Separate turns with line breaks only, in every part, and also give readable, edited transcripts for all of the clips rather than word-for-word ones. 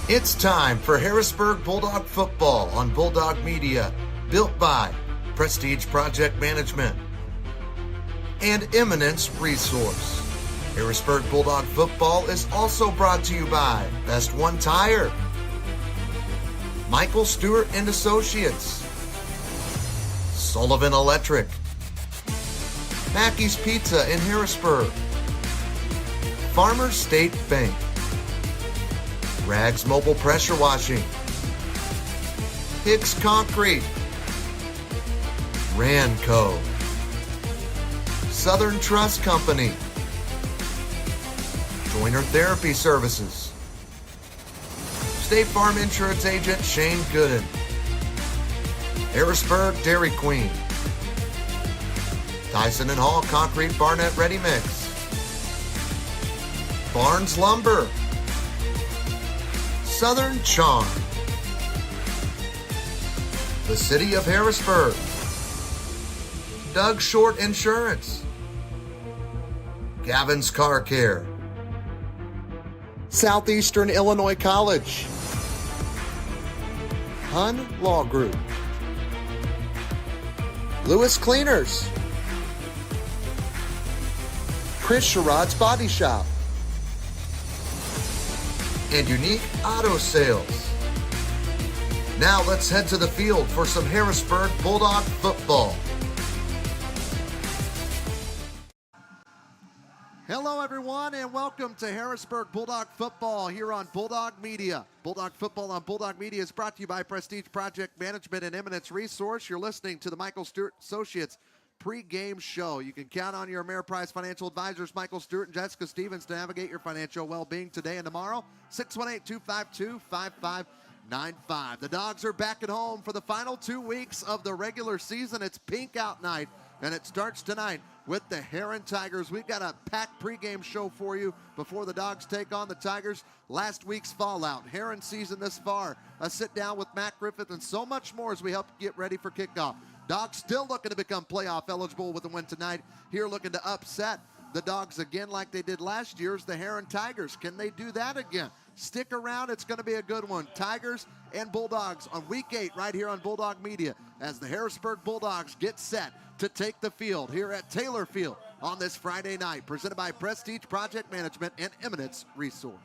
It's time for Harrisburg Bulldog football on Bulldog Media, built by Prestige Project Management and Eminence Resource. Harrisburg Bulldog football is also brought to you by Best One Tire, Michael Stewart and Associates, Sullivan Electric, Mackey's Pizza in Harrisburg, Farmers State Bank, Rags Mobile Pressure Washing, Hicks Concrete, Ranco, Southern Trust Company, Joiner Therapy Services, State Farm Insurance Agent Shane Gooden, Harrisburg Dairy Queen, Tyson and Hall Concrete Barnett Ready Mix, Barnes Lumber, Southern Charm, the City of Harrisburg, Doug Short Insurance, Gavin's Car Care, Southeastern Illinois College, Hun Law Group, Lewis Cleaners, Chris Sherrod's Body Shop, and Unique Auto Sales. Now let's head to the field for some Harrisburg Bulldog football. Hello everyone and welcome to Harrisburg Bulldog football here on Bulldog Media. Bulldog football on Bulldog Media is brought to you by Prestige Project Management and Eminence Resource. You're listening to the Michael Stewart Associates Pre-game show. You can count on your Ameriprise financial advisors, Michael Stewart and Jessica Stevens, to navigate your financial well-being today and tomorrow. 618-252-5595. The Dogs are back at home for the final 2 weeks of the regular season. It's pink out night, and it starts tonight with the Herrin Tigers. We've got a packed pregame show for you before the Dogs take on the Tigers. Last week's fallout, Herrin season this far, a sit-down with Matt Griffith, and so much more as we help get ready for kickoff. Dogs still looking to become playoff eligible with a win tonight. Here looking to upset the Dogs again like they did last year's the Herrin Tigers. Can they do that again? Stick around. It's going to be a good one. Tigers and Bulldogs on Week 8 right here on Bulldog Media as the Harrisburg Bulldogs get set to take the field here at Taylor Field on this Friday night. Presented by Prestige Project Management and Eminence Resource.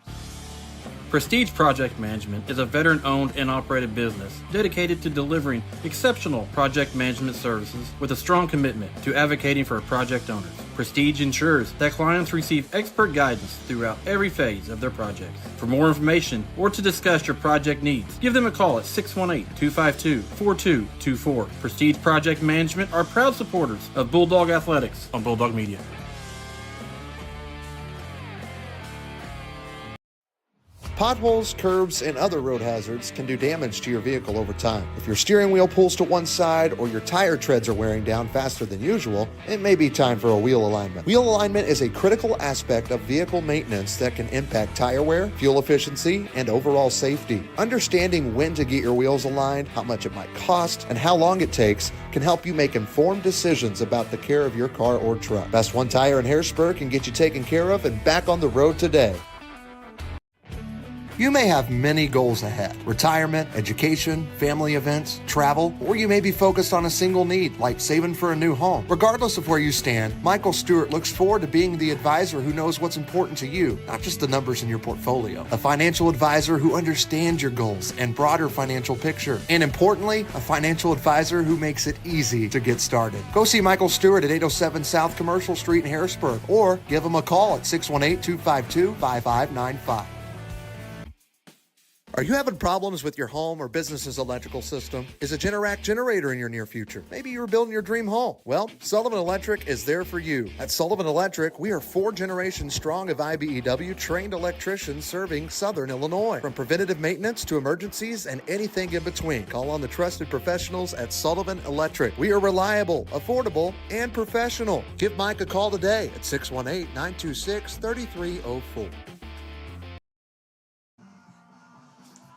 Prestige Project Management is a veteran-owned and operated business dedicated to delivering exceptional project management services with a strong commitment to advocating for project owners. Prestige ensures that clients receive expert guidance throughout every phase of their projects. For more information or to discuss your project needs, give them a call at 618-252-4224. Prestige Project Management are proud supporters of Bulldog Athletics on Bulldog Media.
Potholes, curbs, and other road hazards can do damage to your vehicle over time. If your steering wheel pulls to one side or your tire treads are wearing down faster than usual, it may be time for a wheel alignment. Wheel alignment is a critical aspect of vehicle maintenance that can impact tire wear, fuel efficiency, and overall safety. Understanding when to get your wheels aligned, how much it might cost, and how long it takes can help you make informed decisions about the care of your car or truck. Best One Tire in Harrisburg can get you taken care of and back on the road today. You may have many goals ahead: retirement, education, family events, travel, or you may be focused on a single need, like saving for a new home. Regardless of where you stand, Michael Stewart looks forward to being the advisor who knows what's important to you, not just the numbers in your portfolio. A financial advisor who understands your goals and broader financial picture. And importantly, a financial advisor who makes it easy to get started. Go see Michael Stewart at 807 South Commercial Street in Harrisburg, or give him a call at 618-252-5595. Are you having problems with your home or business's electrical system? Is a Generac generator in your near future? Maybe you're building your dream home. Well, Sullivan Electric is there for you. At Sullivan Electric, we are 4 generations strong of IBEW trained electricians serving Southern Illinois. From preventative maintenance to emergencies and anything in between, call on the trusted professionals at Sullivan Electric. We are reliable, affordable, and professional. Give Mike a call today at 618-926-3304.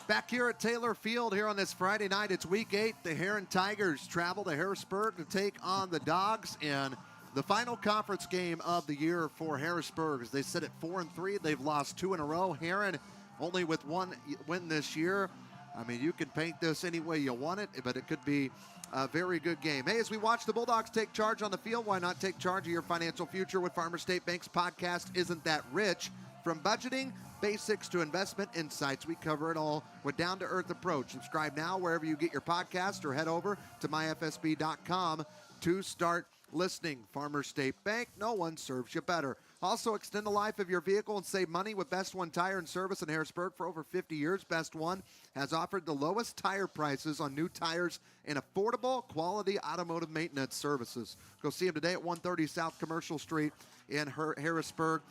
Back here at Taylor Field here on this Friday night, it's Week 8. The Herrin Tigers travel to Harrisburg to take on the Dogs in the final conference game of the year for Harrisburg. As they sit at 4-3, they've lost 2 in a row. Herrin only with one win this year. I mean, you can paint this any way you want it, but it could be a very good game. Hey, as we watch the Bulldogs take charge on the field, why not take charge of your financial future with Farmers State Bank's podcast, Isn't That Rich? From budgeting basics to investment insights, we cover it all with down-to-earth approach. Subscribe now wherever you get your podcast or head over to myfsb.com to start listening. Farmers State Bank, no one serves you better. Also, extend the life of your vehicle and save money with Best One Tire and Service in Harrisburg. For over 50 years, Best One has offered the lowest tire prices on new tires and affordable quality automotive maintenance services. Go see them today at 130 South Commercial Street in Harrisburg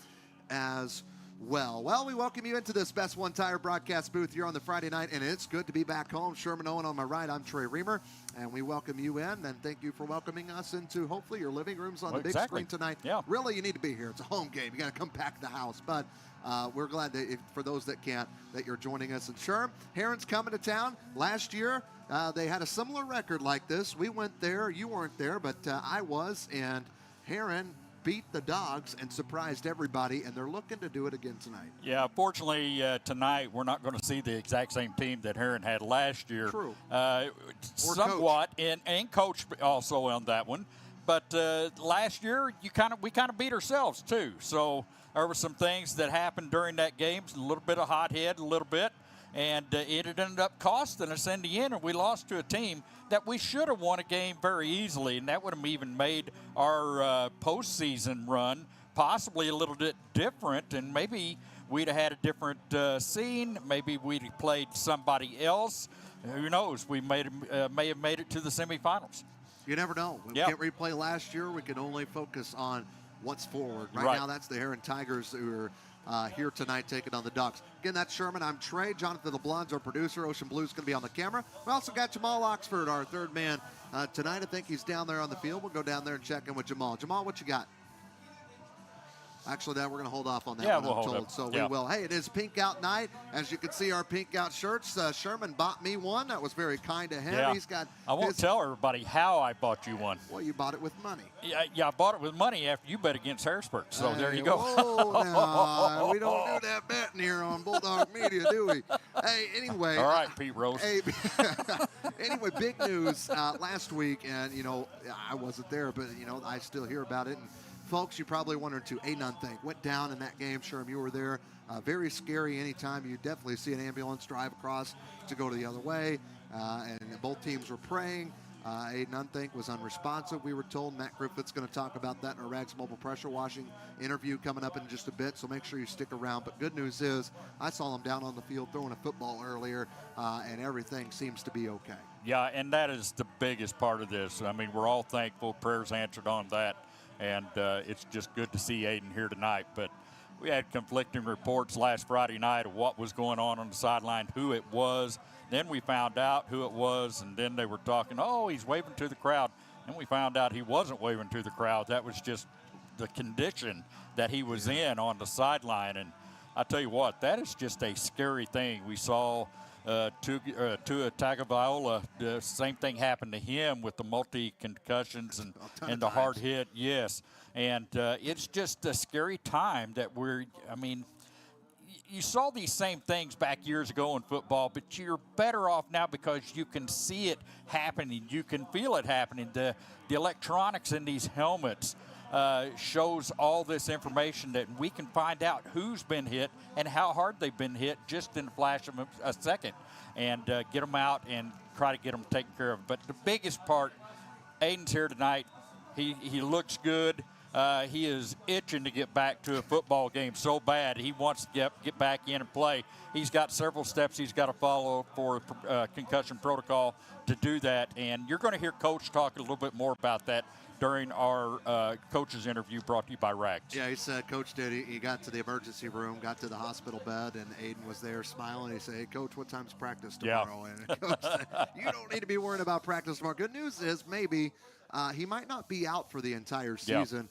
as well. Well, we welcome you into this Best One Tire broadcast booth here on the Friday night, and it's good to be back home. Sherman Owen on my right, I'm Trey Reamer, and we welcome you in, and thank you for welcoming us into, hopefully, your living rooms on the big screen tonight.
Yeah.
Really, you need to be here. It's a home game. You got to come pack the house, but we're glad that for those that can't, that you're joining us. And Sherm, Herrin's coming to town. Last year, they had a similar record like this. We went there. You weren't there, but I was, and Herrin beat the Dogs and surprised everybody, and they're looking to do it again tonight.
Yeah, fortunately, tonight we're not going to see the exact same team that Herrin had last year.
True.
Somewhat, and coach also on that one. But last year, we kind of beat ourselves too. So there were some things that happened during that game, a little bit of hot head, a little bit, and it ended up costing us in the end, and we lost to a team that we should have won a game very easily, and that would have even made our postseason run possibly a little bit different, and maybe we'd have had a different scene. Maybe we'd have played somebody else. Who knows? We may have made it to the semifinals.
You never know. We can't replay last year. We can only focus on what's forward. Right now, that's the Herrin Tigers who are here tonight taking on the Ducks. Again, that's Sherman. I'm Trey. Jonathan LeBlanc's our producer. Ocean Blue's going to be on the camera. We also got Jamal Oxford, our third man tonight. I think he's down there on the field. We'll go down there and check in with Jamal. Jamal, what you got? Actually, we're going to hold off on that one,
we'll
I'm
hold
told.
up.
So we will. Hey, it is Pink Out Night. As you can see, our Pink Out shirts. Sherman bought me one. That was very kind of him.
Yeah.
He's got.
I won't tell everybody how I bought you one.
Well, you bought it with money.
Yeah, I bought it with money after you bet against Harrisburg. So there you go.
Now, we don't do that betting here on Bulldog Media, do we? Hey, anyway.
All right, Pete Rose.
Hey, anyway, big news last week, and, I wasn't there, but, I still hear about it. And folks, you probably wondered too, Aiden thing went down in that game. Sherm, you were there. Very scary anytime you definitely see an ambulance drive across to go to the other way. And both teams were praying. Aiden Unthink was unresponsive, we were told. Matt Griffith's going to talk about that in our Rags Mobile Pressure Washing interview coming up in just a bit, so make sure you stick around. But good news is I saw him down on the field throwing a football earlier, and everything seems to be okay.
Yeah, and that is the biggest part of this. I mean, we're all thankful. Prayers answered on that, and it's just good to see Aiden here tonight. But we had conflicting reports last Friday night of what was going on the sideline, who it was. Then we found out who it was, and then they were talking, oh, he's waving to the crowd. And we found out he wasn't waving to the crowd. That was just the condition that he was in on the sideline. And I tell you what, that is just a scary thing. We saw Tua Tagovailoa, the same thing happened to him with the multi-concussions and the hard hit. Yes. And it's just a scary time that you saw these same things back years ago in football, but you're better off now because you can see it happening. You can feel it happening. The electronics in these helmets shows all this information that we can find out who's been hit and how hard they've been hit just in a flash of a second, and get them out and try to get them taken care of. But the biggest part, Aiden's here tonight. He looks good. He is itching to get back to a football game so bad. He wants to get back in and play. He's got several steps he's got to follow for concussion protocol to do that. And you're going to hear Coach talk a little bit more about that during our coach's interview brought to you by Rags.
Yeah, he said, Coach did. He got to the emergency room, got to the hospital bed, and Aiden was there smiling. He said, hey, Coach, what time's practice tomorrow? Yeah. And Coach said, you don't need to be worrying about practice tomorrow. Good news is maybe he might not be out for the entire season.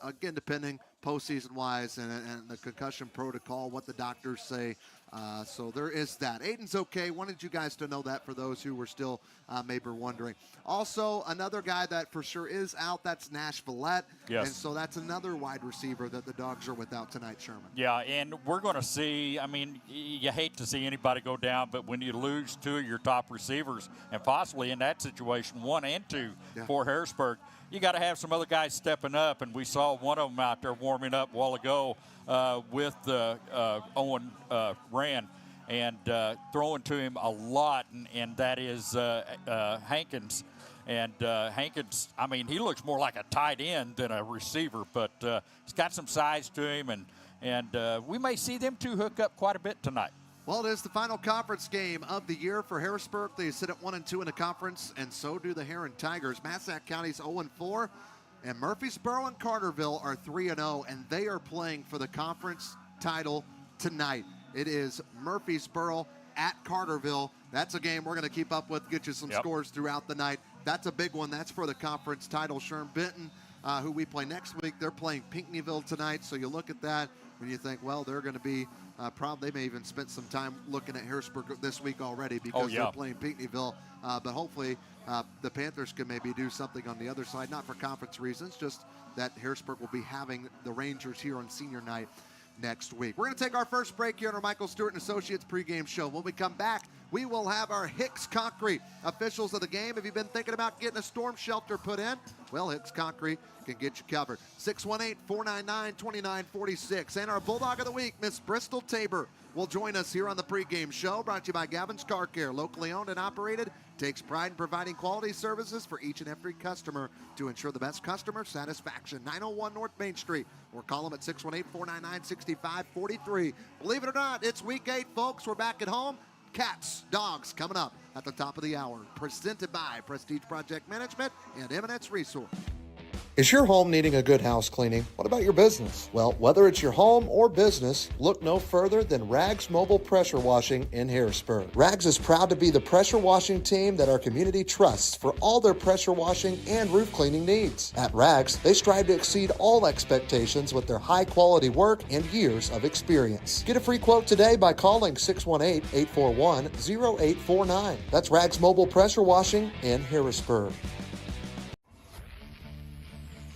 Again, depending, postseason-wise and the concussion protocol, what the doctors say. So there is that. Aiden's okay. Wanted you guys to know that for those who were still maybe wondering. Also, another guy that for sure is out, that's Nash Villette.
Yes.
And so that's another wide receiver that the Dogs are without tonight, Sherman.
Yeah, and we're going to see, I mean, you hate to see anybody go down, but when you lose two of your top receivers, and possibly in that situation, 1 and 2 for Harrisburg, you got to have some other guys stepping up, and we saw one of them out there warming up a while ago with Owen Rand and throwing to him a lot, and that is Hankins. And Hankins, I mean, he looks more like a tight end than a receiver, but he's got some size to him, and we may see them two hook up quite a bit tonight.
Well, it is the final conference game of the year for Harrisburg. They sit at 1 and 2 in the conference, and so do the Herrin Tigers. Massac County's 0-4, and Murfreesboro and Carterville are 3-0, and they are playing for the conference title tonight. It is Murfreesboro at Carterville. That's a game we're going to keep up with, get you some scores throughout the night. That's a big one. That's for the conference title. Sherm Benton, who we play next week, they're playing Pinckneyville tonight. So you look at that and you think, well, they're going to be probably, they may even spend some time looking at Harrisburg this week already because they're playing Pinckneyville. But hopefully the Panthers can maybe do something on the other side, not for conference reasons, just that Harrisburg will be having the Rangers here on senior night next week. We're going to take our first break here on our Michael Stewart and Associates pregame show. When we come back, we will have our Hicks Concrete officials of the game. Have you been thinking about getting a storm shelter put in? Well, Hicks Concrete can get you covered. 618-499-2946. And our Bulldog of the Week, Miss Bristol Tabor, will join us here on the pregame show, brought to you by Gavin's Car Care, locally owned and operated, takes pride in providing quality services for each and every customer to ensure the best customer satisfaction. 901 North Main Street, or call them at 618-499-6543. Believe it or not, it's week 8, folks. We're back at home. Cats, Dogs coming up at the top of the hour. Presented by Prestige Project Management and Eminence Resource. Is your home needing a good house cleaning? What about your business? Well, whether it's your home or business, look no further than Rags Mobile Pressure Washing in Harrisburg. Rags is proud to be the pressure washing team that our community trusts for all their pressure washing and roof cleaning needs. At Rags, they strive to exceed all expectations with their high-quality work and years of experience. Get a free quote today by calling 618-841-0849. That's Rags Mobile Pressure Washing in Harrisburg.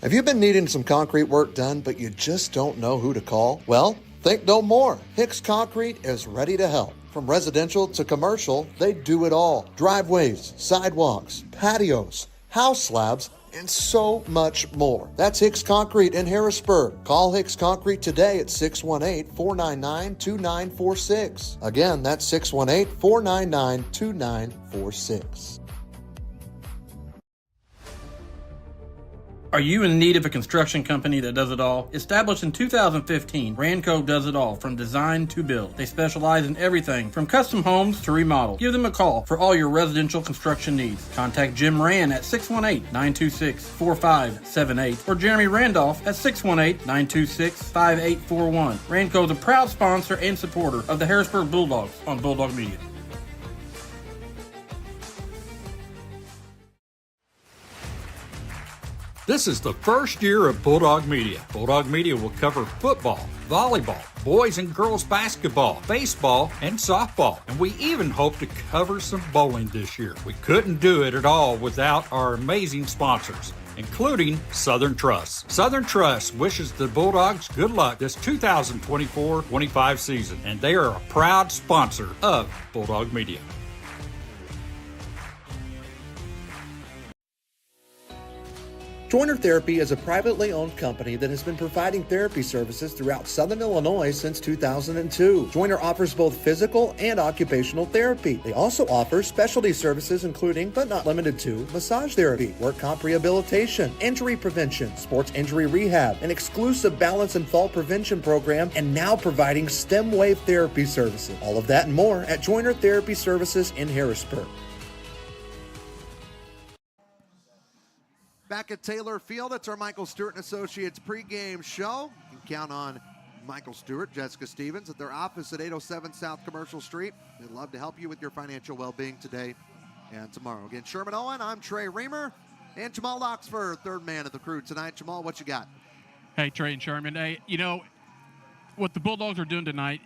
Have you been needing some concrete work done, but you just don't know who to call? Well, think no more. Hicks Concrete is ready to help. From residential to commercial, they do it all. Driveways, sidewalks, patios, house slabs, and so much more. That's Hicks Concrete in Harrisburg. Call Hicks Concrete today at 618-499-2946. Again, that's 618-499-2946.
Are you in need of a construction company that does it all? Established in 2015, Ranco does it all from design to build. They specialize in everything from custom homes to remodel. Give them a call for all your residential construction needs. Contact Jim Rand at 618-926-4578 or Jeremy Randolph at 618-926-5841. Ranco is a proud sponsor and supporter of the Harrisburg Bulldogs on Bulldog Media.
This is the first year of Bulldog Media. Bulldog Media will cover football, volleyball, boys and girls basketball, baseball, and softball. And we even hope to cover some bowling this year. We couldn't do it at all without our amazing sponsors, including Southern Trust. Southern Trust wishes the Bulldogs good luck this 2024-25 season, and they are a proud sponsor of Bulldog Media.
Joiner Therapy is a privately owned company that has been providing therapy services throughout Southern Illinois since 2002. Joiner offers both physical and occupational therapy. They also offer specialty services including, but not limited to, massage therapy, work comp rehabilitation, injury prevention, sports injury rehab, an exclusive balance and fall prevention program, and now providing stem wave therapy services. All of that and more at Joiner Therapy Services in Harrisburg. Back at Taylor Field, it's our Michael Stewart and Associates pregame show. You can count on Michael Stewart, Jessica Stevens at their office at 807 South Commercial Street. They'd love to help you with your financial well-being today and tomorrow. Again, Sherman Owen, I'm Trey Reamer, and Jamal Oxford, third man of the crew tonight. Jamal, what you got?
Hey, Trey and Sherman. Hey, what the Bulldogs are doing tonight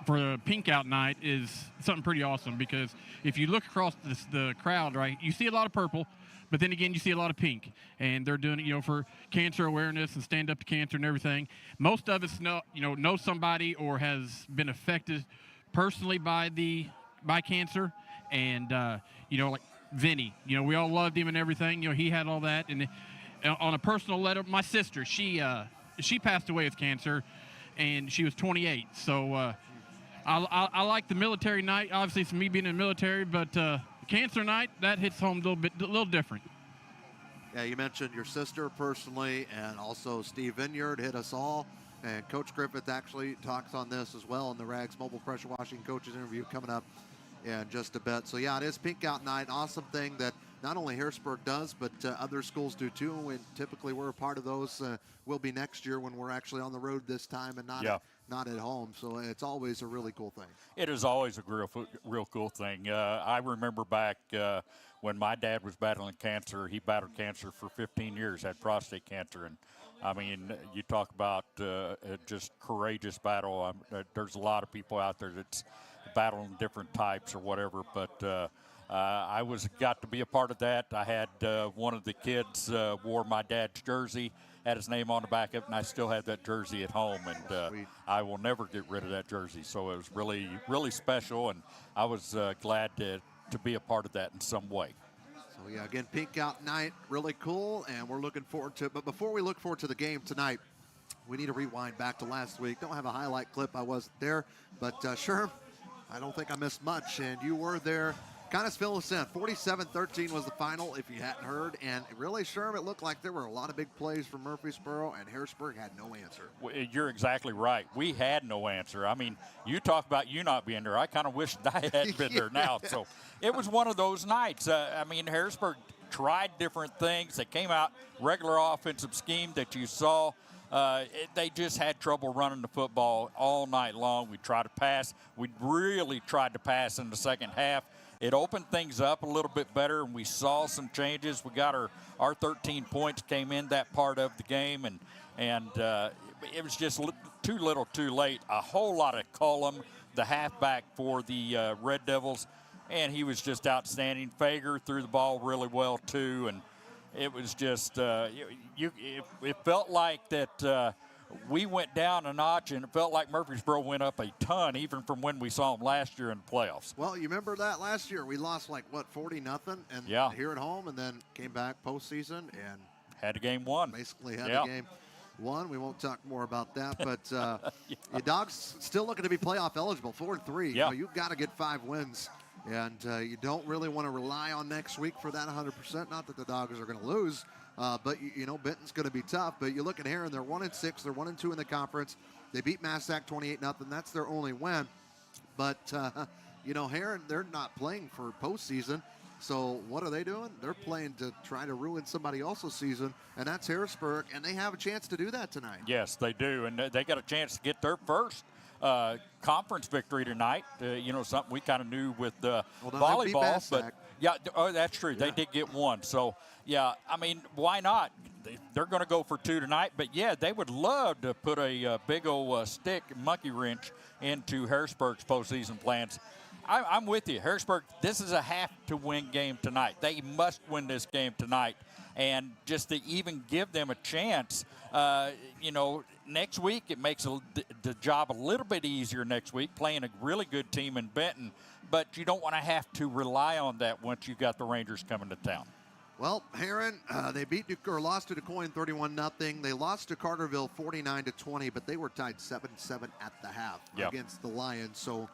for a pink out night is something pretty awesome, because if you look across the crowd, right, you see a lot of purple, but then again, you see a lot of pink. And they're doing it, for cancer awareness and stand up to cancer and everything. Most of us know somebody or has been affected personally by cancer. And, like Vinny, we all loved him and everything. He had all that. And on a personal letter, my sister, she passed away with cancer, and she was 28. So I like the military night. Obviously, it's me being in the military, but cancer night, that hits home a little different.
Yeah, you mentioned your sister personally, and also Steve Vineyard hit us all. And Coach Griffith actually talks on this as well in the Rags Mobile Pressure Washing Coaches interview coming up in just a bit. So, yeah, it is Pink Out Night. Awesome thing that not only Harrisburg does, but other schools do too. And typically we're a part of those. Will be next year when we're actually on the road this time and not at home. So it's always a really cool thing.
It is always a real cool thing. I remember back when my dad was battling cancer. He battled cancer for 15 years, had prostate cancer. And, I mean, you talk about just courageous battle. There's a lot of people out there that's battling different types or whatever, but I got to be a part of that. I had one of the kids wore my dad's jersey, had his name on the back of it, and I still have that jersey at home, and I will never get rid of that jersey. So it was really, really special, and I was glad to be a part of that in some way.
So, yeah, again, Pink Out Night, really cool, and we're looking forward to it. But before we look forward to the game tonight, we need to rewind back to last week. Don't have a highlight clip. I wasn't there, but Sherm, I don't think I missed much, and you were there. Kind of fill us in. 47-13 was the final, if you hadn't heard. And really, Sherm, it looked like there were a lot of big plays from Murfreesboro, and Harrisburg had no answer.
Well, you're exactly right. We had no answer. I mean, you talk about you not being there. I kind of wish I hadn't been there now. So it was one of those nights. I mean, Harrisburg tried different things. They came out regular offensive scheme that you saw. They just had trouble running the football all night long. We tried to pass. We really tried to pass in the second half. It opened things up a little bit better, and we saw some changes. We got our 13 points came in that part of the game, and it was just too little too late. A whole lot of Cullum, the halfback for the Red Devils, and he was just outstanding. Fager threw the ball really well, too, and it was just it felt like that we went down a notch, and it felt like Murfreesboro went up a ton, even from when we saw them last year in the playoffs.
Well, you remember that last year? We lost 40-0 and here at home, and then came back postseason and
had the game won.
Basically had the game won. We won't talk more about that, but the Dogs still looking to be playoff eligible, 4-3.
Yeah.
You've got to get 5 wins, and you don't really want to rely on next week for that 100%. Not that the Dogs are going to lose. But, Benton's going to be tough. But you look at Herrin, they're 1-6. They're 1-2 in the conference. They beat Massac 28-0. That's their only win. But, Herrin, they're not playing for postseason. So what are they doing? They're playing to try to ruin somebody else's season, and that's Harrisburg. And they have a chance to do that tonight.
Yes, they do. And they got a chance to get their first conference victory tonight. Something we kind of knew with volleyball. But yeah, that's true. Yeah. They did get one. So, yeah, I mean, why not? They're going to go for 2 tonight. But, yeah, they would love to put a big old monkey wrench into Harrisburg's postseason plans. I'm with you. Harrisburg, this is a have-to-win game tonight. They must win this game tonight. And just to even give them a chance, next week it makes the job a little bit easier next week, playing a really good team in Benton. But you don't want to have to rely on that once you got the Rangers coming to town.
Well, Herrin, they lost to DuQuoin 31-0. They lost to Carterville 49-20, but they were tied 7-7 at the half against the Lions. So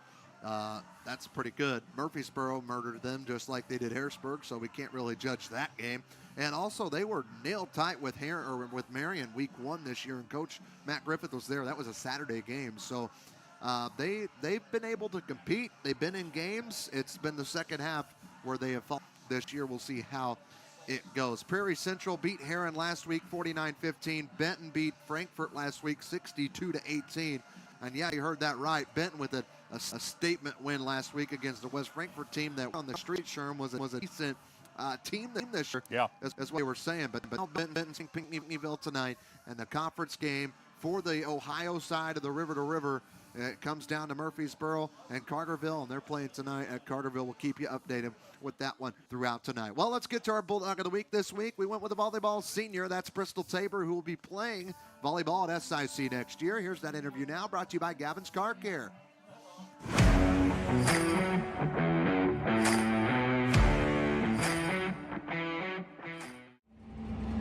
that's pretty good. Murfreesboro murdered them just like they did Harrisburg, so we can't really judge that game. And also, they were nailed tight with Marion week 1 this year, and Coach Matt Griffith was there. That was a Saturday game. So they've been able to compete. They've been in games. It's been the second half where they have fallen this year. We'll see how it goes. Prairie Central beat Herrin last week 49-15. Benton beat Frankfort last week 62-18. And yeah, you heard that right. Benton with a statement win last week against the West Frankfort team that on the street, Sherm, was a decent team this year.
Yeah.
As what they were saying. But now Benton Pinckneyville tonight, and the conference game for the Ohio side of the river to river. It comes down to Murfreesboro and Carterville, and they're playing tonight at Carterville. We'll keep you updated with that one throughout tonight. Well, let's get to our Bulldog of the Week this week. We went with a volleyball senior. That's Bristol Tabor, who will be playing volleyball at SIC next year. Here's that interview now, brought to you by Gavin's Car Care.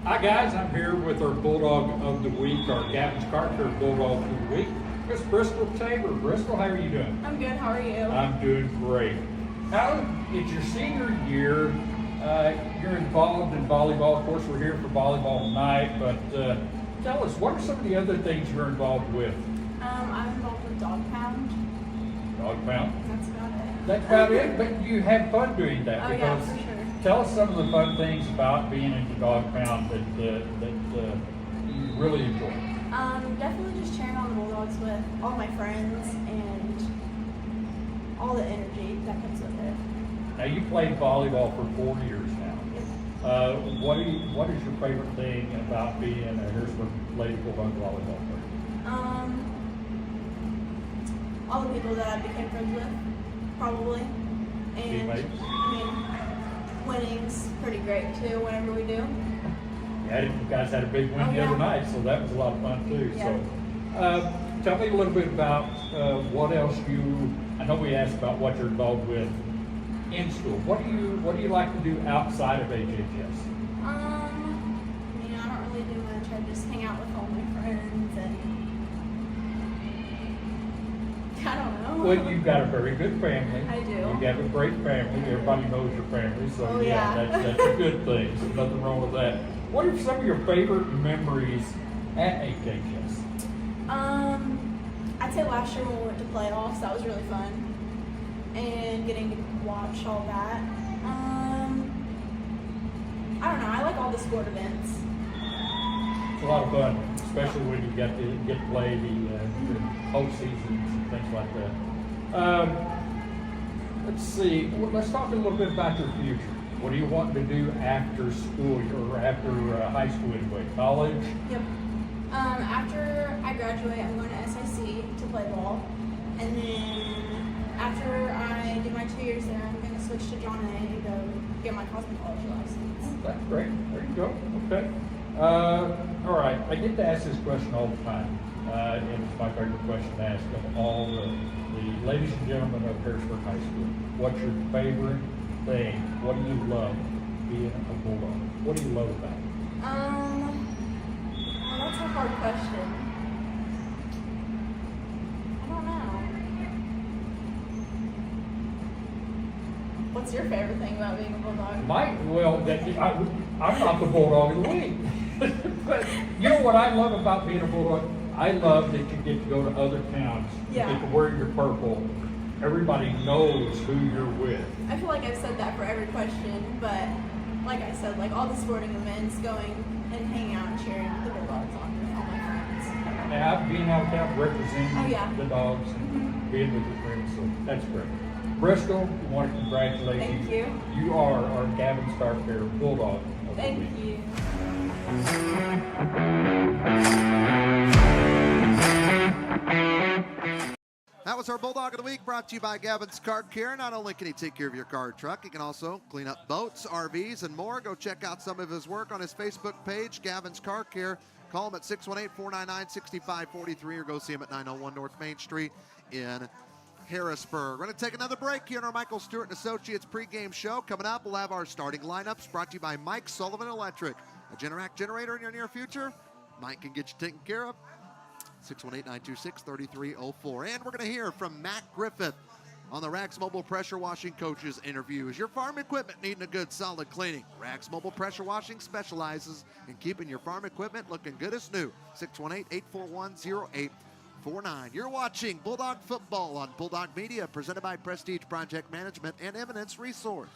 Hi guys, I'm here with our Bulldog of the Week, our Gavin's Car Care Bulldog of the Week. Miss Bristol Tabor. Bristol, how are you doing?
I'm good, how are you?
I'm doing great. Now, it's your senior year. You're involved in volleyball. Of course, we're here for volleyball tonight, but tell us, what are some of the other things you're involved with?
I'm involved with Dog Pound.
Dog Pound?
That's about it.
That's about it, but you have fun doing that.
Oh yeah, for sure.
Tell us some of the fun things about being in the Dog Pound that you really enjoy.
Definitely just cheering on the Bulldogs with all my friends and all the energy that comes with it.
Now, you played volleyball for 4 years now. What is your favorite thing about being a Harrisburg Lady Bulldog volleyball player?
All the people that I became friends with, probably. And
Teammates?
I mean, winning's pretty great too whenever we do.
Yeah, you guys had a big win the other night, so that was a lot of fun too.
Yeah.
So, tell me a little bit about what else I know we asked about what you're involved with in school. What do you like to do outside of HHS?
I mean, I don't really do much. I just hang out with all my friends and I don't know.
Well, you've got a very good family.
I do.
You have a great family. Everybody knows your family, so
Oh, yeah.
that's a good thing. So nothing wrong with that. What are some of your favorite memories at HHS?
I'd say last year when we went to playoffs, that was really fun. And getting to watch all that. I don't know, I like all the sport events.
It's a lot of fun, especially when you get to play the postseasons and things like that. Let's see. Well, let's talk a little bit about your future. What do you want to do after school or after high school anyway? College?
Yep. After I graduate, I'm going to SIC to play ball. And then after I do my 2 years there, I'm going to switch to John A. and go get my cosmetology license.
That's great. There you go. Okay. All right. I get to ask this question all the time. And it's my favorite question to ask of all the ladies and gentlemen of Harrisburg High School. What's your favorite thing? What do you love being a Bulldog? What do you love about it?
Well, that's a hard question. I don't know. What's your favorite thing about being a Bulldog?
I'm not the Bulldog of the week. But you know what I love about being a Bulldog? I love that you get to go to other towns.
Yeah.
You get to wear your purple. Everybody knows who you're with.
I feel like I've said that for every question, but like I said, like all the sporting events, going and hanging out and cheering the Bulldogs on with all my friends.
Now, being out of town, representing
Oh, yeah.
the Dogs and being with your friends, so that's great. Bristol, we want to congratulate you.
Thank you.
You are our Gavin Starfair Bulldog of the
Thank
week.
you.
That was our Bulldog of the Week, brought to you by Gavin's Car Care. Not only can he take care of your car or truck, he can also clean up boats, RVs, and more. Go check out some of his work on his Facebook page, Gavin's Car Care. Call him at 618-499-6543 or go see him at 901 North Main Street in Harrisburg. We're going to take another break here in our Michael Stewart & Associates pregame show. Coming up, we'll have our starting lineups brought to you by Mike Sullivan Electric. A Generac generator in your near future? Mike can get you taken care of. 618-926-3304. And we're going to hear from Matt Griffith on the Rags Mobile Pressure Washing Coaches interview. Is your farm equipment needing a good solid cleaning? Rags Mobile Pressure Washing specializes in keeping your farm equipment looking good as new. 618-841-0849. You're watching Bulldog Football on Bulldog Media, presented by Prestige Project Management and Eminence Resource.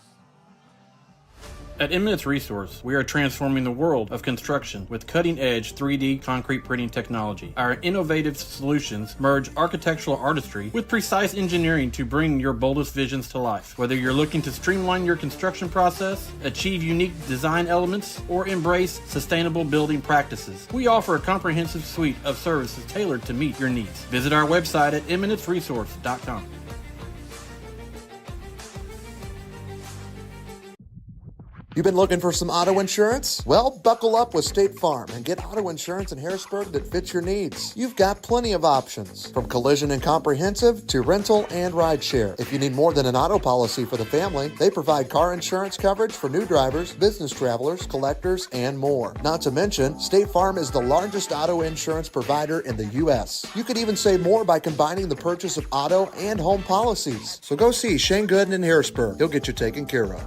At Eminence Resource, we are transforming the world of construction with cutting-edge 3D concrete printing technology. Our innovative solutions merge architectural artistry with precise engineering to bring your boldest visions to life. Whether you're looking to streamline your construction process, achieve unique design elements, or embrace sustainable building practices, we offer a comprehensive suite of services tailored to meet your needs. Visit our website at eminenceresource.com.
You've been looking for some auto insurance? Well, buckle up with State Farm and get auto insurance in Harrisburg that fits your needs. You've got plenty of options, from collision and comprehensive to rental and rideshare. If you need more than an auto policy for the family, they provide car insurance coverage for new drivers, business travelers, collectors, and more. Not to mention, State Farm is the largest auto insurance provider in the U.S. You could even save more by combining the purchase of auto and home policies. So go see Shane Gooden in Harrisburg. He'll get you taken care of.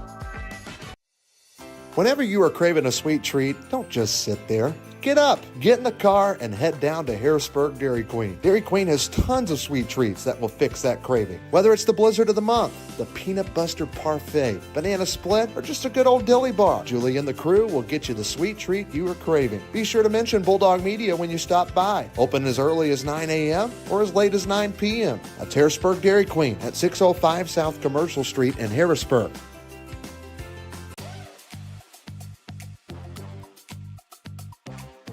Whenever you are craving a sweet treat, don't just sit there. Get up, get in the car, and head down to Harrisburg Dairy Queen. Dairy Queen has tons of sweet treats that will fix that craving. Whether it's the Blizzard of the Month, the Peanut Buster Parfait, Banana Split, or just a good old dilly bar, Julie and the crew will get you the sweet treat you are craving. Be sure to mention Bulldog Media when you stop by. Open as early as 9 a.m. or as late as 9 p.m. At Harrisburg Dairy Queen at 605 South Commercial Street in Harrisburg.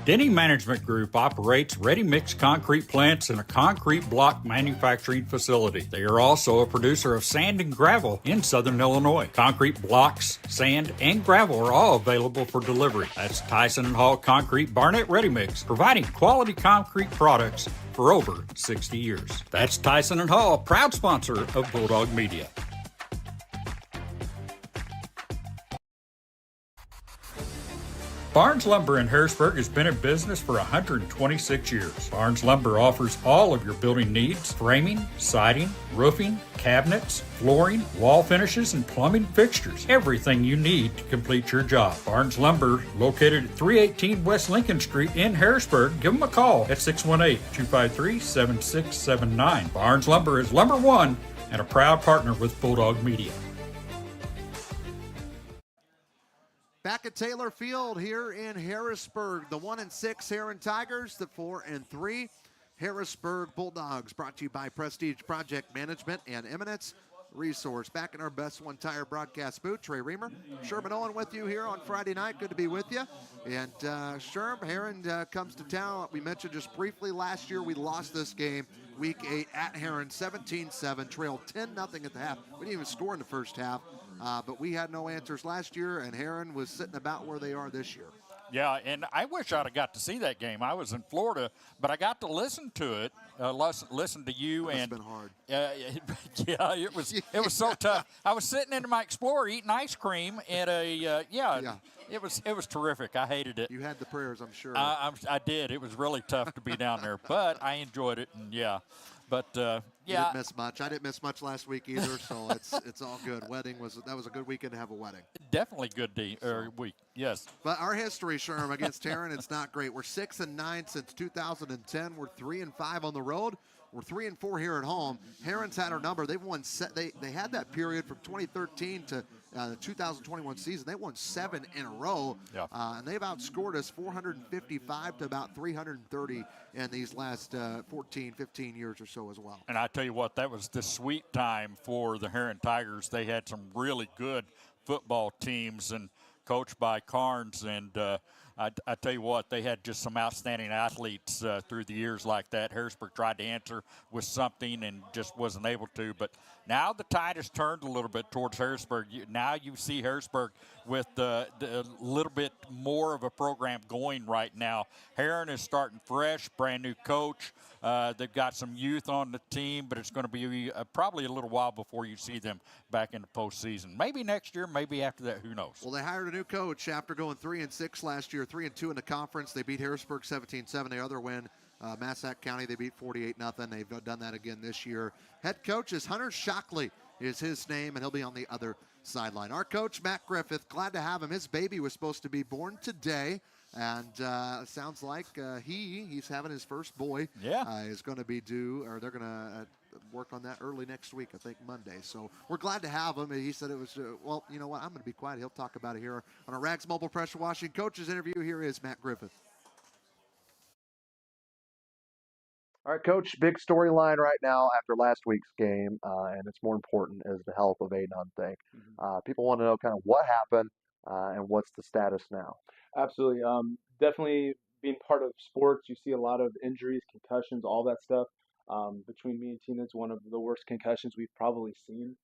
Denny Management Group operates ready-mix concrete plants and a concrete block manufacturing facility. They are also a producer of sand and gravel in Southern Illinois. Concrete blocks, sand, and gravel are all available for delivery. That's Tyson & Hall Concrete Barnett Ready Mix, providing quality concrete products for over 60 years. That's Tyson & Hall, proud sponsor of Bulldog Media. Barnes Lumber in Harrisburg has been in business for 126 years. Barnes Lumber offers all of your building needs: framing, siding, roofing, cabinets, flooring, wall finishes, and plumbing fixtures. Everything you need to complete your job. Barnes Lumber, located at 318 West Lincoln Street in Harrisburg. Give them a call at 618-253-7679. Barnes Lumber is Lumber One and a proud partner with Bulldog Media.
Back at Taylor Field here in Harrisburg, the 1-6 Herrin Tigers, the 4-3 Harrisburg Bulldogs, brought to you by Prestige Project Management and Eminence Resource. Back in our Best One Tire broadcast booth, Trey Reamer, Sherman Owen with you here on Friday night. Good to be with you. And Sherm, Herrin comes to town. We mentioned just briefly last year we lost this game, Week 8 at Herrin, 17-7, trailed 10-0 at the half. We didn't even score in the first half. But we had no answers last year, and Herrin was sitting about where they are this year.
Yeah, and I wish I'd have got to see that game. I was in Florida, but I got to listen to it, listen to you.
That's
and
been hard.
Yeah, it was so tough. I was sitting in my Explorer eating ice cream at a It was terrific. I hated it.
You had the prayers, I'm sure.
I did. It was really tough to be down there, but I enjoyed it, and yeah. But
You didn't miss much. I didn't miss much last week either, so it's all good. That was a good weekend to have a wedding.
Definitely good week. Yes.
But our history, Sherm, against Herrin, it's not great. We're 6-9 since 2010. We're 3-5 on the road. We're 3-4 here at home. Herrin's had our number. They've won. They had that period from 2013 to the 2021 season. They won 7 in a row, and they've outscored us 455 to about 330 in these last 14, 15 years or so as well.
And I tell you what, that was the sweet time for the Herrin Tigers. They had some really good football teams and coached by Carnes, and I tell you what, they had just some outstanding athletes through the years like that. Harrisburg tried to answer with something and just wasn't able to. But now the tide has turned a little bit towards Harrisburg. Now you see Harrisburg with a little bit more of a program going right now. Herrin is starting fresh, brand new coach. They've got some youth on the team, but it's going to be probably a little while before you see them back in the postseason. Maybe next year, maybe after that, who knows?
Well, they hired a new coach after going 3-6 last year, 3-2 in the conference. They beat Harrisburg 17-7. The other win, Massac County, they beat 48-0. They've done that again this year. Head coach is Hunter Shockley is his name, and he'll be on the other sideline. Our coach, Matt Griffith, glad to have him. His baby was supposed to be born today. And sounds like he's having his first boy.
Yeah.
Is going to be due, or they're going to work on that early next week, I think Monday. So we're glad to have him. He said it was, well, you know what, I'm going to be quiet. He'll talk about it here on our Rags Mobile Pressure Washing Coaches interview. Here is Matt Griffith.
All right, Coach, big storyline right now after last week's game, and it's more important is the health of Aiden Huntink. People want to know kind of what happened and what's the status now.
Absolutely. Definitely being part of sports, you see a lot of injuries, concussions, all that stuff. Between me and Tina, it's one of the worst concussions we've probably seen.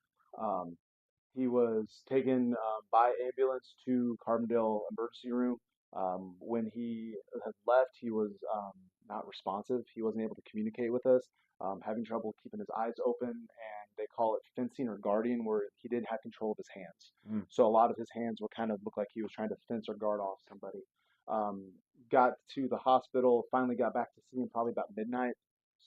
He was taken by ambulance to Carbondale emergency room. When he had left, he was not responsive. He wasn't able to communicate with us, having trouble keeping his eyes open, and they call it fencing or guarding, where he didn't have control of his hands. So a lot of his hands were kind of looked like he was trying to fence or guard off somebody. Got to the hospital, finally got back to see him probably about midnight.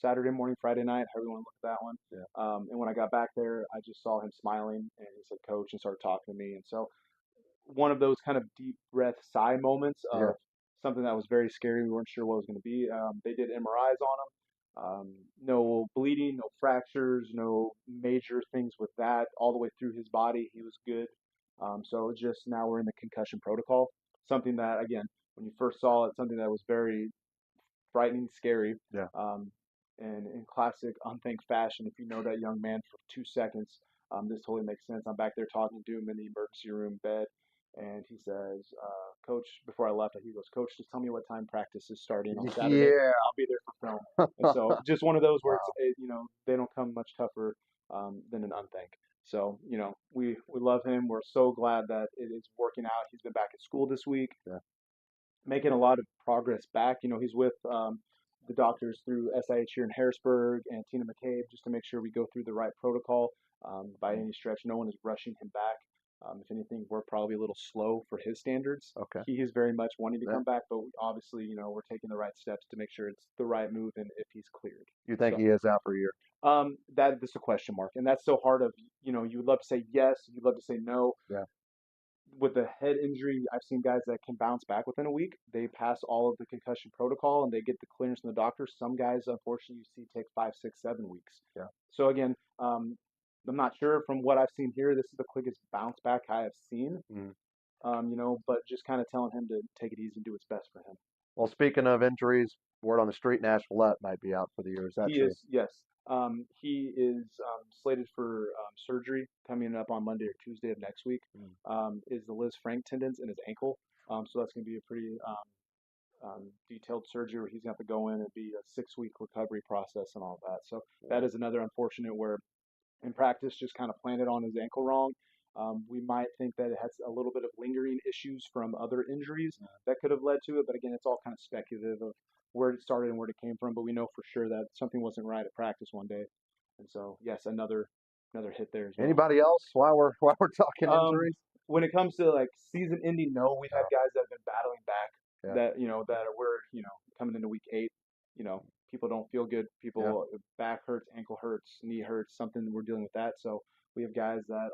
Saturday morning, Friday night, however you want to look at that one.
Yeah.
And when I got back there, I just saw him smiling, and he said, "Coach," and started talking to me. And so one of those kind of deep breath sigh moments of something that was very scary. We weren't sure what it was going to be. They did MRIs on him. No bleeding, no fractures, no major things with that. All the way through his body, he was good. So just now we're in the concussion protocol. Something that, again, when you first saw it, something that was very frightening, scary.
Yeah.
And in classic Unthank fashion, if you know that young man for 2 seconds, this totally makes sense. I'm back there talking to him in the emergency room bed, and he says, "Coach," before I left, he goes, "Coach, just tell me what time practice is starting on Saturday.
Yeah.
I'll be there for film." And so just one of those where
Wow.
they don't come much tougher than an Unthank. So, we love him. We're so glad that it is working out. He's been back at school this week.
Yeah.
Making a lot of progress back. He's with the doctors through SIH here in Harrisburg and Tina McCabe just to make sure we go through the right protocol. By any stretch, no one is rushing him back. If anything, we're probably a little slow for his standards.
Okay.
He is very much wanting to come back, but obviously, we're taking the right steps to make sure it's the right move and if he's cleared.
You think he is out for a year?
That's a question mark, and that's so hard. You would love to say yes, you'd love to say no.
Yeah.
With the head injury, I've seen guys that can bounce back within a week. They pass all of the concussion protocol and they get the clearance from the doctor. Some guys, unfortunately, you see take 5, 6, 7 weeks.
Yeah.
So again, I'm not sure. From what I've seen here, this is the quickest bounce back I have seen. But just kind of telling him to take it easy and do what's best for him.
Well, speaking of injuries, word on the street, Nash Villette might be out for the year. Is that true?
He is, yes. He is slated for surgery coming up on Monday or Tuesday of next week. Is the Liz Frank tendons in his ankle. So that's going to be a pretty detailed surgery where he's going to have to go in and be a 6-week recovery process and all that. So that is another unfortunate where in practice just kind of planted on his ankle wrong. We might think that it has a little bit of lingering issues from other injuries that could have led to it. But again, it's all kind of speculative of where it started and where it came from. But we know for sure that something wasn't right at practice one day. And so, yes, another hit there as well.
Anybody else while we're talking injuries?
When it comes to like season ending, no, we've had guys that have been battling back that we're coming into week 8. People don't feel good. People back hurts, ankle hurts, knee hurts, something, we're dealing with that. So we have guys that are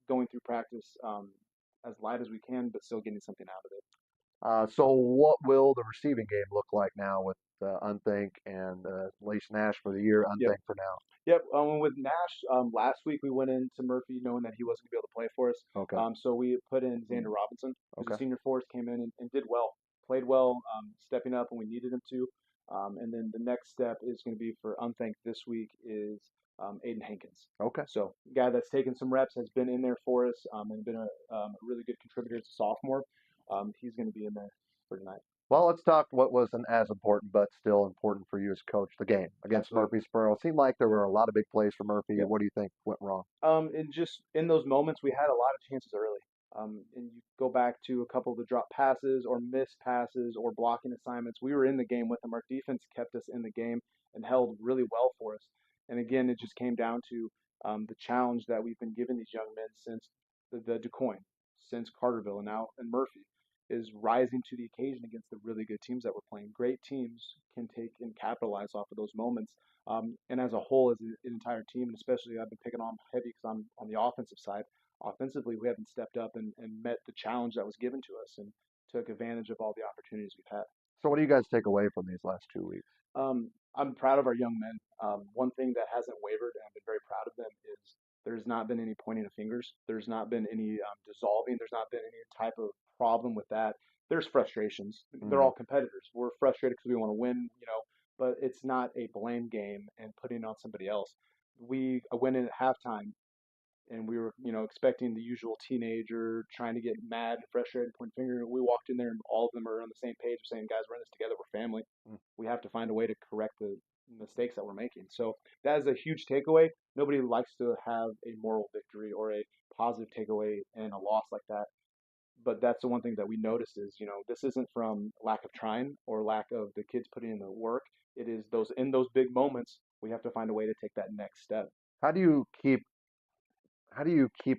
going through practice as light as we can, but still getting something out of it.
So what will the receiving game look like now with Unthank and at least Nash for the year, Unthank for now?
Yep. With Nash, last week we went into Murphy knowing that he wasn't going to be able to play for us.
Okay.
So we put in Xander Robinson, who's a senior for us, came in and did well, played well, stepping up when we needed him to. And then the next step is going to be for Unthank this week is Aiden Hankins.
Okay.
So guy that's taken some reps, has been in there for us, and been a really good contributor as a sophomore. He's going to be in there for tonight.
Well, let's talk what wasn't as important, but still important for you as coach, the game against Murfreesboro. It seemed like there were a lot of big plays for Murphy. Yep. What do you think went wrong?
And just in those moments, we had a lot of chances early. And you go back to a couple of the drop passes or missed passes or blocking assignments. We were in the game with them. Our defense kept us in the game and held really well for us. And again, it just came down to the challenge that we've been giving these young men since the DuQuoin, since Carterville, and now in Murphy, is rising to the occasion against the really good teams that we're playing. Great teams can take and capitalize off of those moments. And as a whole, as an entire team, and especially I've been picking on heavy because I'm on the offensive side. Offensively, we haven't stepped up and met the challenge that was given to us. And took advantage of all the opportunities we've had.
So what do you guys take away from these last 2 weeks?
I'm proud of our young men. One thing that hasn't wavered, and I've been very proud of them, is there's not been any pointing of fingers. There's not been any dissolving. There's not been any type of problem with that. There's frustrations. They're all competitors. We're frustrated because we want to win, but it's not a blame game and putting it on somebody else. We went in at halftime and we were, expecting the usual teenager trying to get mad and frustrated, point finger. We walked in there and all of them are on the same page saying, guys, we're in this together. We're family. We have to find a way to correct the mistakes that we're making. So that is a huge takeaway. Nobody likes to have a moral victory or a positive takeaway in a loss like that. But that's the one thing that we noticed is, this isn't from lack of trying or lack of the kids putting in the work. It is in those big moments, we have to find a way to take that next step.
How do you keep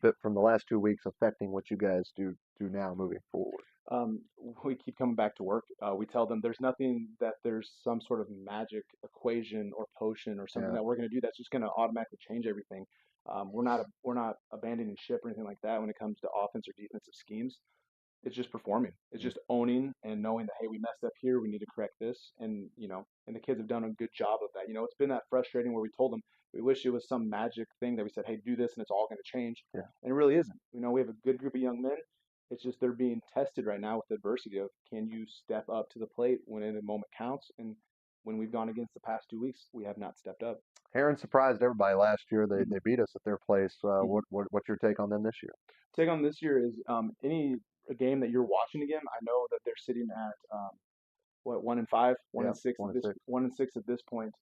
it from the last 2 weeks affecting what you guys do now moving forward?
We keep coming back to work. We tell them there's nothing that there's some sort of magic equation or potion or something that we're going to do that's just going to automatically change everything. We're not abandoning ship or anything like that when it comes to offense or defensive schemes. It's just performing. It's just owning and knowing that, hey, we messed up here. We need to correct this. And, and the kids have done a good job of that. It's been that frustrating where we told them we wish it was some magic thing that we said, hey, do this and it's all going to change.
Yeah.
And it really isn't. We have a good group of young men. It's just they're being tested right now with the adversity of, can you step up to the plate when in a moment counts? And when we've gone against the past 2 weeks, we have not stepped up.
Herrin surprised everybody last year. They beat us at their place. What's your take on them this year?
Take on this year is any game that you're watching again. I know that they're sitting at 1-5, 1-6 at this point.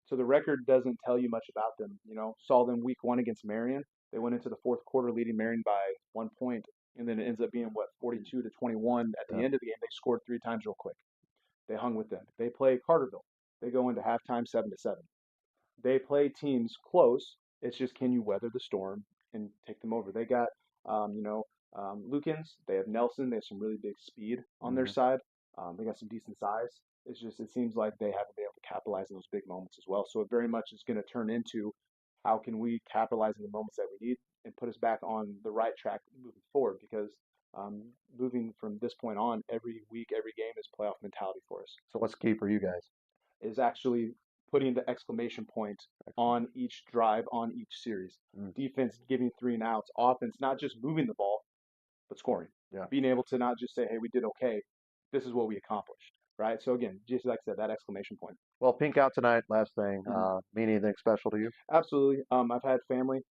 So the record doesn't tell you much about them. Saw them week 1 against Marion. They went into the fourth quarter leading Marion by 1 point, and then it ends up being 42-21 at the end of the game. They scored 3 times real quick. They hung with them. They play Carterville. They go into halftime 7-7. They play teams close. It's just, can you weather the storm and take them over? They got Lukens. They have Nelson. They have some really big speed on their side. They got some decent size. It seems like they haven't been able to capitalize on those big moments as well. So it very much is going to turn into how can we capitalize on the moments that we need and put us back on the right track moving forward, because moving from this point on, every week, every game is playoff mentality for us.
So what's key for you guys?
Is actually putting the exclamation point on each drive, on each series. Defense giving 3 and outs. Offense not just moving the ball, but scoring.
Yeah.
Being able to not just say, hey, we did okay. This is what we accomplished. Right? So again, just like I said, that exclamation point.
Well, pink out tonight, last thing. Mean anything special to you?
Absolutely. I've had family,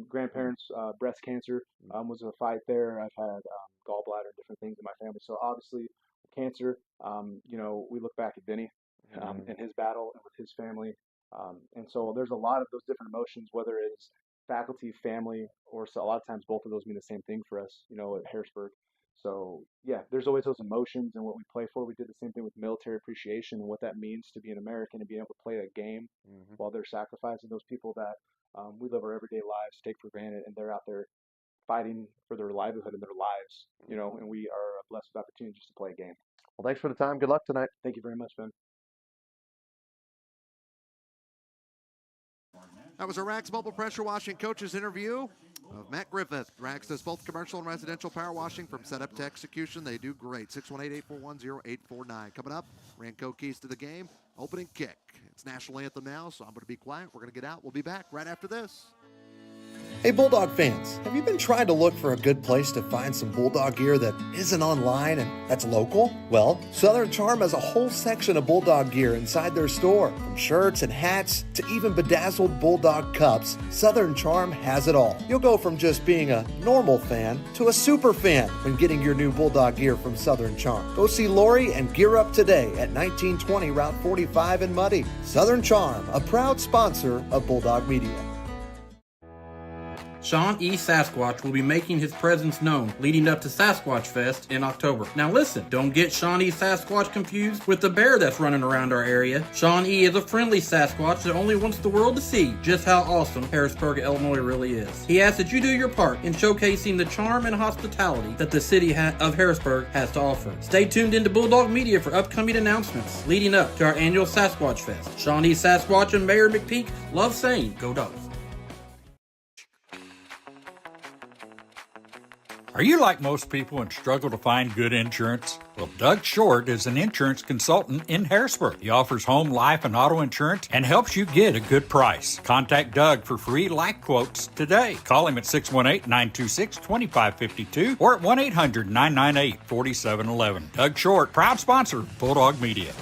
grandparents, breast cancer was a fight there. I've had gallbladder, different things in my family. So obviously, cancer, we look back at Benny and his battle with his family. And so there's a lot of those different emotions, whether it's faculty, family, or so a lot of times both of those mean the same thing for us, at Harrisburg. So, yeah, there's always those emotions and what we play for. We did the same thing with military appreciation and what that means to be an American and being able to play a game while they're sacrificing those people that we live our everyday lives, take for granted, and they're out there fighting for their livelihood and their lives, and we are blessed with opportunity just to play a game.
Well, thanks for the time. Good luck tonight.
Thank you very much, Ben.
That was a Rax Mobile Pressure Washing Coaches interview of Matt Griffith. Rax does both commercial and residential power washing from setup to execution. They do great. 618-841-0849. Coming up, Ranco keys to the game, opening kick. It's national anthem now, so I'm going to be quiet. We're going to get out. We'll be back right after this.
Hey Bulldog fans, have you been trying to look for a good place to find some Bulldog gear that isn't online and that's local? Well, Southern Charm has a whole section of Bulldog gear inside their store. From shirts and hats to even bedazzled Bulldog cups, Southern Charm has it all. You'll go from just being a normal fan to a super fan when getting your new Bulldog gear from Southern Charm. Go see Lori and gear up today at 1920 Route 45 in Muddy. Southern Charm, a proud sponsor of Bulldog Media.
Sean E. Sasquatch will be making his presence known leading up to Sasquatch Fest in October. Now listen, don't get Sean E. Sasquatch confused with the bear that's running around our area. Sean E. is a friendly Sasquatch that only wants the world to see just how awesome Harrisburg, Illinois really is. He asks that you do your part in showcasing the charm and hospitality that the city of Harrisburg has to offer. Stay tuned into Bulldog Media for upcoming announcements leading up to our annual Sasquatch Fest. Sean E. Sasquatch and Mayor McPeak love saying, "Go Dogs."
Are you like most people and struggle to find good insurance? Well, Doug Short is an insurance consultant in Harrisburg. He offers home, life, and auto insurance and helps you get a good price. Contact Doug for free life quotes today. Call him at 618-926-2552 or at 1-800-998-4711. Doug Short, proud sponsor of Bulldog Media.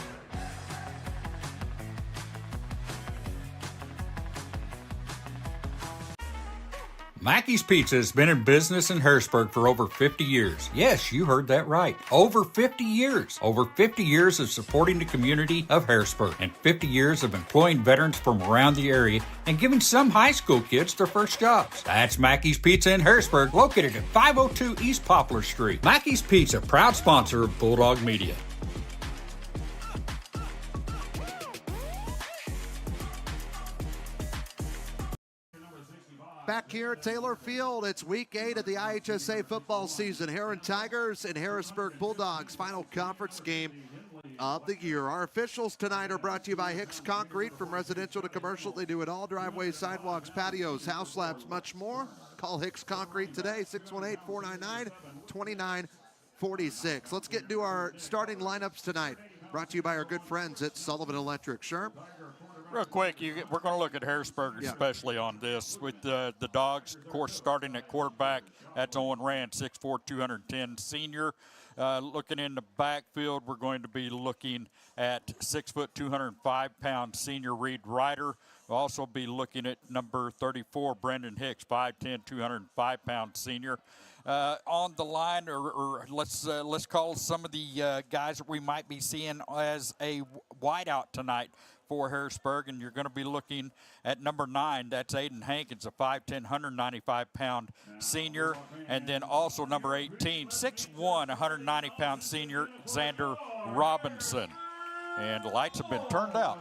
Mackey's Pizza has been in business in Harrisburg for over 50 years. Yes, you heard that right. Over 50 years. Over 50 years of supporting the community of Harrisburg and 50 years of employing veterans from around the area and giving some high school kids their first jobs. That's Mackey's Pizza in Harrisburg, located at 502 East Poplar Street. Mackey's Pizza, proud sponsor of Bulldog Media.
Back here at Taylor Field, it's week 8 of the IHSA football season. Herrin Tigers and Harrisburg Bulldogs, final conference game of the year. Our officials tonight are brought to you by Hicks Concrete. From residential to commercial, they do it all: driveways, sidewalks, patios, house slabs, much more. Call Hicks Concrete today, 618-499-2946. Let's get into our starting lineups tonight. Brought to you by our good friends at Sullivan Electric. Sherm?
Real quick, we're going to look at Harrisburg especially on this. With the Dogs, of course, starting at quarterback, that's Owen Rand, 6'4", 210 senior. Looking in the backfield, we're going to be looking at 6 foot, 205-pound senior Reed Ryder. We'll also be looking at number 34, Brendan Hicks, 5'10", 205-pound senior. On the line, or let's call some of the guys that we might be seeing as a wideout tonight for Harrisburg, and you're going to be looking at number 9. That's Aiden Hankins, a 5'10", 195-pound senior. And then also number 18, 6'1", 190-pound senior, Xander Robinson. And the lights have been turned out.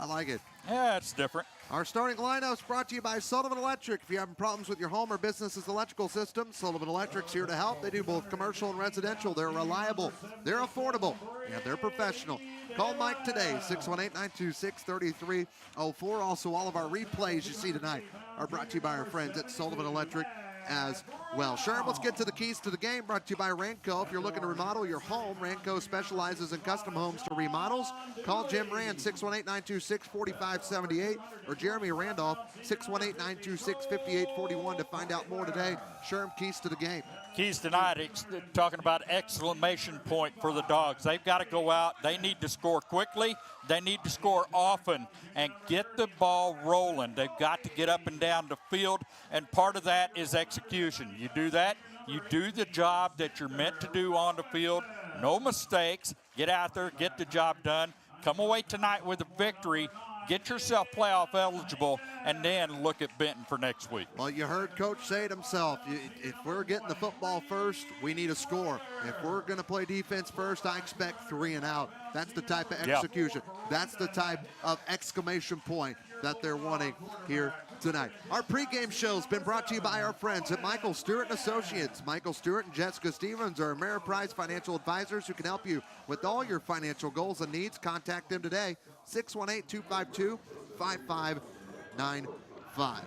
I like it.
Yeah, it's different.
Our starting lineups brought to you by Sullivan Electric. If you're having problems with your home or business's electrical system, Sullivan Electric's here to help. They do both commercial and residential. They're reliable, they're affordable, and they're professional. Call Mike today, 618-926-3304. Also, all of our replays you see tonight are brought to you by our friends at Sullivan Electric as well. Sherm, let's get to the keys to the game, brought to you by Ranco. If you're looking to remodel your home, Ranco specializes in custom homes to remodels. Call Jim Rand, 618-926-4578, or Jeremy Randolph, 618-926-5841 to find out more today. Sherm, keys to the game.
Keys tonight, talking about exclamation point for the Dogs. They've got to go out. They need to score quickly. They need to score often and get the ball rolling. They've got to get up and down the field, and part of that is execution. You do that, you do the job that you're meant to do on the field. No mistakes. Get out there, get the job done. Come away tonight with a victory. Get yourself playoff eligible, and then look at Benton for next week.
Well, you heard Coach say it himself. If we're getting the football first, we need a score. If we're going to play defense first, I expect 3 and out. That's the type of execution. That's the type of exclamation point that they're wanting here tonight. Our pregame show has been brought to you by our friends at Michael Stewart & Associates. Michael Stewart and Jessica Stevens are Ameriprise financial advisors who can help you with all your financial goals and needs. Contact them today, 618-252-5595.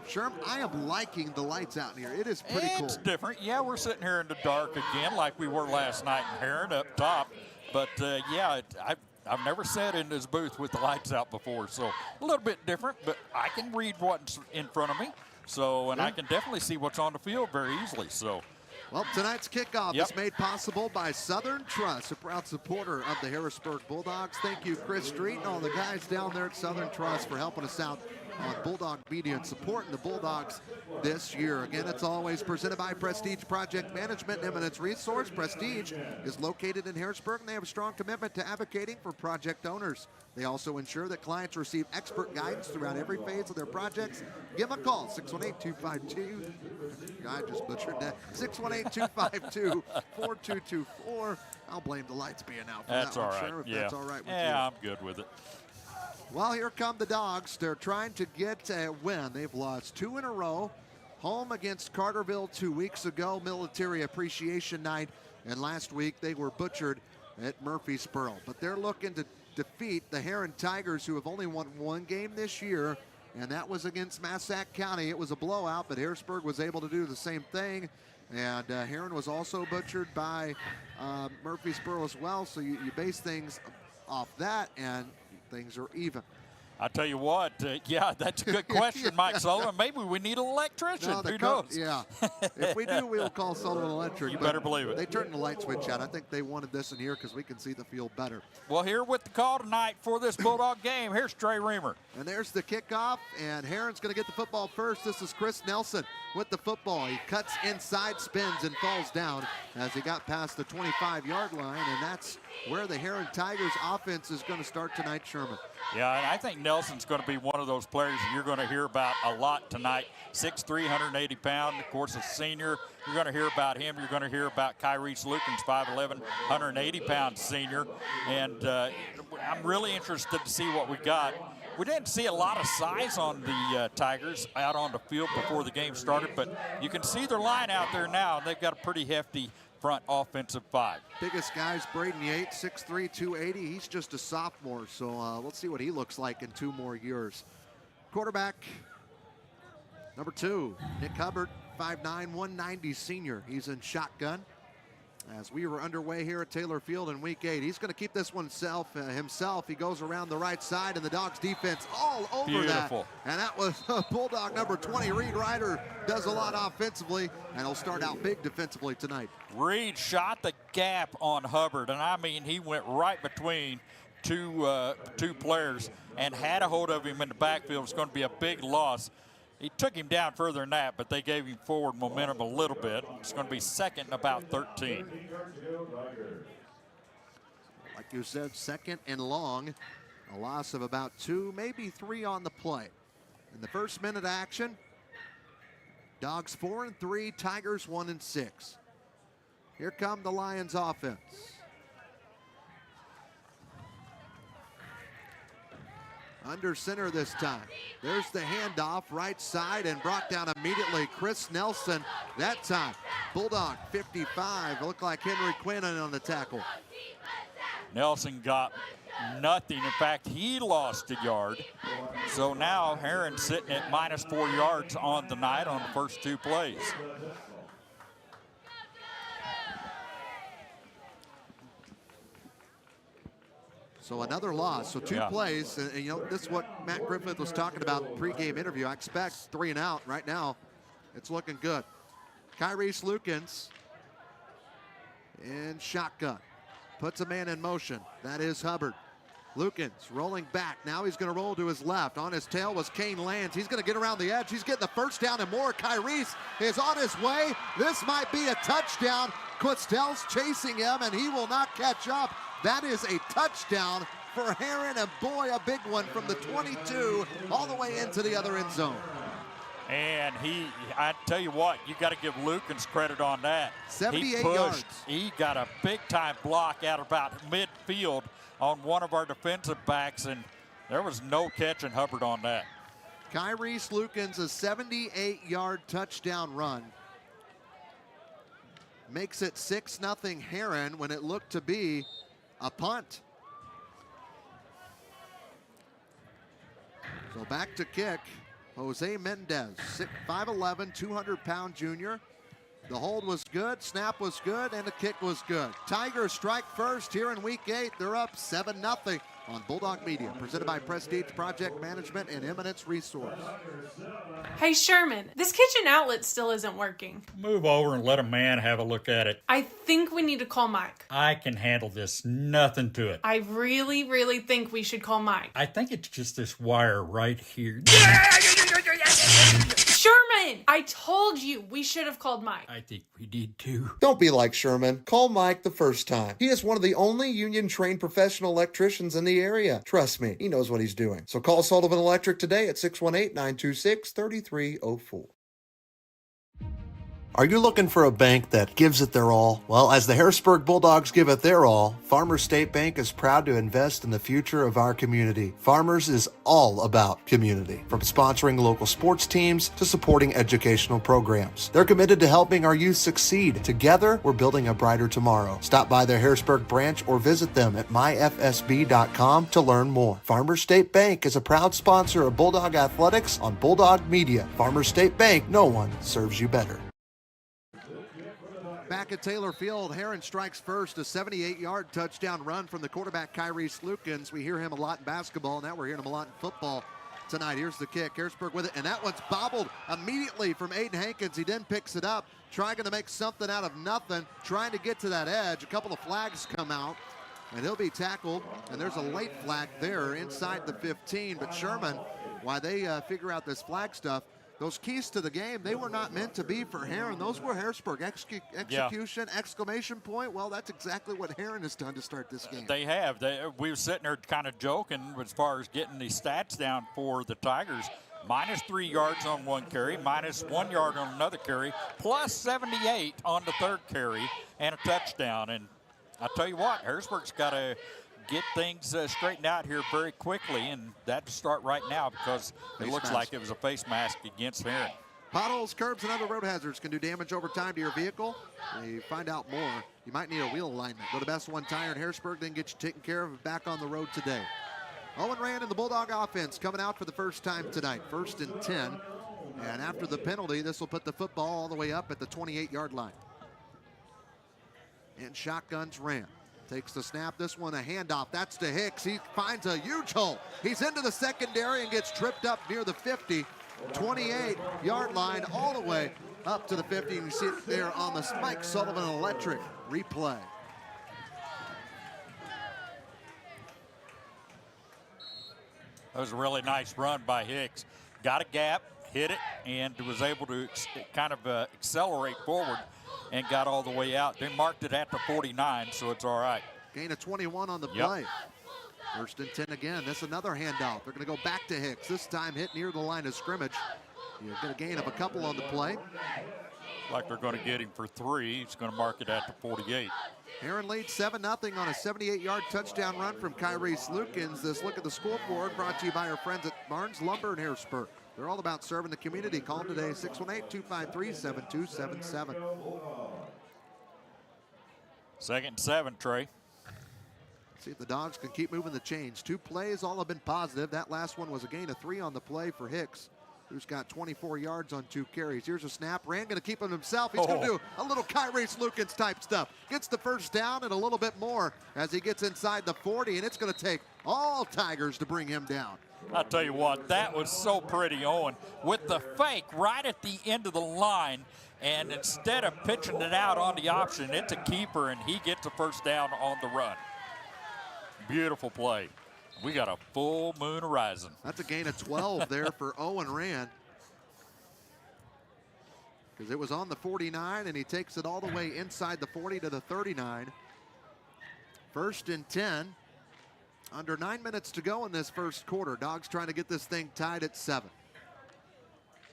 Sherm, I am liking the lights out in here. It is pretty cool.
It's different. Yeah, we're sitting here in the dark again like we were last night in Herrin up top. But, I've never sat in this booth with the lights out before, so a little bit different, but I can read what's in front of me. So, and I can definitely see what's on the field very easily. So,
well, tonight's kickoff is made possible by Southern Trust, a proud supporter of the Harrisburg Bulldogs. Thank you, Chris Street, and all the guys down there at Southern Trust for helping us out on Bulldog Media and supporting the Bulldogs this year. Again, it's always presented by Prestige Project Management and Eminence Resource. Prestige is located in Harrisburg, and they have a strong commitment to advocating for project owners. They also ensure that clients receive expert guidance throughout every phase of their projects. Give them a call, 618-252. I just butchered that. 618-252-4224. I'll blame the lights being out for
that's
that one,
all right.
Sure, if that's all right with you.
Yeah, I'm good with it.
Well, here come the Dogs. They're trying to get a win. They've lost 2 in a row. Home against Carterville 2 weeks ago, Military Appreciation Night. And last week, they were butchered at Murfreesboro. But they're looking to defeat the Herrin Tigers, who have only won 1 game this year, and that was against Massac County. It was a blowout, but Harrisburg was able to do the same thing. And Herrin was also butchered by Murfreesboro as well. So you base things off that, and things are even.
I tell you what, yeah, that's a good question, Mike Sullivan. Maybe we need an electrician.
No,
Who knows?
Yeah. If we do, we'll call Sullivan Electric.
You better believe it.
They turned the light switch out. I think they wanted this in here because we can see the field better.
Well, here with the call tonight for this Bulldog game, here's Trey Reamer.
And there's the kickoff, and Herrin's going to get the football first. This is Chris Nelson with the football. He cuts inside, spins, and falls down as he got past the 25-yard line, and that's where the Herrin Tigers offense is going to start tonight, Sherman.
Yeah, and I think Nelson's going to be one of those players you're going to hear about a lot tonight. 6'3", 180 pound, of course, a senior. You're going to hear about him. You're going to hear about Kyrese Lukens, 5'11", 180 pound senior. And I'm really interested to see what we got. We didn't see a lot of size on the Tigers out on the field before the game started, but you can see their line out there now. They've got a pretty hefty front offensive five.
Biggest guy's Braden Yates, 6'3", 280. He's just a sophomore, so let's see what he looks like in 2 more years. Quarterback, number 2, Nick Hubbard, 5'9", 190 senior. He's in shotgun. As we were underway here at Taylor Field in week 8, he's going to keep this one himself. He goes around the right side, and the Dogs defense all over
Beautiful.
that. And that was Bulldog number 20. Reed Ryder does a lot offensively, and he'll start out big defensively tonight.
Reed shot the gap on Hubbard, and I mean, he went right between two players and had a hold of him in the backfield. It's going to be a big loss. He took him down further than that, but they gave him forward momentum a little bit. It's going to be second and about 13.
Like you said, second and long. A loss of about 2, maybe 3 on the play. In the first minute of action, Dogs 4-3, Tigers 1-6. Here come the Lions offense. Under center this time. There's the handoff, right side, and brought down immediately. Chris Nelson that time. Bulldog 55. Looked like Henry Quinn on the tackle.
Nelson got nothing. In fact, he lost a yard. So now Herrin sitting at -4 yards on the night on the first 2 plays.
So another loss. So 2 plays. And you know, this is what Matt Griffith was talking about in the pregame interview. I expect 3 and out right now. It's looking good. Kyrese Lukens in shotgun. Puts a man in motion. That is Hubbard. Lukens rolling back. Now he's going to roll to his left. On his tail was Kane Lands. He's going to get around the edge. He's getting the first down and more. Kyrese is on his way. This might be a touchdown. Quistel's chasing him, and he will not catch up. That is a touchdown for Herrin, and boy, a big one from the 22 all the way into the other end zone.
And I tell you what, you got to give Lukens credit on that.
78
he pushed,
yards.
He got a big-time block out about midfield on one of our defensive backs, and there was no catching Hubbard on that.
Kyrese Lukens, a 78-yard touchdown run. Makes it 6-0 Herrin when it looked to be a punt. So back to kick. Jose Mendez, 5'11", 200-pound junior. The hold was good, snap was good, and the kick was good. Tigers strike first here in week 8. They're up 7-0 on Bulldog Media, presented by Prestige Project Management and Eminence Resource.
Hey Sherman, this kitchen outlet still isn't working.
Move over and let a man have a look at it.
I think we need to call Mike.
I can handle this. Nothing to it.
I really, really think we should call Mike.
I think it's just this wire right here.
Sherman, I told you we should have called Mike.
I think we need to.
Don't be like Sherman. Call Mike the first time. He is one of the only union-trained professional electricians in the area. Trust me, he knows what he's doing. So call Sullivan Electric today at 618-926-3304. Are you looking for a bank that gives it their all? Well, as the Harrisburg Bulldogs give it their all, Farmers State Bank is proud to invest in the future of our community. Farmers is all about community, from sponsoring local sports teams to supporting educational programs. They're committed to helping our youth succeed. Together, we're building a brighter tomorrow. Stop by their Harrisburg branch or visit them at myfsb.com to learn more. Farmers State Bank is a proud sponsor of Bulldog Athletics on Bulldog Media. Farmers State Bank, no one serves you better.
Back at Taylor Field, Herrin strikes first, a 78-yard touchdown run from the quarterback, Kyrie Slukins. We hear him a lot in basketball. Now we're hearing him a lot in football tonight. Here's the kick. Harrisburg with it, and that one's bobbled immediately from Aiden Hankins. He then picks it up, trying to make something out of nothing, trying to get to that edge. A couple of flags come out, and he'll be tackled, and there's a late flag there inside the 15. But Sherman, while they figure out this flag stuff, those keys to the game, they were not meant to be for Herrin. Those were Harrisburg. Execution, exclamation point. Well, that's exactly what Herrin has done to start this game.
They have. We were sitting there kind of joking as far as getting the stats down for the Tigers. -3 yards on one carry, -1 yard on another carry, plus 78 on the third carry, and a touchdown. And I tell you what, Harrisburg's got to get things straightened out here very quickly, and that to start right now because it looks like it was a face mask against Herrin.
Potholes, curbs, and other road hazards can do damage over time to your vehicle. You find out more, you might need a wheel alignment. Go to Best One Tire in Harrisburg, then get you taken care of back on the road today. Owen Rand and the Bulldog offense coming out for the first time tonight, 1st and 10. And after the penalty, this will put the football all the way up at the 28-yard line. And shotguns Rand. Takes the snap, this one a handoff, that's to Hicks. He finds a huge hole. He's into the secondary and gets tripped up near the 50, 28-yard line all the way up to the 50. And you see it there on the Mike Sullivan Electric replay.
That was a really nice run by Hicks. Got a gap, hit it, and was able to kind of accelerate forward and got all the way out. They marked it at the 49, so it's all right.
Gain of 21 on the play. 1st and 10 again. This another handout. They're going to go back to Hicks. This time hit near the line of scrimmage. You get a gain of a couple on the play.
Like they're going to get him for 3. He's going to mark it at the 48.
Herrin leads 7-0 on a 78-yard touchdown run from Kyrie Slukins. This look at the scoreboard brought to you by our friends at Barnes Lumber in Harrisburg. They're all about serving the community. Call them today, 618-253-7277.
2nd and 7, Trey.
See if the Dogs can keep moving the chains. 2 plays, all have been positive. That last one was a gain of 3 on the play for Hicks, who's got 24 yards on 2 carries. Here's a snap. Rand going to keep him himself. He's going to do a little Kyrie Slukins type stuff. Gets the first down and a little bit more as he gets inside the 40, and it's going to take all Tigers to bring him down.
I'll tell you what, that was so pretty, Owen, with the fake right at the end of the line, and instead of pitching it out on the option, it's a keeper, and he gets a first down on the run. Beautiful play. We got a full moon horizon.
That's a gain of 12 there for Owen Rand. Because it was on the 49, and he takes it all the way inside the 40 to the 39. 1st and 10. Under 9 minutes to go in this first quarter. Dogs trying to get this thing tied at 7.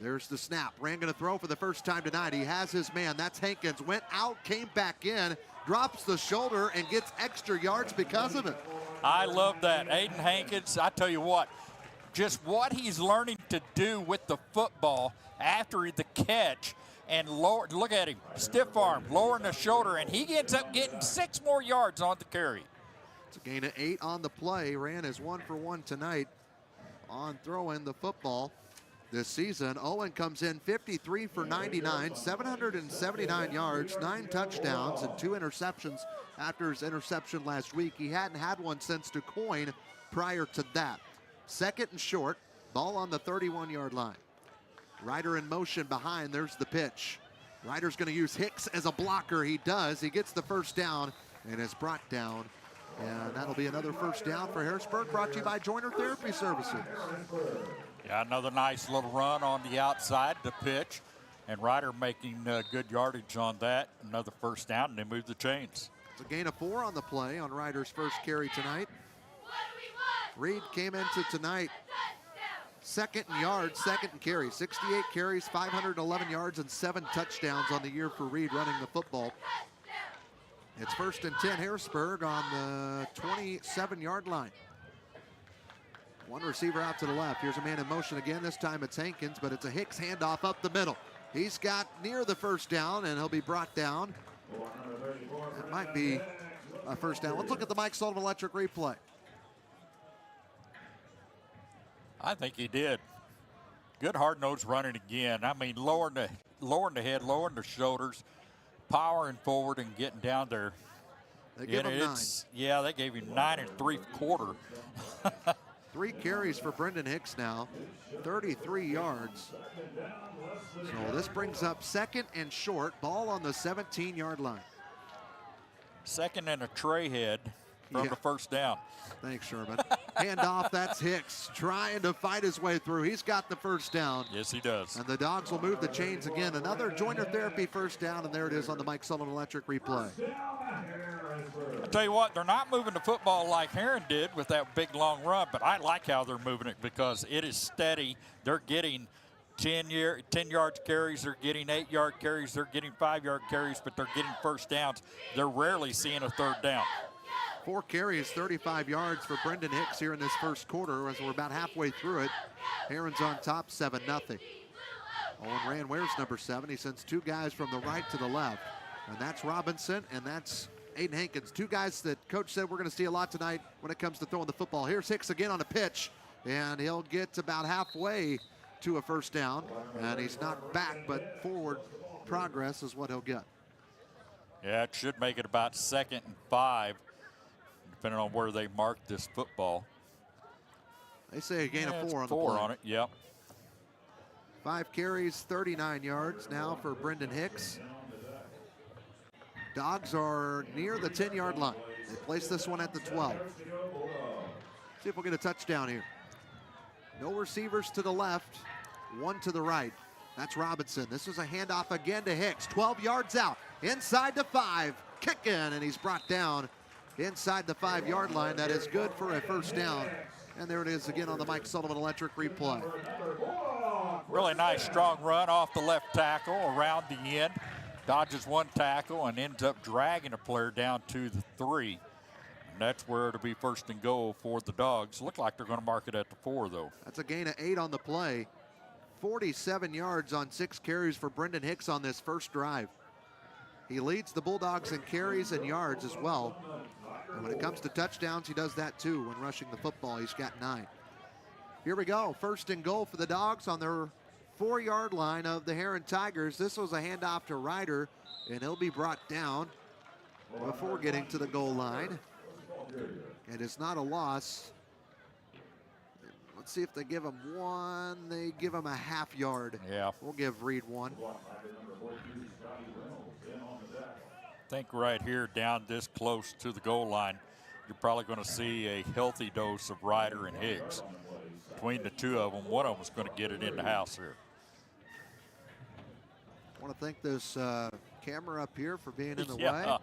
There's the snap. Rand going to throw for the first time tonight. He has his man. That's Hankins. Went out, came back in, drops the shoulder, and gets extra yards because of it.
I love that. Aiden Hankins, I tell you what, just what he's learning to do with the football after the catch and lower, look at him, stiff arm, lowering the shoulder, and he ends up getting 6 more yards on the carry.
It's a gain of 8 on the play. Rand is 1 for 1 tonight on throwing the football this season. Owen comes in 53 for 99, 779 yards, 9 touchdowns, and 2 interceptions after his interception last week. He hadn't had one since DuQuoin prior to that. 2nd and short, ball on the 31-yard line. Ryder in motion behind, there's the pitch. Ryder's going to use Hicks as a blocker. He does. He gets the first down and is brought down. And that'll be another first down for Harrisburg, brought to you by Joiner Therapy Services.
Yeah, another nice little run on the outside, the pitch. And Ryder making good yardage on that. Another first down, and they move the chains.
It's a gain of 4 on the play on Ryder's first carry tonight. Reed came into tonight 2nd in yards, 2nd in carries. 68 carries, 511 yards, and 7 touchdowns on the year for Reed running the football. It's 1st and 10 Harrisburg on the 27-yard line. 1 receiver out to the left. Here's a man in motion again. This time it's Hankins, but it's a Hicks handoff up the middle. He's got near the first down, and he'll be brought down. That might be a first down. Let's look at the Mike Sullivan Electric replay.
I think he did. Good hard-nosed running again. I mean, lowering the head, lowering the shoulders, powering forward and getting down there.
They give him 9.
Yeah, they gave him 9 3/4.
3 carries for Brendan Hicks now, 33 yards. So this brings up 2nd and short, ball on the 17-yard line.
2nd and a tray head from the first down.
Thanks, Sherman. Handoff, that's Hicks trying to fight his way through. He's got the first down.
Yes, he does.
And the Dogs will move the chains again. Another Joiner Therapy first down, and there it is on the Mike Sullivan Electric replay.
I tell you what, they're not moving the football like Herrin did with that big long run, but I like how they're moving it because it is steady. They're getting 10-yard carries, they're getting 8-yard carries, they're getting 5-yard carries, but they're getting first downs. They're rarely seeing a third down.
4 carries, 35 yards for Brendan Hicks here in this first quarter as we're about halfway through it. Herrin's on top, 7-0. Owen Rand wears number 7. He sends 2 guys from the right to the left. And that's Robinson, and that's Aiden Hankins. 2 guys that Coach said we're going to see a lot tonight when it comes to throwing the football. Here's Hicks again on a pitch, and he'll get about halfway to a first down. And he's knocked back, but forward progress is what he'll get.
Yeah, it should make it about 2nd and 5. Depending on where they mark this football.
They say a gain of 4 on the play.
4 on it, yep.
5 carries, 39 yards now for Brendan Hicks. Dogs are near the 10-yard line. They place this one at the 12. See if we'll get a touchdown here. No receivers to the left, 1 to the right. That's Robinson. This is a handoff again to Hicks. 12 yards out, inside the 5, kicking, and he's brought down inside the 5-yard line. That is good for a first down. And there it is again on the Mike Sullivan Electric replay.
Really nice strong run off the left tackle around the end. Dodges 1 tackle and ends up dragging a player down to the 3. And that's where it'll be first and goal for the Dogs. Look like they're going to mark it at the 4, though.
That's a gain of 8 on the play. 47 yards on 6 carries for Brendan Hicks on this first drive. He leads the Bulldogs in carries and yards as well. And when it comes to touchdowns, he does that too. When rushing the football, he's got 9. Here we go. First and goal for the Dogs on their 4-yard line of the Herrin Tigers. This was a handoff to Ryder, and he'll be brought down before getting to the goal line. And it's not a loss. Let's see if they give him 1. They give him a half yard.
Yeah.
We'll give Reed 1.
I think right here down this close to the goal line, you're probably going to see a healthy dose of Ryder and Hicks. Between the 2 of them, one of them is going to get it in the house here.
I want to thank this camera up here for being in the way.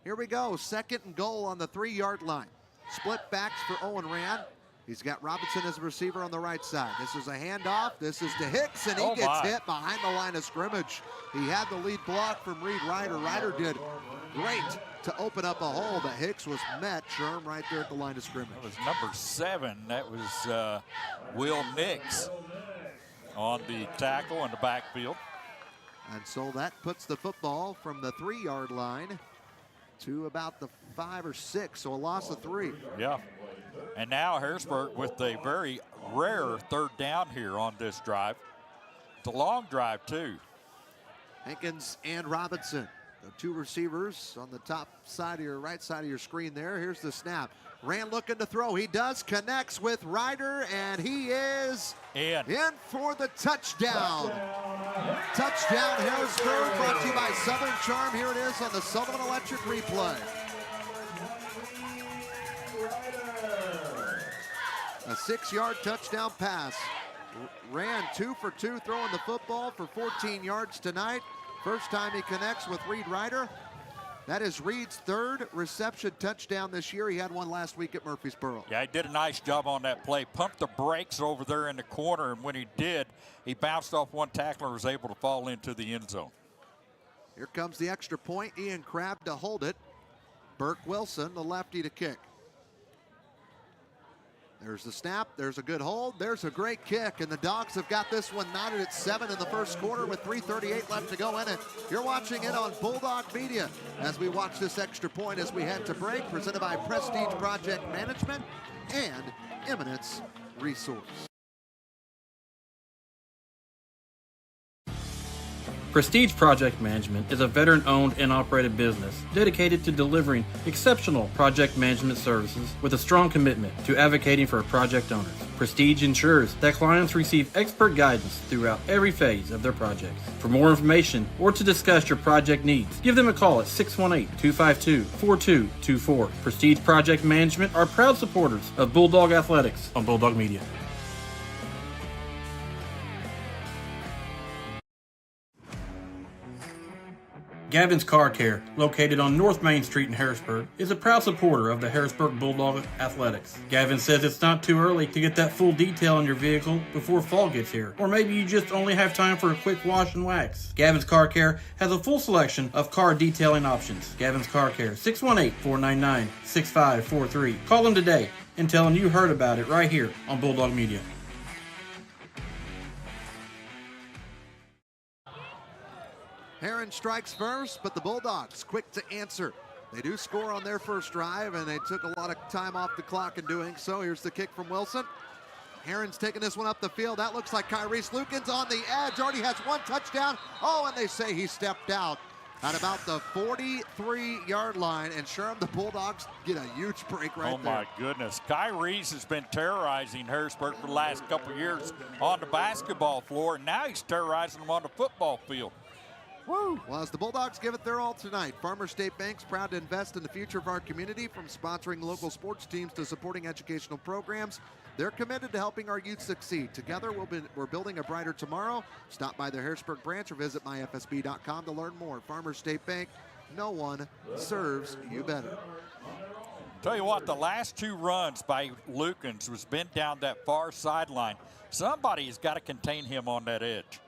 Here we go, 2nd and goal on the 3-yard line. Split backs for Owen Rand. He's got Robinson as a receiver on the right side. This is a handoff. This is to Hicks, and he gets hit behind the line of scrimmage. He had the lead block from Reed Ryder. Ryder did great to open up a hole, but Hicks was met, Sherm, right there at the line of scrimmage.
That was number 7. That was Will Nix on the tackle in the backfield.
And so that puts the football from the 3-yard line to about the 5 or 6, so a loss of 3.
Yeah. And now Harrisburg with a very rare 3rd down here on this drive. It's a long drive, too.
Hankins and Robinson, the 2 receivers on the top side of your right side of your screen there. Here's the snap. Rand looking to throw. He does, connects with Ryder, and he is in for the touchdown. Touchdown Harrisburg, brought to you by Southern Charm. Here it is on the Sullivan Electric replay. A 6-yard touchdown pass. Ran 2 for 2 throwing the football for 14 yards tonight. First time he connects with Reed Ryder. That is Reed's 3rd reception touchdown this year. He had one last week at Murfreesboro.
Yeah, he did a nice job on that play. Pumped the brakes over there in the corner, and when he did, he bounced off 1 tackler and was able to fall into the end zone.
Here comes the extra point. Ian Crabb to hold it. Burke Wilson, the lefty, to kick. There's the snap, there's a good hold, there's a great kick, and the Dogs have got this one knotted at 7 in the first quarter with 3:38 left to go in it. You're watching it on Bulldog Media as we watch this extra point as we head to break, presented by Prestige Project Management and Eminence Resource.
Prestige Project Management is a veteran-owned and operated business dedicated to delivering exceptional project management services with a strong commitment to advocating for project owners. Prestige ensures that clients receive expert guidance throughout every phase of their projects. For more information or to discuss your project needs, give them a call at 618-252-4224. Prestige Project Management are proud supporters of Bulldog Athletics on Bulldog Media. Gavin's Car Care, located on North Main Street in Harrisburg, is a proud supporter of the Harrisburg Bulldog Athletics. Gavin says it's not too early to get that full detail on your vehicle before fall gets here, or maybe you just only have time for a quick wash and wax. Gavin's Car Care has a full selection of car detailing options. Gavin's Car Care, 618-499-6543. Call them today and tell them you heard about it right here on Bulldog Media.
Herrin strikes first, but the Bulldogs quick to answer. They do score on their first drive, and they took a lot of time off the clock in doing so. Here's the kick from Wilson. Herrin's taking this one up the field. That looks like Kyrese Lukens on the edge. Already has one touchdown. Oh, and they say he stepped out at about the 43-yard line. And Sherm, the Bulldogs get a huge break right there.
Oh, my goodness. Kyrese has been terrorizing Harrisburg for the last couple of years on the basketball floor, and now he's terrorizing them on the football field.
Woo. Well, as the Bulldogs give it their all tonight, Farmers State Bank's proud to invest in the future of our community, from sponsoring local sports teams to supporting educational programs. They're committed to helping our youth succeed. Together, we're building a brighter tomorrow. Stop by the Harrisburg branch or visit myfsb.com to learn more. Farmers State Bank, no one serves you better.
Tell you what, the last two runs by Lukens was bent down that far sideline. Somebody's got to contain him on that edge.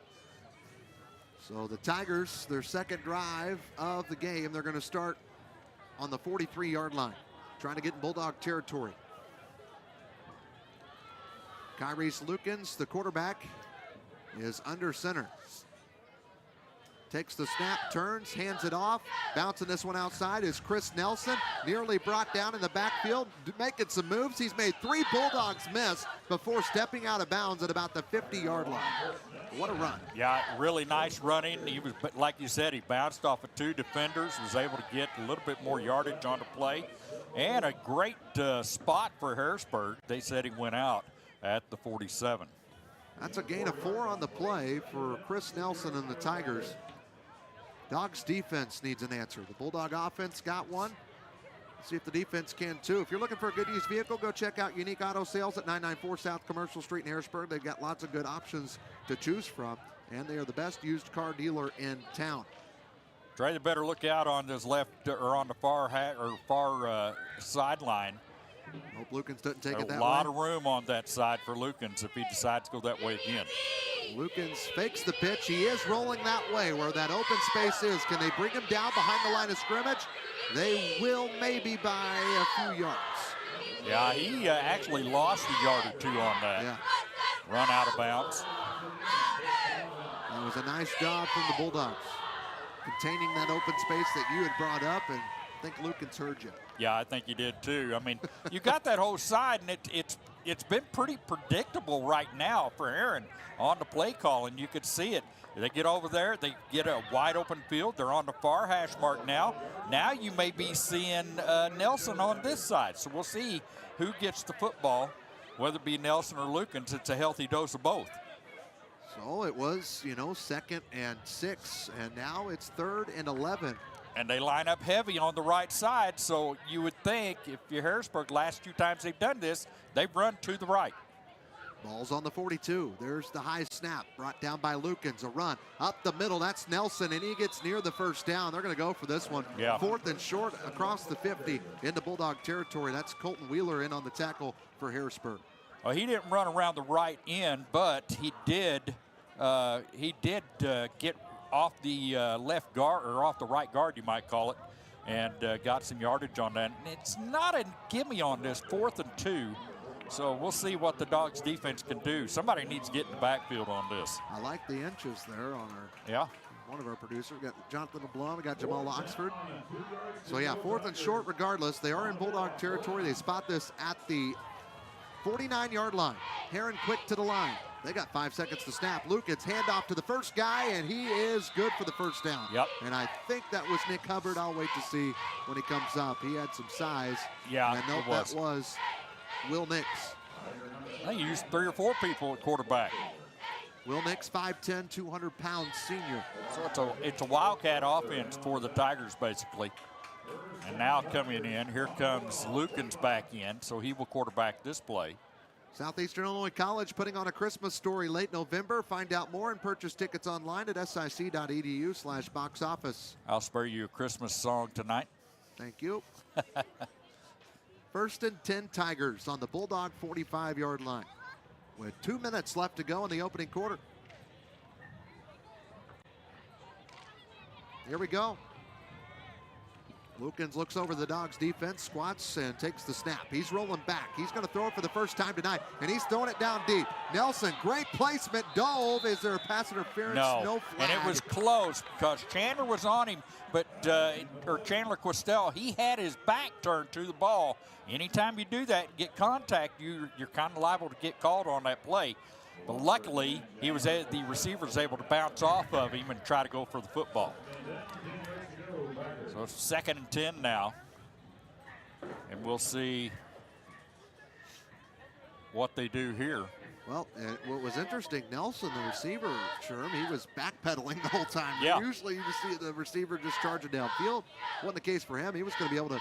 So the Tigers, their second drive of the game, they're going to start on the 43-yard line, trying to get in Bulldog territory. Kyrese Lukens, the quarterback, is under center. Takes the snap, turns, hands it off. Bouncing this one outside is Chris Nelson. Nearly brought down in the backfield, making some moves. He's made 3 Bulldogs miss before stepping out of bounds at about the 50-yard line. What a run.
Yeah, really nice running. He was, like you said, he bounced off of 2 defenders, was able to get a little bit more yardage on the play. And a great spot for Harrisburg. They said he went out at the 47.
That's a gain of 4 on the play for Chris Nelson and the Tigers. Dogs defense needs an answer. The Bulldog offense got one. Let's see if the defense can too. If you're looking for a good used vehicle, go check out Unique Auto Sales at 994 South Commercial Street in Harrisburg. They've got lots of good options to choose from, and they are the best used car dealer in town.
Trey, you better look out on this left or on the far sideline.
Hope Lukens doesn't take it that way.
A lot of room on that side for Lukens if he decides to go that way again.
Lukens fakes the pitch. He is rolling that way where that open space is. Can they bring him down behind the line of scrimmage? They will, maybe by a few yards.
Yeah, he actually lost a yard or 2 on that.
Yeah.
Run out of bounds.
That was a nice job from the Bulldogs, containing that open space that you had brought up, and I think Lukens heard you.
Yeah, I think he did too. I mean, you got that whole side, and it's been pretty predictable right now for Herrin on the play call, and you could see it. They get over there, they get a wide open field. They're on the far hash mark now. Now you may be seeing Nelson on this side, so we'll see who gets the football, whether it be Nelson or Lukens. It's a healthy dose of both.
So it was, 2nd and 6, and now it's 3rd and 11.
And they line up heavy on the right side, so you would think if you're Harrisburg, last 2 times they've done this, they've run to the right.
Ball's on the 42. There's the high snap brought down by Lukens. A run up the middle. That's Nelson, and he gets near the first down. They're going to go for this one.
Yeah.
4th and short across the 50 into Bulldog territory. That's Colton Wheeler in on the tackle for Harrisburg.
Well, he didn't run around the right end, but he did get off the left guard, or off the right guard, you might call it, and got some yardage on that. And it's not a gimme on this 4th and 2. So we'll see what the Dogs defense can do. Somebody needs to get in the backfield on this.
I like the inches there on one of our producers. We got Jonathan LeBlanc, we got Jamal Oxford. So yeah, 4th and short regardless. They are in Bulldog territory. They spot this at the 49-yard line. Herrin quick to the line. They got 5 seconds to snap. Lukens handoff to the first guy, and he is good for the first down.
Yep.
And I think that was Nick Hubbard. I'll wait to see when he comes up. He had some size.
Yeah,
and I know that was Will Nix.
They used 3 or 4 people at quarterback.
Will Nix, 5'10", 200-pound senior.
So it's a Wildcat offense for the Tigers, basically. And now coming in, here comes Lukens back in, so he will quarterback this play.
Southeastern Illinois College putting on a Christmas story late November. Find out more and purchase tickets online at sic.edu/box office.
I'll spare you a Christmas song tonight.
Thank you. 1st and 10 Tigers on the Bulldog 45-yard line with 2 minutes left to go in the opening quarter. Here we go. Lukens looks over the Dogs defense, squats, and takes the snap. He's rolling back. He's going to throw it for the first time tonight, and he's throwing it down deep. Nelson, great placement, dove. Is there a pass interference? No flag.
And it was close because Chandler was on him, but Chandler Questel, he had his back turned to the ball. Anytime you do that and get contact, you're kind of liable to get called on that play. But luckily, the receiver was able to bounce off of him and try to go for the football. So it's 2nd and 10 now. And we'll see what they do here.
Well, what was interesting, Nelson, the receiver, Sherm, he was backpedaling the whole time.
Yeah.
Usually you just see the receiver just charging downfield. Wasn't the case for him. He was going to be able to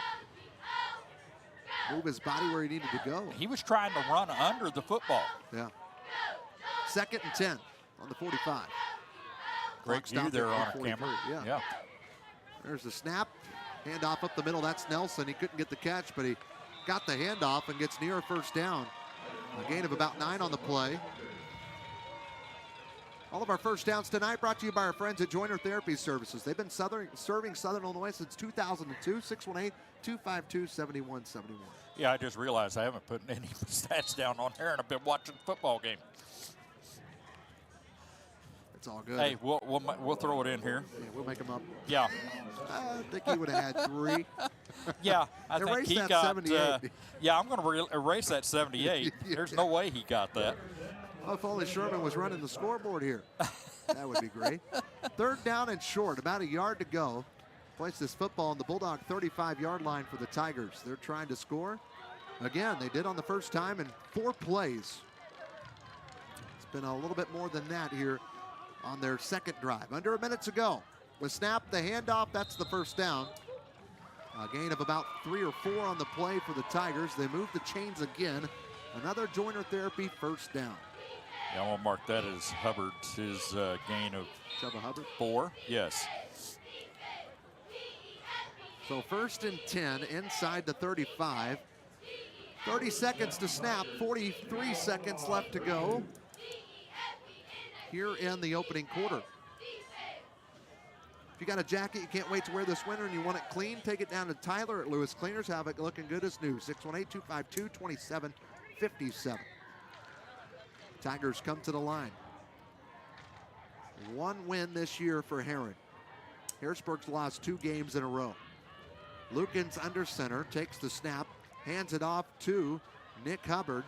move his body where he needed to go.
He was trying to run under the football.
Yeah. 2nd and 10 on the 45.
Great view there on a camera. Yeah.
There's the snap. Handoff up the middle. That's Nelson. He couldn't get the catch, but he got the handoff and gets near a first down. A gain of about 9 on the play. All of our first downs tonight brought to you by our friends at Joiner Therapy Services. They've been serving Southern Illinois since 2002. 618-252-7171.
Yeah, I just realized I haven't put any stats down on here, and I've been watching the football game.
It's all good.
Hey, we'll throw it in here.
Yeah, we'll make them up.
Yeah.
I think he would have had 3.
Yeah, I think
erase
he
that
got
78.
Yeah, I'm going to erase that 78.
Yeah.
There's no way he got that.
Well, if only Sherman was running the scoreboard here. That would be great. 3rd down and short, about 1 yard to go. Place this football on the Bulldog 35-yard line for the Tigers. They're trying to score. Again, they did on the first time in 4 plays. It's been a little bit more than that here on their 2nd drive. Under a minute to go. The snap, the handoff, that's the first down. A gain of about 3 or 4 on the play for the Tigers. They move the chains again. Another Joiner Therapy first down.
Yeah, I'm going to mark that as Hubbard's, his gain of
Chubba Hubbard.
4. Yes.
So 1st and 10 inside the 35. 30 seconds to snap, 43 seconds left to go here in the opening quarter. If you got a jacket you can't wait to wear this winter and you want it clean, take it down to Tyler at Lewis Cleaners. Have it looking good as new. 618-252-2757. Tigers come to the line. 1 win this year for Herrin. Harrisburg's lost 2 games in a row. Lukens under center, takes the snap, hands it off to Nick Hubbard,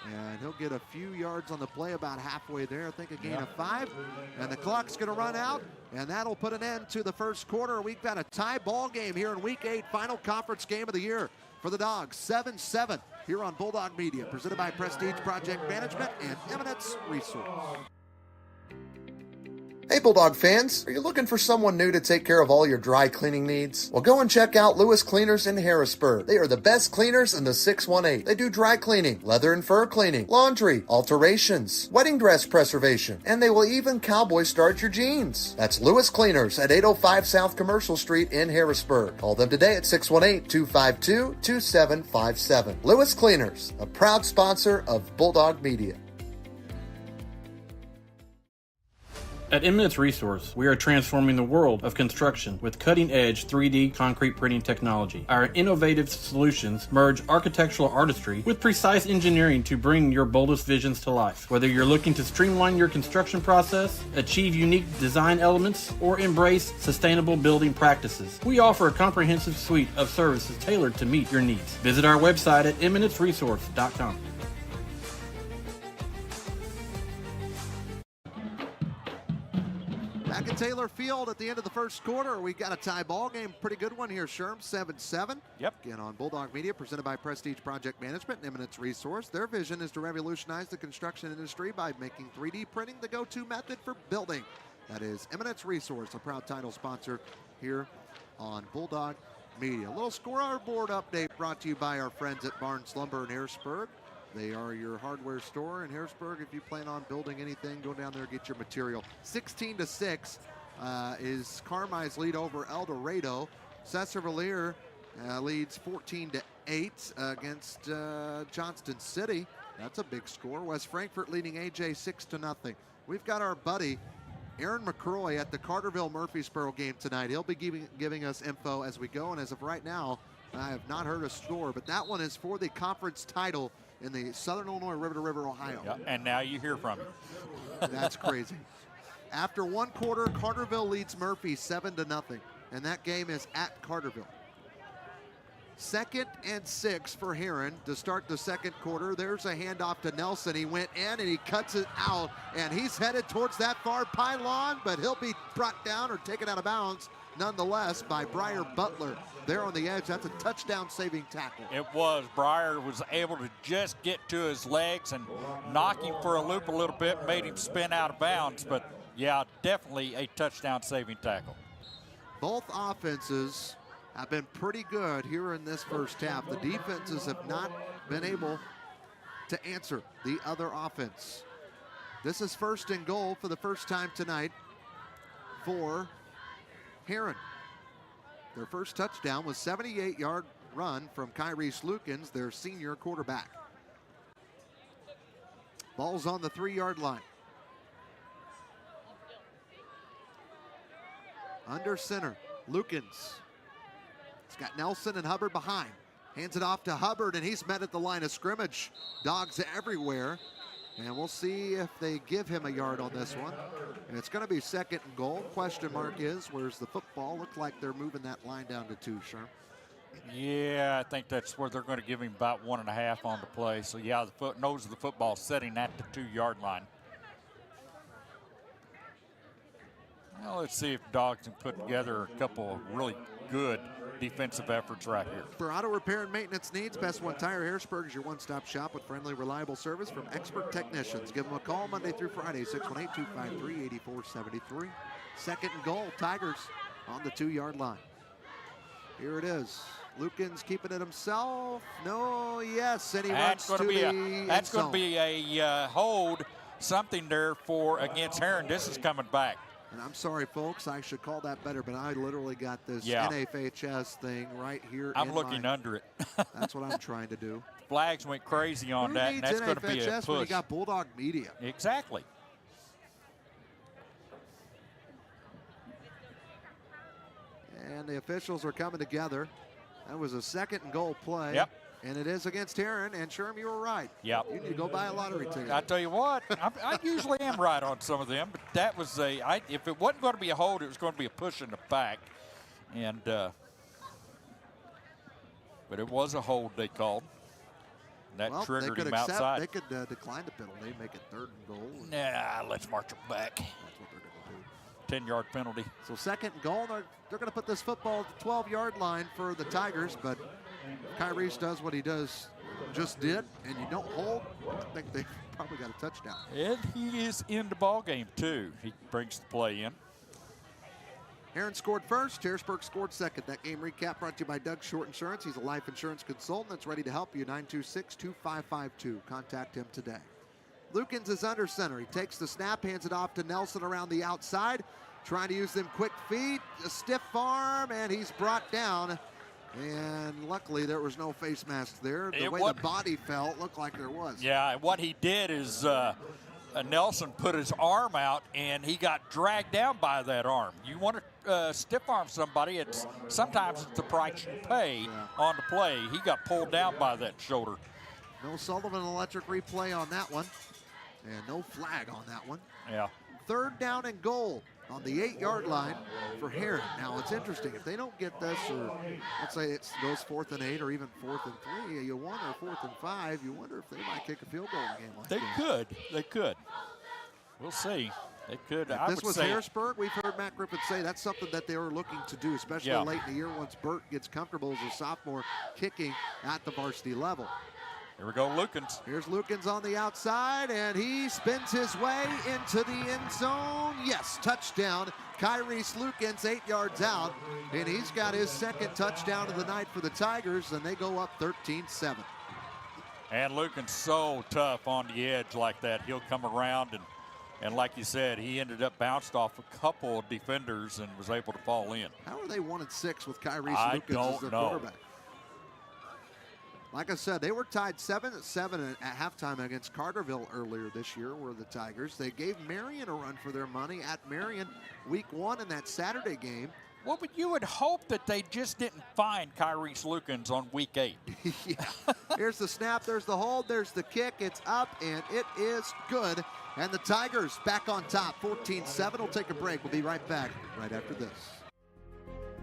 and he'll get a few yards on the play, about halfway there. I think a gain of 5, and the clock's going to run out, and that'll put an end to the first quarter. We've got a tie ball game here in Week 8, final conference game of the year for the Dogs. 7-7 here on Bulldog Media, presented by Prestige Project Management and Eminence Resource.
Hey Bulldog fans, are you looking for someone new to take care of all your dry cleaning needs? Well, go and check out Lewis Cleaners in Harrisburg. They are the best cleaners in the 618. They do dry cleaning, leather and fur cleaning, laundry, alterations, wedding dress preservation, and they will even cowboy starch your jeans. That's Lewis Cleaners at 805 South Commercial Street in Harrisburg. Call them today at 618-252-2757. Lewis Cleaners, a proud sponsor of Bulldog Media.
At Eminence Resource, we are transforming the world of construction with cutting-edge 3D concrete printing technology. Our innovative solutions merge architectural artistry with precise engineering to bring your boldest visions to life. Whether you're looking to streamline your construction process, achieve unique design elements, or embrace sustainable building practices, we offer a comprehensive suite of services tailored to meet your needs. Visit our website at eminenceresource.com.
field at the end of the first quarter. We got a tie ball game. Pretty good one here, Sherm. 7-7.
Yep.
Again on Bulldog Media, presented by Prestige Project Management and Eminence Resource. Their vision is to revolutionize the construction industry by making 3D printing the go-to method for building. That is Eminence Resource, a proud title sponsor here on Bulldog Media. A little scoreboard update brought to you by our friends at Barnes Lumber in Harrisburg. They are your hardware store in Harrisburg. If you plan on building anything, go down there and get your material. 16-6 is Carmi's lead over El Dorado. Cesar-Valier leads 14-8 against Johnston City. That's a big score. West Frankfort leading AJ 6-0. We've got our buddy Aaron McCroy at the Carterville-Murfreesboro game tonight. He'll be giving us info as we go, and as of right now, I have not heard a score, but that one is for the conference title in the Southern Illinois River-to-River, Ohio.
Yeah, and now you hear from him.
That's crazy. After one quarter, Carterville leads Murphy 7-0, and that game is at Carterville. 2nd and 6 for Herrin to start the second quarter. There's a handoff to Nelson. He went in and he cuts it out, and he's headed towards that far pylon, but he'll be brought down or taken out of bounds nonetheless by Briar Butler. There on the edge, that's a touchdown saving tackle.
It was. Briar was able to just get to his legs and knock him for a loop a little bit, made him spin out of bounds, but yeah, definitely a touchdown saving tackle.
Both offenses have been pretty good here in this first half. The defenses have not been able to answer the other offense. This is 1st and goal for the first time tonight for Herrin. Their first touchdown was a 78-yard run from Kyrie Slukins, their senior quarterback. Ball's on the 3-yard line. Under center, Lukens. It's got Nelson and Hubbard behind. Hands it off to Hubbard, and he's met at the line of scrimmage. Dogs everywhere. And we'll see if they give him a yard on this one. And it's going to be 2nd and goal. Question mark is, where's the football? Looks like they're moving that line down to 2, Sherm.
Yeah, I think that's where they're going to give him about 1.5 on the play. So, yeah, the nose of the football setting at the 2-yard line. Well, let's see if Dogs can put together a couple of really good defensive efforts right here.
For auto repair and maintenance needs, Best One Tire Harrisburg is your one-stop shop with friendly, reliable service from expert technicians. Give them a call Monday through Friday, 618-253-8473. 2nd and goal, Tigers on the 2-yard line. Here it is. Lukens keeping it himself. No, yes, and he runs to the end zone.
That's going to be a hold, something there for against Herrin. This is coming back.
And I'm sorry, folks, I should call that better, but I literally got this NFHS thing right here.
I'm looking under it.
That's what I'm trying to do.
Flags went crazy on that, and that's going to be a push.
When you got Bulldog Media.
Exactly.
And the officials are coming together. That was a 2nd and goal play.
Yep.
And it is against Herrin, and Sherm, you were right.
Yep.
You need to go buy a lottery ticket.
I tell you what, I usually am right on some of them, but that was if it wasn't going to be a hold, it was going to be a push in the back. And, but it was a hold they called. That triggered him outside.
They could decline the penalty, make it 3rd and goal.
Nah, let's march them back.
That's what they're going to do.
10-yard penalty.
So 2nd and goal, they're going to put this football at the 12-yard line for the Tigers, but Kyrie does what he just did, and you don't hold, I think they probably got a touchdown.
And he is in the ball game too. He brings the play in.
Herrin scored first, Harrisburg scored 2nd. That game recap brought to you by Doug Short Insurance. He's a life insurance consultant that's ready to help you. 926-2552. Contact him today. Lukens is under center. He takes the snap, hands it off to Nelson around the outside, trying to use them quick feet, a stiff arm, and he's brought down. And luckily there was no face mask there. The way the body fell, it looked like there was.
Yeah, what he did is Nelson put his arm out and he got dragged down by that arm. You want to stiff arm somebody, sometimes it's the price you pay on the play. He got pulled down by that shoulder.
No Sullivan electric replay on that one. And no flag on that one.
Yeah.
3rd down and goal on the 8-yard line for Herrin. Now, it's interesting. If they don't get this, or let's say it goes 4th and 8 or even 4th and 3, you wonder, 4th and 5, you wonder if they might kick a field goal in a game like this.
They could. We'll see. It could.
If
I
this
would
was
say
Harrisburg, we've heard Matt Griffith say that's something that they were looking to do, especially late in the year once Burt gets comfortable as a sophomore kicking at the varsity level.
Here we go, Lukens.
Here's Lukens on the outside, and he spins his way into the end zone. Yes, touchdown. Kyrese Lukens 8 yards out, and he's got his second touchdown of the night for the Tigers, and they go up 13-7.
And Lukens so tough on the edge like that. He'll come around, and like you said, he ended up bounced off a couple of defenders and was able to fall in.
How are they 1-6 with Kyrese
I
Lukens
don't
as their
know.
quarterback? Like I said, they were tied 7-7 at halftime against Carterville earlier this year, were the Tigers. They gave Marion a run for their money at Marion week 1 in that Saturday game.
Well, but you would hope that they just didn't find Kyrese Lukens on week 8.
Yeah. Here's the snap, there's the hold, there's the kick. It's up, and it is good. And the Tigers back on top, 14-7. We'll take a break. We'll be right back right after this.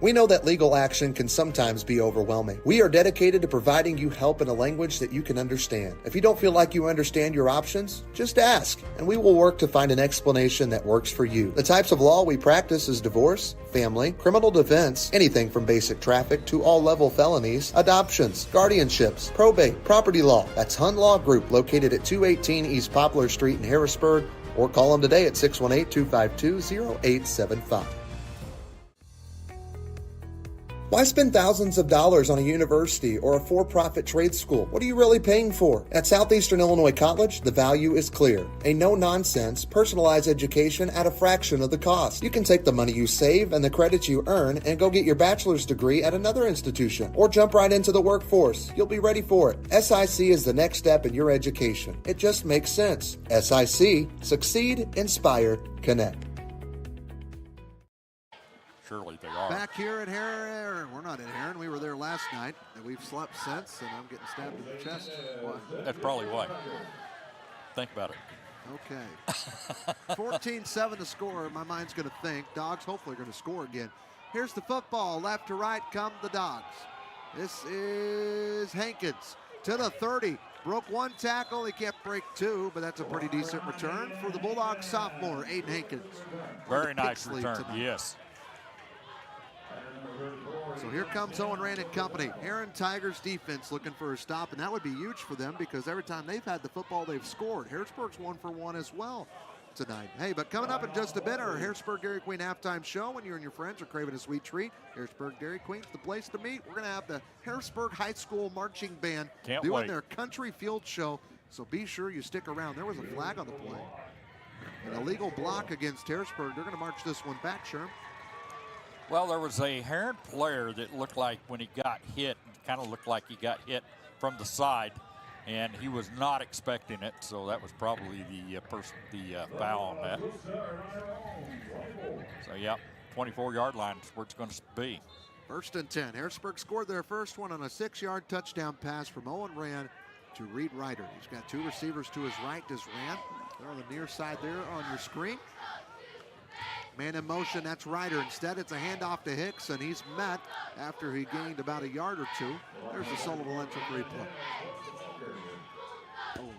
We know that legal action can sometimes be overwhelming. We are dedicated to providing you help in a language that you can understand. If you don't feel like you understand your options, just ask, and we will work to find an explanation that works for you. The types of law we practice is divorce, family, criminal defense, anything from basic traffic to all-level felonies, adoptions, guardianships, probate, property law. That's Hun Law Group, located at 218 East Poplar Street in Harrisburg, or call them today at 618-252-0875. Why spend thousands of dollars on a university or a for-profit trade school? What are you really paying for? At Southeastern Illinois College, the value is clear. A no-nonsense, personalized education at a fraction of the cost. You can take the money you save and the credits you earn and go get your bachelor's degree at another institution, or jump right into the workforce. You'll be ready for it. SIC is the next step in your education. It just makes sense. SIC. Succeed, Inspire, Connect.
Surely they are.
Back here at Herrin. We're not at Herrin. We were there last night, and we've slept since, and I'm getting stabbed in the chest. Why?
That's probably why. Think about it.
Okay. 14-7 to score. My mind's going to think. Dogs hopefully are going to score again. Here's the football. Left to right come the Dogs. This is Hankins to the 30. Broke one tackle. He can't break two, but that's a pretty decent return for the Bulldogs sophomore, Aiden Hankins.
Very nice return, yes.
So here comes Owen Rand and company. Herrin Tigers defense looking for a stop, and that would be huge for them because every time they've had the football, they've scored. Harrisburg's 1 for 1 as well tonight. Hey, but coming up in just a bit, our Harrisburg Dairy Queen halftime show. When you and your friends are craving a sweet treat, Harrisburg Dairy Queen's the place to meet. We're going to have the Harrisburg High School Marching Band doing their country field show, so be sure you stick around. There was a flag on the play. An illegal block against Harrisburg. They're going to march this one back, Sherm.
Well, there was a Herrin player that looked like when he got hit, kind of looked like he got hit from the side, and he was not expecting it, so that was probably the foul on that. So, yeah, 24-yard line is where it's going to be.
1st and 10. Harrisburg scored their first one on a 6-yard touchdown pass from Owen Rand to Reed Ryder. He's got two receivers to his right. Does Rand? They're on the near side there on your screen. Man in motion, that's Ryder. Instead, it's a handoff to Hicks, and he's met after he gained about a yard or two. There's the Sullivan Electric replay. Oh.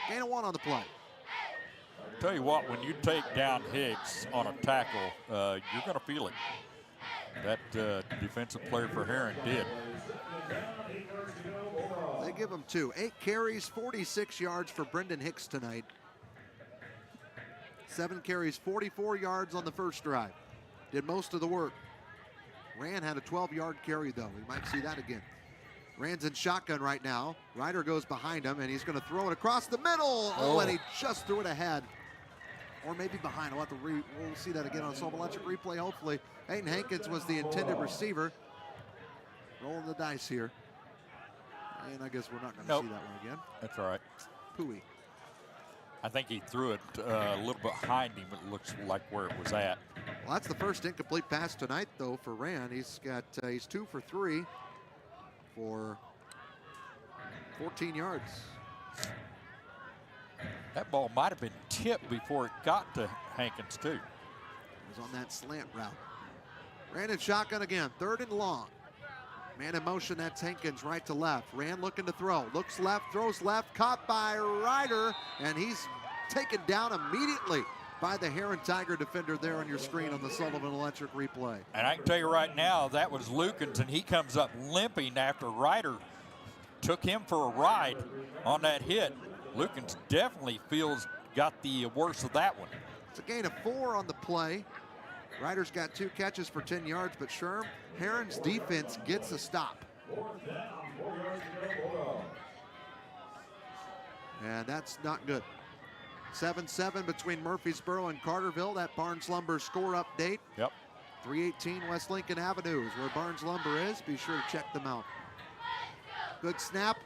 Gain of 1 on the play.
Tell you what, when you take down Hicks on a tackle, you're going to feel it. That defensive player for Herrin did.
They give him 2. 8 carries, 46 yards for Brendan Hicks tonight. 7 carries, 44 yards on the first drive. Did most of the work. Rand had a 12-yard carry, though. We might see that again. Rand's in shotgun right now. Ryder goes behind him, and he's going to throw it across the middle. Oh, and he just threw it ahead. Or maybe behind. We'll see that again on Sullivan Electric replay, hopefully. Aiden Hankins was the intended receiver. Rolling the dice here. And I guess we're not going to see that one again.
That's all right.
Pooey.
I think he threw it a little bit behind him. It looks like where it was at.
Well, that's the first incomplete pass tonight, though, for Rand. He's 2 for 3 for 14 yards.
That ball might have been tipped before it got to Hankins, too.
It was on that slant route. Rand in shotgun again, 3rd and long. Man in motion, that's Hankins right to left. Rand looking to throw. Looks left, throws left, caught by Ryder, and he's taken down immediately by the Herrin Tiger defender there on your screen on the Sullivan Electric replay.
And I can tell you right now, that was Lukens, and he comes up limping after Ryder took him for a ride on that hit. Lukens definitely got the worst of that one.
It's a gain of 4 on the play. Ryder's got 2 catches for 10 yards, but Sherm, Herrin's defense gets a stop. And that's not good. 7-7 between Murfreesboro and Carterville. That Barnes Lumber score update.
Yep.
318 West Lincoln Avenue is where Barnes Lumber is. Be sure to check them out. Good snap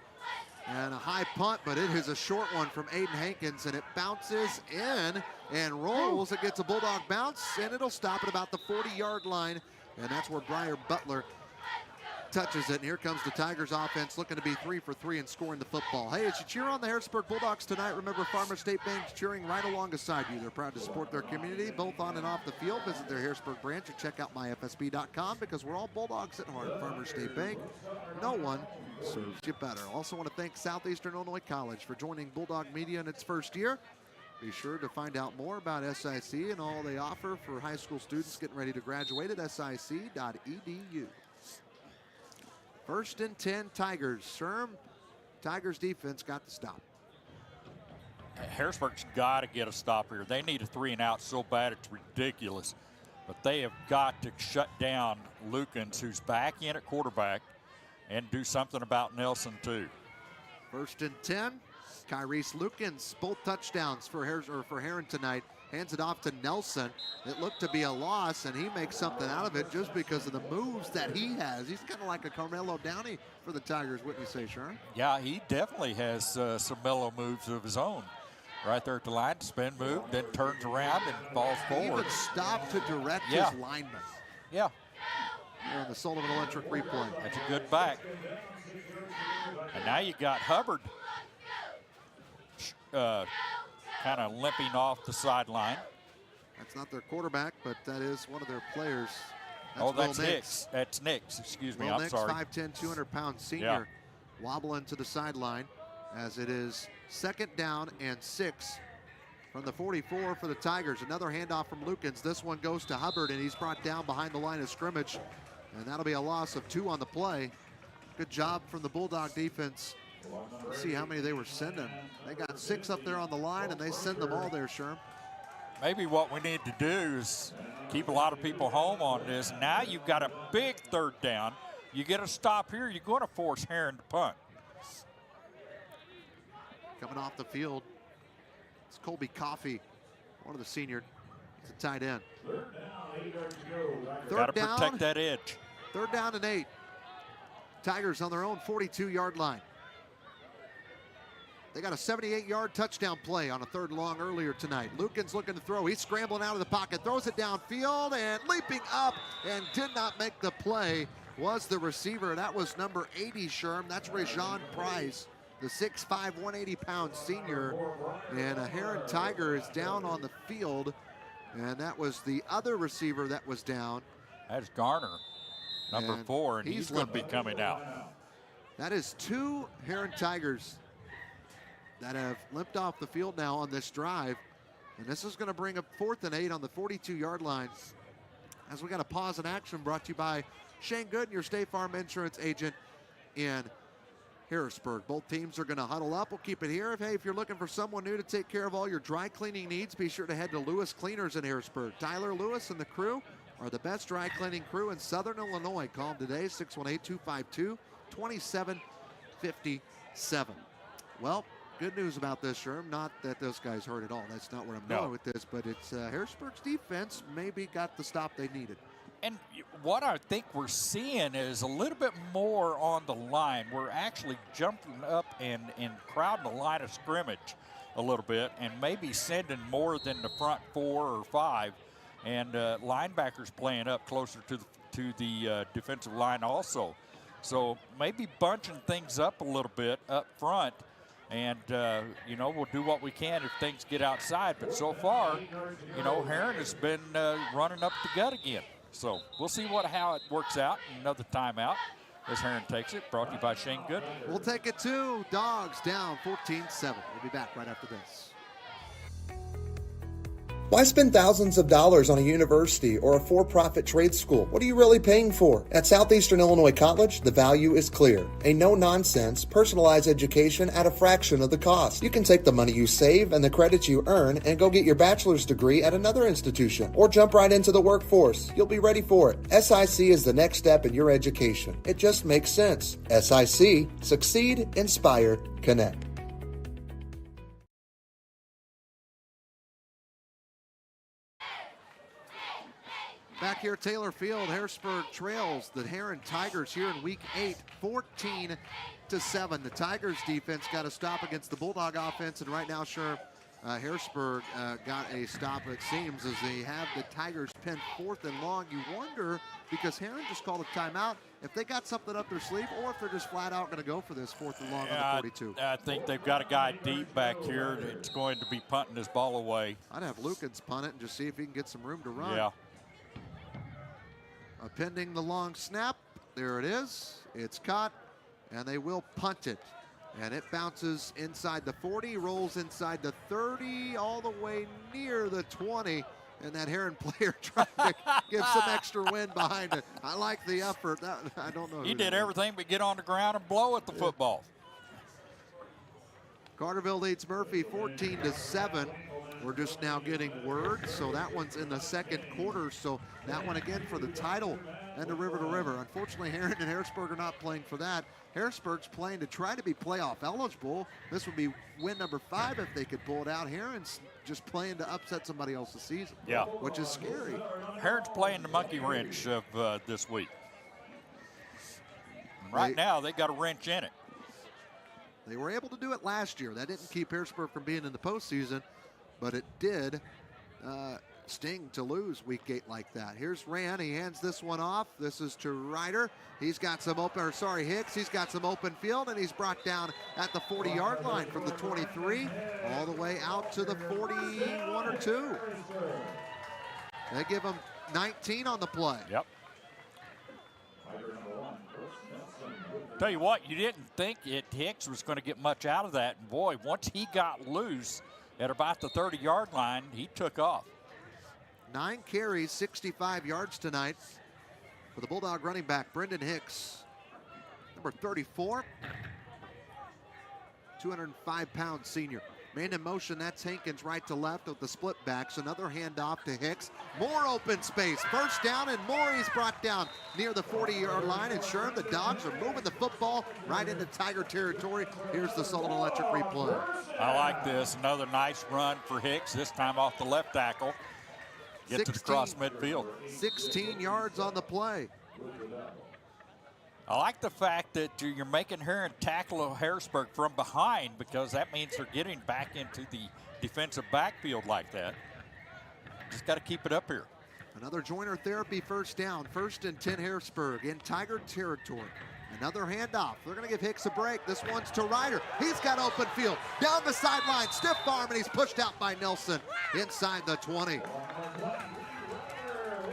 and a high punt, but it is a short one from Aiden Hankins, and it bounces in and rolls. It gets a Bulldog bounce, and it'll stop at about the 40-yard line, and that's where Briar Butler touches it. And here comes the Tigers offense looking to be 3 for 3 and scoring the football. Hey, as you cheer on the Harrisburg Bulldogs tonight, remember Farmers State Bank's cheering right alongside you. They're proud to support their community, both on and off the field. Visit their Harrisburg branch or check out myfsb.com, because we're all Bulldogs at heart. Farmers State Bank, no one serves you better. Also want to thank Southeastern Illinois College for joining Bulldog Media in its first year. Be sure to find out more about SIC and all they offer for high school students getting ready to graduate at sic.edu. 1st and 10 Tigers. Sherm, Tigers defense got the stop.
Harrisburg's got to get a stop here. They need a 3 and out so bad it's ridiculous. But they have got to shut down Lukens, who's back in at quarterback, and do something about Nelson too.
1st and 10. Kyrese Lukens, both touchdowns for Herrin tonight. Hands it off to Nelson. It looked to be a loss, and he makes something out of it just because of the moves that he has. He's kind of like a Carmelo Downey for the Tigers, wouldn't you say, Sherm?
Yeah, he definitely has some mellow moves of his own. Right there at the line, spin move, then turns around and falls forward.
He even stopped to direct his lineman.
Yeah.
Here on the Sullivan Electric replay.
That's a good back. And now you got Hubbard kind of limping off the sideline.
That's not their quarterback, but that is one of their players. That's
that's Nix. That's Nix, excuse me, I'm sorry.
5'10", 200-pound senior, wobbling to the sideline as it is 2nd down and 6 from the 44 for the Tigers. Another handoff from Lukens. This one goes to Hubbard, and he's brought down behind the line of scrimmage, and that'll be a loss of 2 on the play. Good job from the Bulldog defense. Let's see how many they were sending. They got 6 up there on the line, and they send them all there, Sherm.
Maybe what we need to do is keep a lot of people home on this. Now you've got a big 3rd down. You get a stop here, you're going to force Herrin to punt.
Coming off the field, it's Colby Coffey, one of the senior. It's a tight end.
Got to protect that edge.
3rd down and 8. Tigers on their own 42-yard line. They got a 78-yard touchdown play on a 3rd and long earlier tonight. Lukens looking to throw. He's scrambling out of the pocket, throws it downfield, and leaping up and did not make the play was the receiver. That was number 80, Sherm. That's Rajon Price, the 6'5", 180-pound senior. And a Herrin Tiger is down on the field, and that was the other receiver that was down.
That's Garner, number 4, and he's going to be coming out.
That is 2 Herrin Tigers that have limped off the field now on this drive. And this is going to bring up 4th and 8 on the 42-yard line. As we got a pause in action brought to you by Shane Gooden, your State Farm insurance agent in Harrisburg. Both teams are going to huddle up. We'll keep it here. If you're looking for someone new to take care of all your dry cleaning needs, be sure to head to Lewis Cleaners in Harrisburg. Tyler Lewis and the crew are the best dry cleaning crew in Southern Illinois. Call them today, 618-252-2757. Well, good news about this, Sherm. Not that those guys hurt at all. That's not where I'm going with this, but it's Harrisburg's defense maybe got the stop they needed.
And what I think we're seeing is a little bit more on the line. We're actually jumping up and crowding the line of scrimmage a little bit and maybe sending more than the front 4 or 5. And linebackers playing up closer to the defensive line also. So maybe bunching things up a little bit up front. And, we'll do what we can if things get outside. But so far, Herrin has been running up the gut again. So we'll see how it works out. Another timeout as Herrin takes it. Brought to you by Shane Gooden.
We'll take it too. Dogs down 14-7. We'll be back right after this.
Why spend thousands of dollars on a university or a for-profit trade school? What are you really paying for? At Southeastern Illinois College, the value is clear. A no-nonsense, personalized education at a fraction of the cost. You can take the money you save and the credits you earn and go get your bachelor's degree at another institution or jump right into the workforce. You'll be ready for it. SIC is the next step in your education. It just makes sense. SIC. Succeed, inspire, connect.
Back here, Taylor Field, Harrisburg trails the Herrin Tigers here in week 8, 14-7. The Tigers defense got a stop against the Bulldog offense, and right now, Harrisburg got a stop, it seems, as they have the Tigers pinned 4th and long. You wonder, because Herrin just called a timeout, if they got something up their sleeve or if they're just flat out going to go for this 4th and long on the 42.
I think they've got a guy deep back here that's going to be punting his ball away.
I'd have Lukens punt it and just see if he can get some room to run.
Yeah.
Pending the long snap. There it is. It's caught, and they will punt it. And it bounces inside the 40, rolls inside the 30, all the way near the 20. And that Herrin player trying to give some extra wind behind it. I like the effort. I don't know.
He did everything but get on the ground and blow at the football.
Carterville leads Murphy 14-7. We're just now getting word, so that one's in the second quarter. So that one again for the title and the river to river. Unfortunately, Herrin and Harrisburg are not playing for that. Harrisburg's playing to try to be playoff eligible. This would be win number 5 if they could pull it out. Herrin's just playing to upset somebody else's season, which is scary.
Herrin's playing the monkey wrench of this week. Right now, they got a wrench in it.
They were able to do it last year. That didn't keep Harrisburg from being in the postseason, but it did sting to lose week 8 like that. Here's Rand. He hands this one off. This is to Ryder. He's got some open, Hicks. He's got some open field, and he's brought down at the 40-yard line from the 23 all the way out to the 41 or 2. They give him 19 on the play.
Yep. Tell you what, you didn't think Hicks was going to get much out of that. And boy, once he got loose at about the 30-yard line, he took off.
9 carries, 65 yards tonight for the Bulldog running back, Brendan Hicks. Number 34, 205-pound senior. Man in motion, that's Hankins right to left with the split backs. Another handoff to Hicks. More open space. First down, and more. He's brought down near the 40-yard line. And sure, the Dogs are moving the football right into Tiger territory. Here's the Sullivan Electric replay.
I like this. Another nice run for Hicks, this time off the left tackle. Get to the cross midfield.
16 yards on the play.
I like the fact that you're making Herrin tackle Harrisburg from behind, because that means they're getting back into the defensive backfield like that. Just got to keep it up here.
Another Joiner therapy first down. 1st and 10 Harrisburg in Tiger territory. Another handoff. They're going to give Hicks a break. This one's to Ryder. He's got open field. Down the sideline. Stiff arm, and he's pushed out by Nelson inside the 20.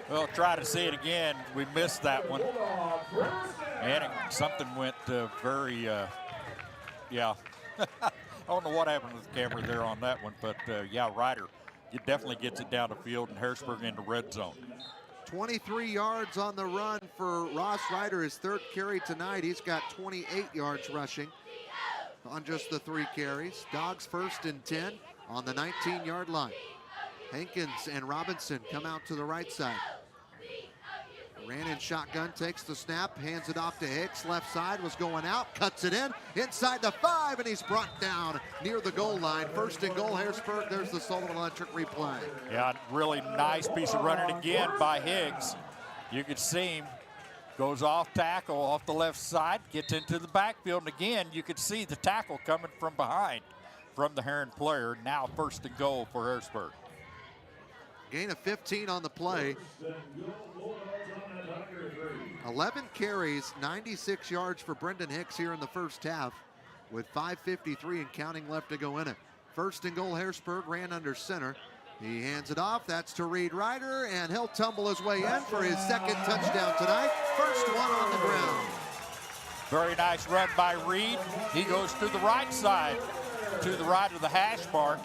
Well, try to see it again. We missed that one. And something went very, yeah. I don't know what happened with the camera there on that one, but yeah, Ryder, it definitely gets it down the field, and Harrisburg into red zone.
23 yards on the run for Ross Ryder, his 3rd carry tonight. He's got 28 yards rushing on just the 3 carries. Dogs 1st and 10 on the 19-yard line. Hankins and Robinson come out to the right side. Ran in shotgun, takes the snap, hands it off to Hicks. Left side was going out, cuts it in, inside the 5, and he's brought down near the goal line. 1st and goal, Harrisburg. There's the Sullivan Electric replay.
Yeah, really nice piece of running again by Higgs. You could see him, goes off tackle, off the left side, gets into the backfield, and again, you could see the tackle coming from behind from the Herrin player. Now 1st and goal for Harrisburg.
Gain of 15 on the play. 11 carries, 96 yards for Brendan Hicks here in the first half with 5:53 and counting left to go in it. 1st and goal, Harrisburg ran under center. He hands it off. That's to Reed Ryder, and he'll tumble his way in for his 2nd touchdown tonight. First one on the ground.
Very nice run by Reed. He goes to the right side, to the right of the hash mark.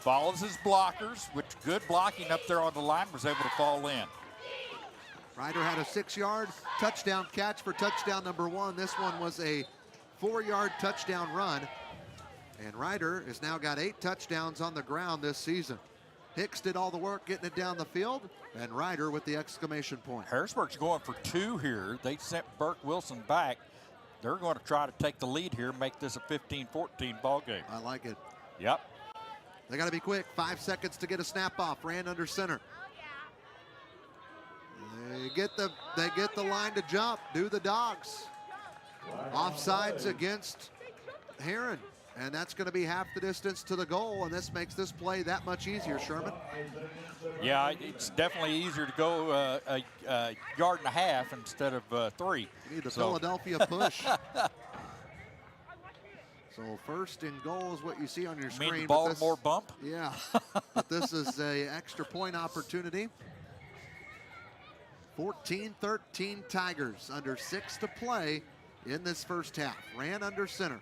follows his blockers, which good blocking up there on the line, was able to fall in.
Ryder had a 6-yard touchdown catch for touchdown number 1. This one was a 4-yard touchdown run. And Ryder has now got 8 touchdowns on the ground this season. Hicks did all the work getting it down the field, and Ryder with the exclamation point.
Harrisburg's going for 2 here. They sent Burke Wilson back. They're going to try to take the lead here, make this a 15-14 ball game.
I like it.
Yep.
They got to be quick. 5 seconds to get a snap off. Ran under center. They get the line to jump. Do the Dogs. Offsides against Herrin. And that's going to be half the distance to the goal, and this makes this play that much easier, Sherman.
Yeah, it's definitely easier to go a yard and a half instead of 3.
You need the Philadelphia push. So first and goal is what you see on your screen.
You mean the Baltimore bump?
Yeah, but this is a extra point opportunity. 14-13 Tigers, under 6 to play in this first half. Ran under center.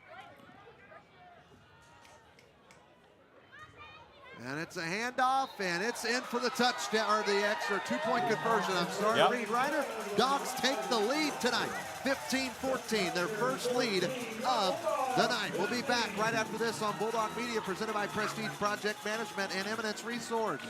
And it's a handoff, and it's in for the touchdown, or the extra 2-point conversion. I'm sorry to read, Ryder. Dogs take the lead tonight, 15-14, their first lead of the night. We'll be back right after this on Bulldog Media, presented by Prestige Project Management and Eminence Resource.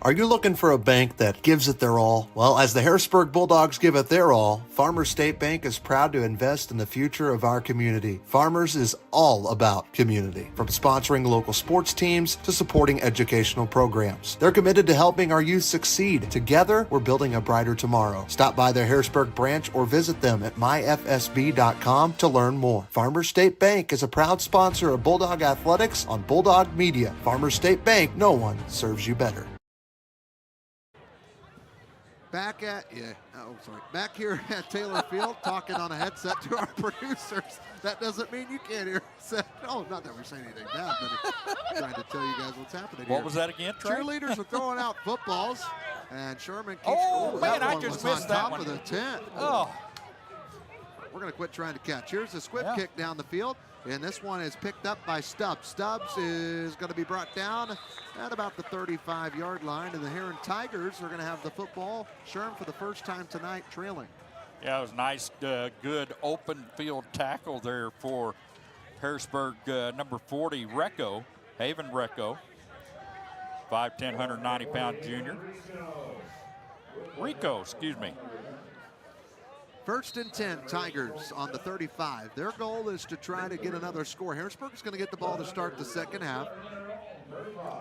Are you looking for a bank that gives it their all? Well, as the Harrisburg Bulldogs give it their all, Farmers State Bank is proud to invest in the future of our community. Farmers is all about community, from sponsoring local sports teams to supporting educational programs. They're committed to helping our youth succeed. Together, we're building a brighter tomorrow. Stop by their Harrisburg branch or visit them at myfsb.com to learn more. Farmers State Bank is a proud sponsor of Bulldog Athletics on Bulldog Media. Farmers State Bank, no one serves you better.
Back here at Taylor Field, talking on a headset to our producers. That doesn't mean you can't hear us. Oh, not that we're saying anything bad, but I'm trying to tell you guys what's happening here.
What was that again, Trey?
Cheerleaders are throwing out footballs, and Sherman keeps
man, I
one
just
was
missed
on
that
top
one.
of the tent.
Oh.
We're going to quit trying to catch. Here's a squib kick down the field, and this one is picked up by Stubbs. Stubbs is going to be brought down at about the 35-yard line, and the Herrin Tigers are going to have the football. Sherman, for the first time tonight, trailing.
Yeah, it was nice, good open field tackle there for Harrisburg number 40, Haven Recco, 5'10", 190-pound junior. Rico, excuse me.
First and 10, Tigers on the 35. Their goal is to try to get another score. Harrisburg is going to get the ball to start the second half.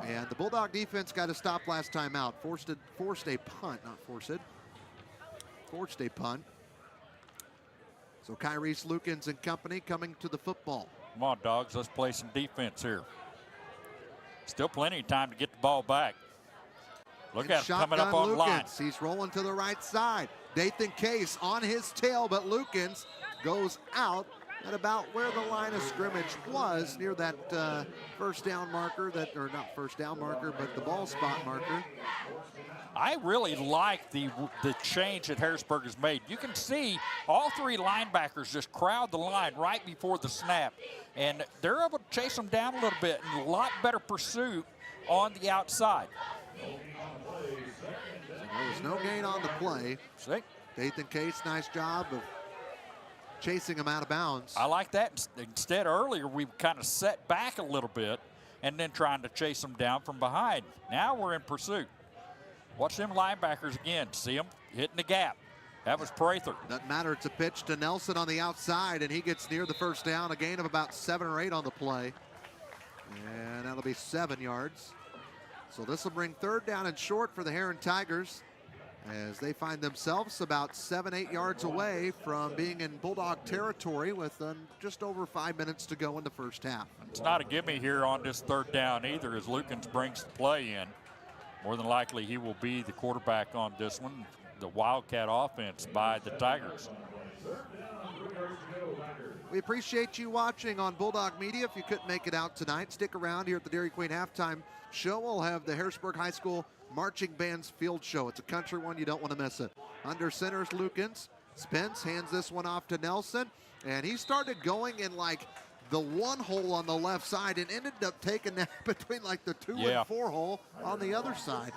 And the Bulldog defense got a stop last time out. Forced a punt, not forced. Forced a punt. So Kyrese Lukens and company coming to the football.
Come on, Dogs, let's play some defense here. Still plenty of time to get the ball back. Look at him coming up on
Lukens.
line.
He's rolling to the right side. Nathan Case on his tail, but Lukens goes out at about where the line of scrimmage was, near that first down marker, or not first down marker, but the ball spot marker.
I really like the change that Harrisburg has made. You can see all 3 linebackers just crowd the line right before the snap, and they're able to chase them down a little bit, and a lot better pursuit on the outside.
There was no gain on the play.
See?
Nathan Case, nice job of chasing him out of bounds.
I like that. Instead, earlier we kind of set back a little bit and then trying to chase them down from behind. Now we're in pursuit. Watch them linebackers again. See them hitting the gap. That was Prather.
Doesn't matter. It's a pitch to Nelson on the outside, and he gets near the first down. A gain of about 7 or 8 on the play. And that'll be 7 yards. So this will bring third down and short for the Herrin Tigers, as they find themselves about 7-8 yards away from being in Bulldog territory with just over 5 minutes to go in the first half.
It's not a gimme here on this third down either, as Lukens brings the play in. More than likely he will be the quarterback on this one, the Wildcat offense by the Tigers.
We appreciate you watching on Bulldog Media. If you couldn't make it out tonight, stick around here at the Dairy Queen halftime show. We'll have the Harrisburg High School Marching Band's Field Show. It's a country one. You don't want to miss it. Under center is Lukens. Spence hands this one off to Nelson, and he started going in like the 1 hole on the left side and ended up taking that between like the 2 and 4 hole on the other side.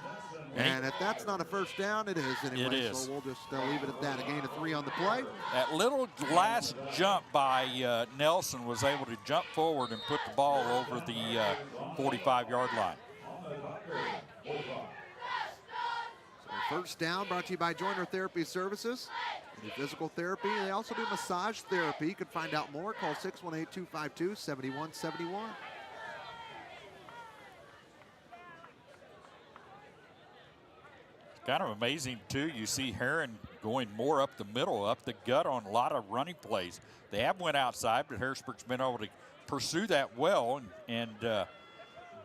And if that's not a first down, it is anyway.
It is.
So we'll just leave it at that. A gain of 3 on the play.
That little last jump by Nelson was able to jump forward and put the ball over the 45-yard line.
So first down brought to you by Joiner Therapy Services. They do physical therapy. They also do massage therapy. You can find out more. Call 618-252-7171.
Kind of amazing, too. You see Herrin going more up the middle, up the gut on a lot of running plays. They have went outside, but Harrisburg's been able to pursue that well and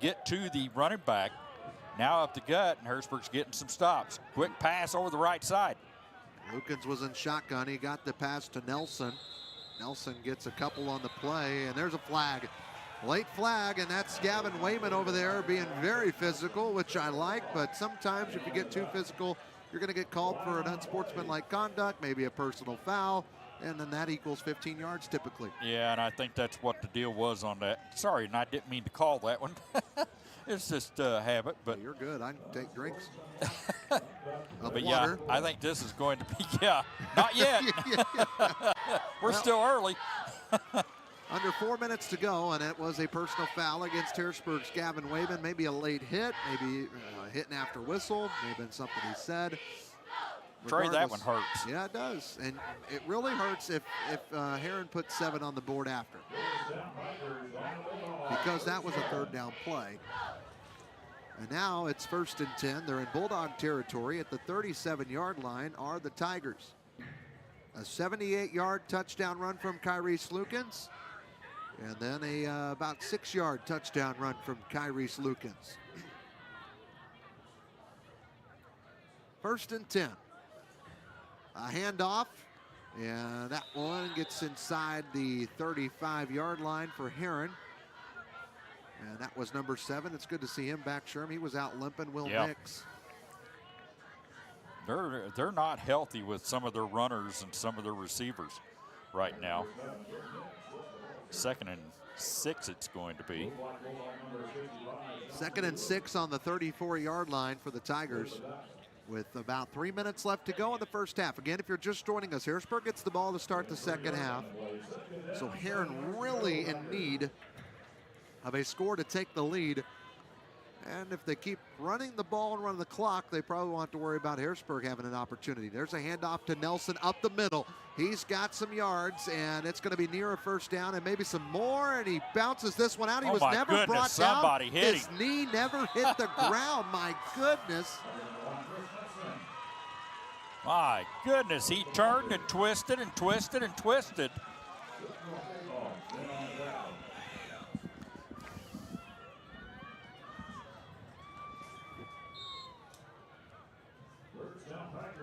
get to the running back. Now up the gut, and Harrisburg's getting some stops. Quick pass over the right side.
Lukens was in shotgun. He got the pass to Nelson. Nelson gets a couple on the play, and there's a flag. Late flag, and that's Gavin Wayman over there being very physical, which I like, but sometimes if you get too physical, you're going to get called for an unsportsmanlike conduct, maybe a personal foul, and then that equals 15 yards typically.
Yeah, and I think that's what the deal was on that. Sorry, and I didn't mean to call that one. It's just a habit, but
you're good. I can take drinks.
But yeah, I think this is going to be, not yet. We're still early.
Under 4 minutes to go, and it was a personal foul against Harrisburg's Gavin Wayman. Maybe a late hit, maybe hitting after whistle, may have been something he said.
Trey, that one hurts.
Yeah, it does, and it really hurts if Herrin puts 7 on the board after, because that was a third down play. And now it's 1st and 10. They're in Bulldog territory. At the 37-yard line are the Tigers. A 78-yard touchdown run from Kyrese Lukens. And then a about 6-yard touchdown run from Kyrese Lukens. 1st and 10. A handoff, and that one gets inside the 35-yard line for Herrin. And that was number 7. It's good to see him back, Sherm. He was out limping. Will Nix.
They're not healthy with some of their runners and some of their receivers right now. 2nd and 6 it's going to be.
2nd and 6 on the 34-yard line for the Tigers with about 3 minutes left to go in the first half. Again, if you're just joining us, Harrisburg gets the ball to start the second half. So Herrin really in need of a score to take the lead. And if they keep running the ball and running the clock, they probably won't have to worry about Harrisburg having an opportunity. There's a handoff to Nelson up the middle. He's got some yards, and it's going to be near a first down and maybe some more, and he bounces this one out. He was never brought down. His knee never hit the ground. My goodness.
My goodness, he turned and twisted and twisted and twisted.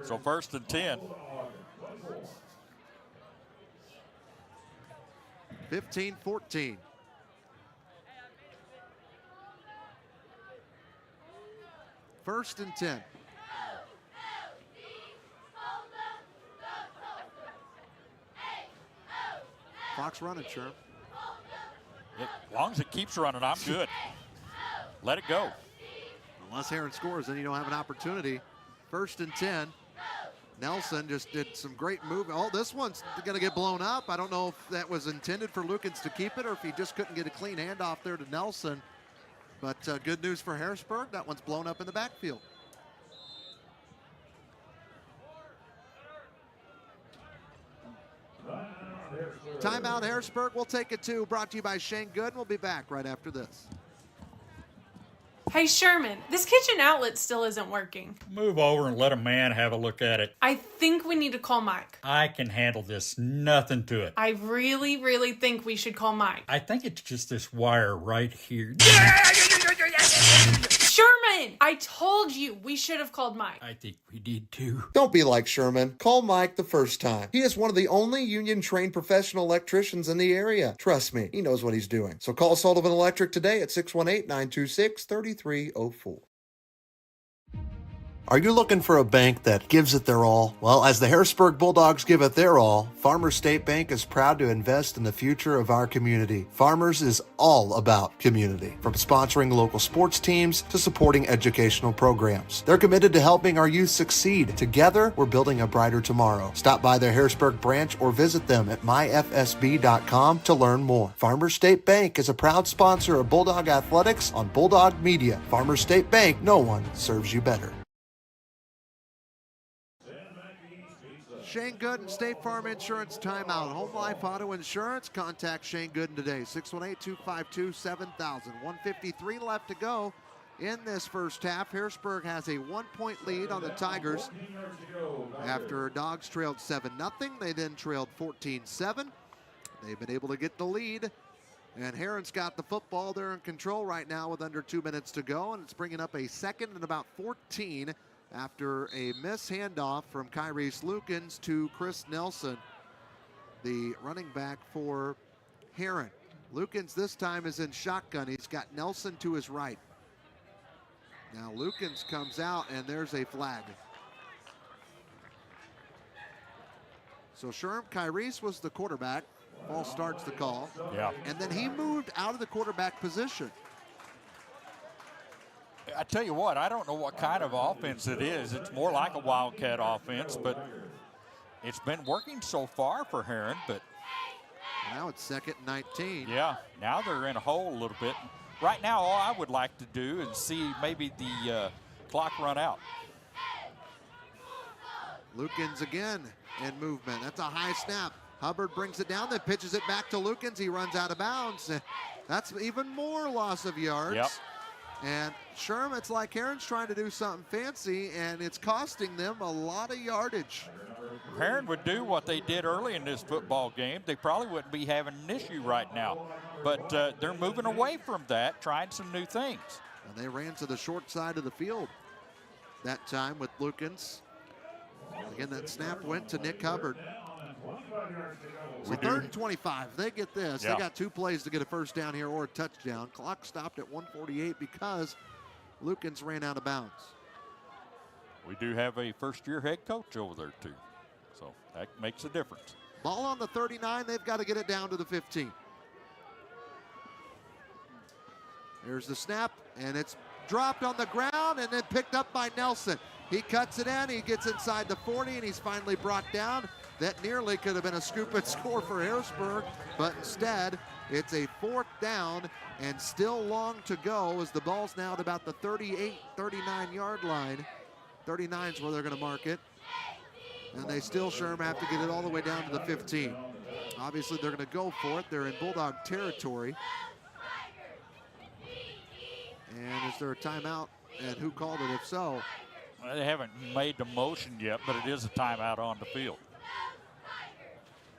So 1st and 10.
15-14. First and 10. Clock's running, Sherm.
As long as it keeps running, I'm good. Let it go.
Unless Herrin scores, then you don't have an opportunity. 1st and 10. Nelson just did some great movement. Oh, this one's going to get blown up. I don't know if that was intended for Lukens to keep it or if he just couldn't get a clean handoff there to Nelson. But good news for Harrisburg. That one's blown up in the backfield. Timeout, Harrisburg. We'll take it too. Brought to you by Shane Good. We'll be back right after this.
Hey, Sherman, this kitchen outlet still isn't working.
Move over and let a man have a look at it.
I think we need to call Mike.
I can handle this. Nothing to it.
I really, really think we should call Mike.
I think it's just this wire right here.
Sherman! I told you we should have called Mike.
I think we did too.
Don't be like Sherman. Call Mike the first time. He is one of the only union-trained professional electricians in the area. Trust me, he knows what he's doing. So call Sullivan Electric today at 618-926-3304. Are you looking for a bank that gives it their all? Well, as the Harrisburg Bulldogs give it their all, Farmers State Bank is proud to invest in the future of our community. Farmers is all about community, from sponsoring local sports teams to supporting educational programs. They're committed to helping our youth succeed. Together, we're building a brighter tomorrow. Stop by their Harrisburg branch or visit them at myfsb.com to learn more. Farmers State Bank is a proud sponsor of Bulldog Athletics on Bulldog Media. Farmers State Bank, no one serves you better.
Shane Gooden, State Farm Insurance timeout. Home Life Auto Insurance. Contact Shane Gooden today. 618-252-7000. 1:53 left to go in this first half. Harrisburg has a 1-point lead on the Tigers. After Dogs trailed 7-0, they then trailed 14-7. They've been able to get the lead. And Herrin's got the football. They're in control right now with under 2 minutes to go. And it's bringing up a second and about 14 after a miss handoff from Kyrese Lukens to Chris Nelson, the running back for Herrin. Lukens this time is in shotgun. He's got Nelson to his right. Now Lukens comes out and there's a flag. So Sherm Kyrese was the quarterback. Ball starts the call.
Yeah.
And then he moved out of the quarterback position.
I tell you what, I don't know what kind of offense it is. It's more like a Wildcat offense, but it's been working so far for Herrin. But
now it's 2nd and 19.
Yeah, now they're in a hole a little bit. Right now, all I would like to do is see maybe the clock run out.
Lukens again in movement. That's a high snap. Hubbard brings it down, then pitches it back to Lukens. He runs out of bounds. That's even more loss of yards.
Yep.
And Sherm, it's like Herrin's trying to do something fancy, and it's costing them a lot of yardage.
Herrin would do what they did early in this football game. They probably wouldn't be having an issue right now. But they're moving away from that, trying some new things.
And they ran to the short side of the field that time with Lukens. Again, that snap went to Nick Hubbard. So 3rd and 25. They get this.
Yeah.
They got 2 plays to get a first down here or a touchdown. Clock stopped at 1:48 because Lukens ran out of bounds.
We do have a first-year head coach over there, too. So that makes a difference.
Ball on the 39. They've got to get it down to the 15. There's the snap, and it's dropped on the ground and then picked up by Nelson. He cuts it in. He gets inside the 40, and he's finally brought down. That nearly could have been a scoop and score for Harrisburg, but instead it's a 4th down and still long to go as the ball's now at about the 38, 39-yard line. 39 is where they're going to mark it. And they still, Sherm, have to get it all the way down to the 15. Obviously, they're going to go for it. They're in Bulldog territory. And is there a timeout? And who called it if so?
Well, they haven't made the motion yet, but it is a timeout on the field.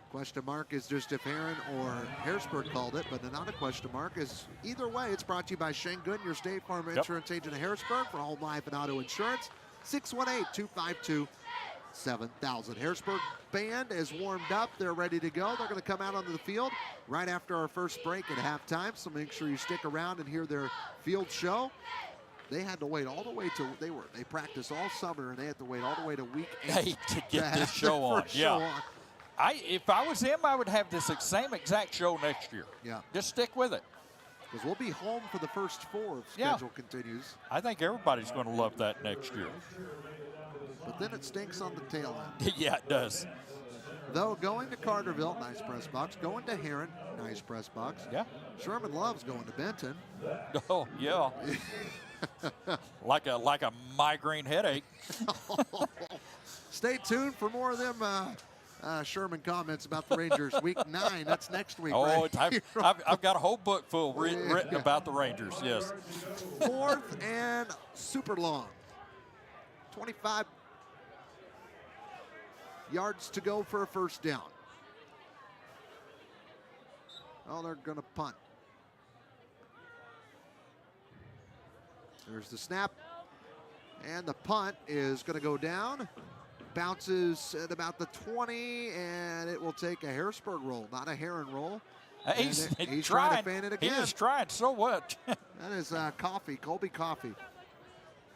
Question mark is just if Herrin or Harrisburg called it, but not a question mark is either way. It's brought to you by Shane Gooden, your State Farm Insurance agent of Harrisburg for home life and auto insurance. 618-252-7000. Harrisburg band is warmed up. They're ready to go. They're going to come out onto the field right after our first break at halftime. So make sure you stick around and hear their field show. They had to wait all the way to they practiced all summer and they had to wait all the way to week 8
to get this show on. Yeah. If I was him, I would have this same exact show next year.
Yeah.
Just stick with it.
Because we'll be home for the first 4 if schedule continues.
I think everybody's going to love that next year.
But then it stinks on the tail end.
Yeah, it does.
Though going to Carterville, nice press box. Going to Herrin, nice press box.
Yeah.
Sherman loves going to Benton.
Oh, yeah. like a migraine headache.
Stay tuned for more of them Sherman comments about the Rangers. Week 9, that's next week.
Oh,
right?
I've got a whole book full written about the Rangers, yes.
4th and super long. 25 yards to go for a first down. Oh, they're going to punt. There's the snap. And the punt is going to go down. Bounces at about the 20, and it will take a Harrisburg roll, not a Herrin roll.
He's
trying to fan it again.
He is trying so much.
That is Colby Coffey.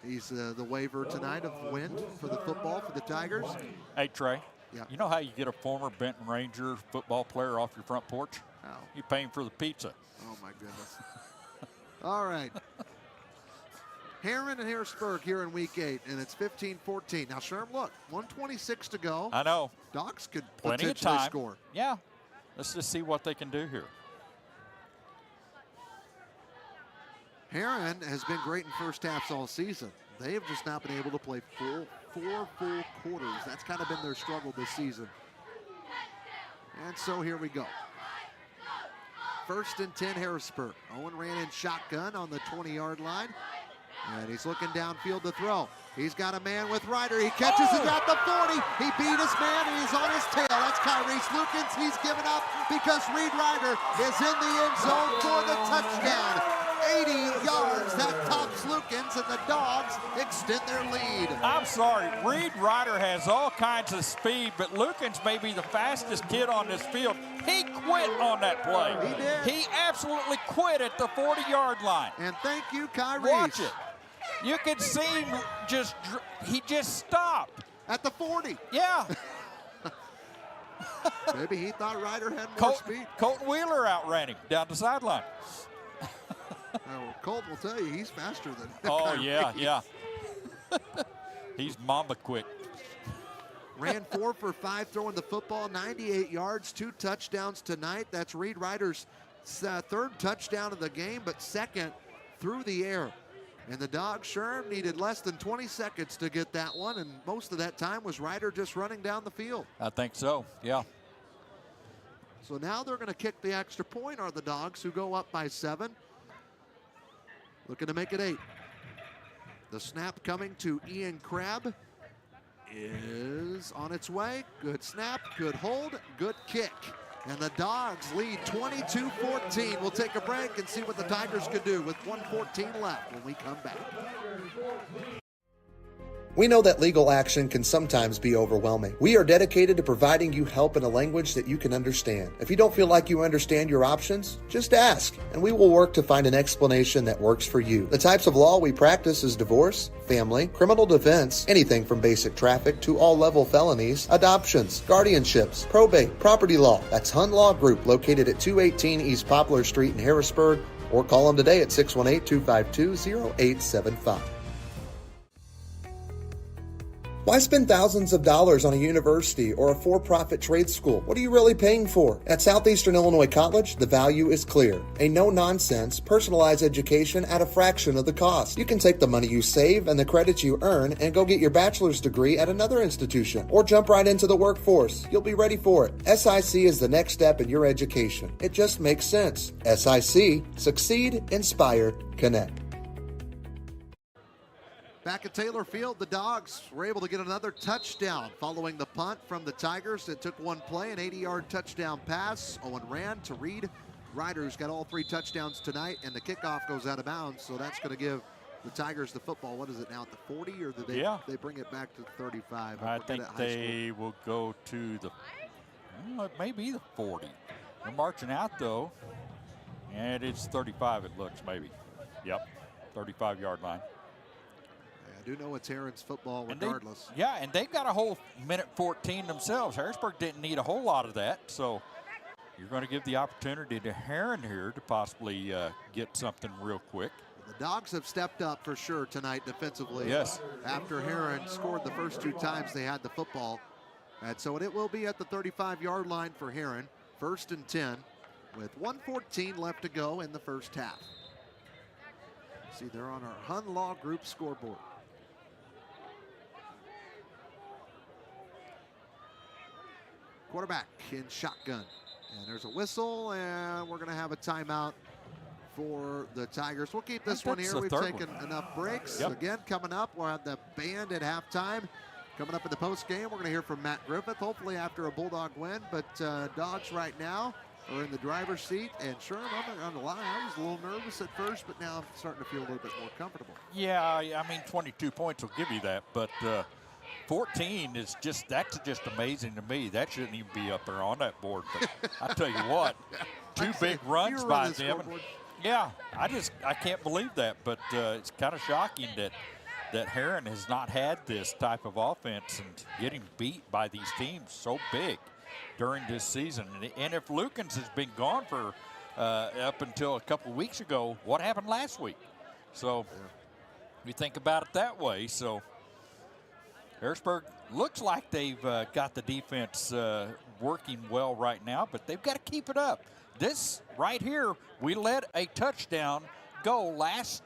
He's the waiver tonight of wind for the football for the Tigers.
Hey, Trey.
Yeah.
You know how you get a former Benton Ranger football player off your front porch?
Oh.
You pay him for the pizza.
Oh, my goodness. All right. Herrin and Harrisburg here in week 8, and it's 15-14. Now, Sherm, look, 1:26 to go.
I know.
Dogs could
Plenty of
potentially
time.
score.
Yeah. Let's just see what they can do here.
Herrin has been great in first halves all season. They have just not been able to play four full quarters. That's kind of been their struggle this season. And so here we go. 1st and 10, Harrisburg. Owen ran in shotgun on the 20-yard line. And he's looking downfield to throw. He's got a man with Ryder. He catches it at the 40. He beat his man, and he's on his tail. That's Kyrese Lukens. He's given up because Reed Ryder is in the end zone for the touchdown. 80 yards. That tops Lukens, and the Dogs extend their lead.
I'm sorry. Reed Ryder has all kinds of speed, but Lukens may be the fastest kid on this field. He quit on that play.
He did.
He absolutely quit at the 40-yard line.
And thank you, Kyrese.
Watch it. You can see him he just stopped.
At the 40.
Yeah.
Maybe he thought Ryder had more speed.
Colton Wheeler outran him down the sideline.
Colton will tell you he's faster than
Oh,
Kyrese.
yeah. He's Mamba quick.
Ran 4 for 5 throwing the football, 98 yards, 2 touchdowns tonight. That's Reed Ryder's 3rd touchdown of the game, but 2nd through the air. And the Dogs, Sherm, needed less than 20 seconds to get that one, and most of that time was Ryder just running down the field.
I think so, yeah.
So now they're going to kick the extra point, are the Dogs, who go up by 7. Looking to make it 8. The snap coming to Ian Crabb is on its way. Good snap, good hold, good kick. And the Dogs lead 22-14. We'll take a break and see what the Tigers could do with 1:14 left when we come back.
We know that legal action can sometimes be overwhelming. We are dedicated to providing you help in a language that you can understand. If you don't feel like you understand your options, just ask, and we will work to find an explanation that works for you. The types of law we practice is divorce, family, criminal defense, anything from basic traffic to all-level felonies, adoptions, guardianships, probate, property law. That's Hun Law Group, located at 218 East Poplar Street in Harrisburg, or call them today at 618-252-0875. Why spend thousands of dollars on a university or a for-profit trade school? What are you really paying for? At Southeastern Illinois College, the value is clear. A no-nonsense, personalized education at a fraction of the cost. You can take the money you save and the credits you earn and go get your bachelor's degree at another institution, or jump right into the workforce. You'll be ready for it. SIC is the next step in your education. It just makes sense. SIC. Succeed, inspire, connect.
Back at Taylor Field, the Dogs were able to get another touchdown following the punt from the Tigers. It took one play, an 80-yard touchdown pass. Owen ran to Reed Ryder, who's got all 3 touchdowns tonight, and the kickoff goes out of bounds, so that's going to give the Tigers the football. What is it now, at the 40, or do they bring it back to the 35?
I think they will go to the, it may be the 40. They're marching out, though, and it's 35, it looks, maybe. Yep, 35-yard line.
I do know it's Herrin's football regardless.
And they've got a whole minute 14 themselves. Harrisburg didn't need a whole lot of that, so you're going to give the opportunity to Herrin here to possibly get something real quick.
The Dogs have stepped up for sure tonight defensively.
Yes.
After Herrin scored the first 2 times they had the football. And so it will be at the 35-yard line for Herrin. 1st and 10 with 1:14 left to go in the first half. See, they're on our Hun Law Group scoreboard. Quarterback in shotgun. And there's a whistle, and we're going to have a timeout for the Tigers. We'll keep this one here. We've taken enough breaks.
Yep.
Again, coming up, we'll have the band at halftime. Coming up in the post game, we're going to hear from Matt Griffith, hopefully after a Bulldog win. But Dogs right now are in the driver's seat. And Sherm, I'm not gonna lie, I was a little nervous at first, but now I'm starting to feel a little bit more comfortable.
Yeah, I mean, 22 points will give you that, but 14 is that's just amazing to me. That shouldn't even be up there on that board. But I tell you what, two big runs by them. Yeah, I can't believe that, but it's kind of shocking that Herrin has not had this type of offense and getting beat by these teams so big during this season. And if Lukens has been gone for up until a couple of weeks ago, what happened last week? So we think about it that way. So Harrisburg looks like they've got the defense working well right now, but they've got to keep it up. This right here, we let a touchdown go last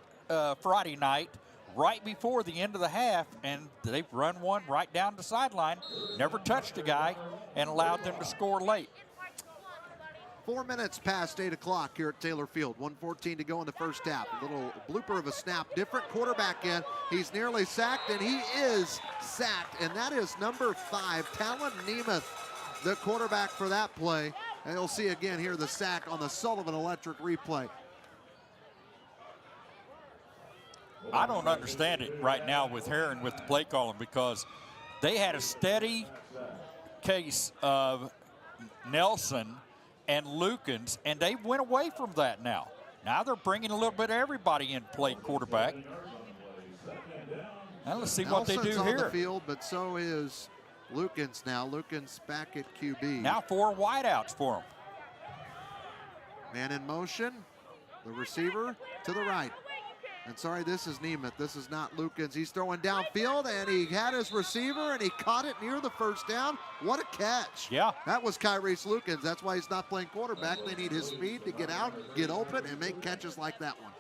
Friday night right before the end of the half, and they've run one right down the sideline, never touched a guy, and allowed them to score late.
4 minutes past 8 o'clock here at Taylor Field. 1:14 to go in the first half. A little blooper of a snap. Different quarterback in. He's nearly sacked, and he is sacked. And that is number 5, Talon Nemeth, the quarterback for that play. And you'll see again here the sack on the Sullivan Electric replay.
I don't understand it right now with Herrin with the play calling, because they had a steady case of Nelson and Lukens, and they went away from that now. Now they're bringing a little bit of everybody in play quarterback. Now let's see what they do
Nelson's
here.
on the field, but so is Lukens now. Lukens back at QB.
Now 4 wideouts for him.
Man in motion. The receiver to the right. And sorry, this is Nemeth. This is not Lukens. He's throwing downfield, and he had his receiver, and he caught it near the first down. What a catch.
Yeah.
That was Kyrese Lukens. That's why he's not playing quarterback. They need his speed to get out, get open, and make catches like that one.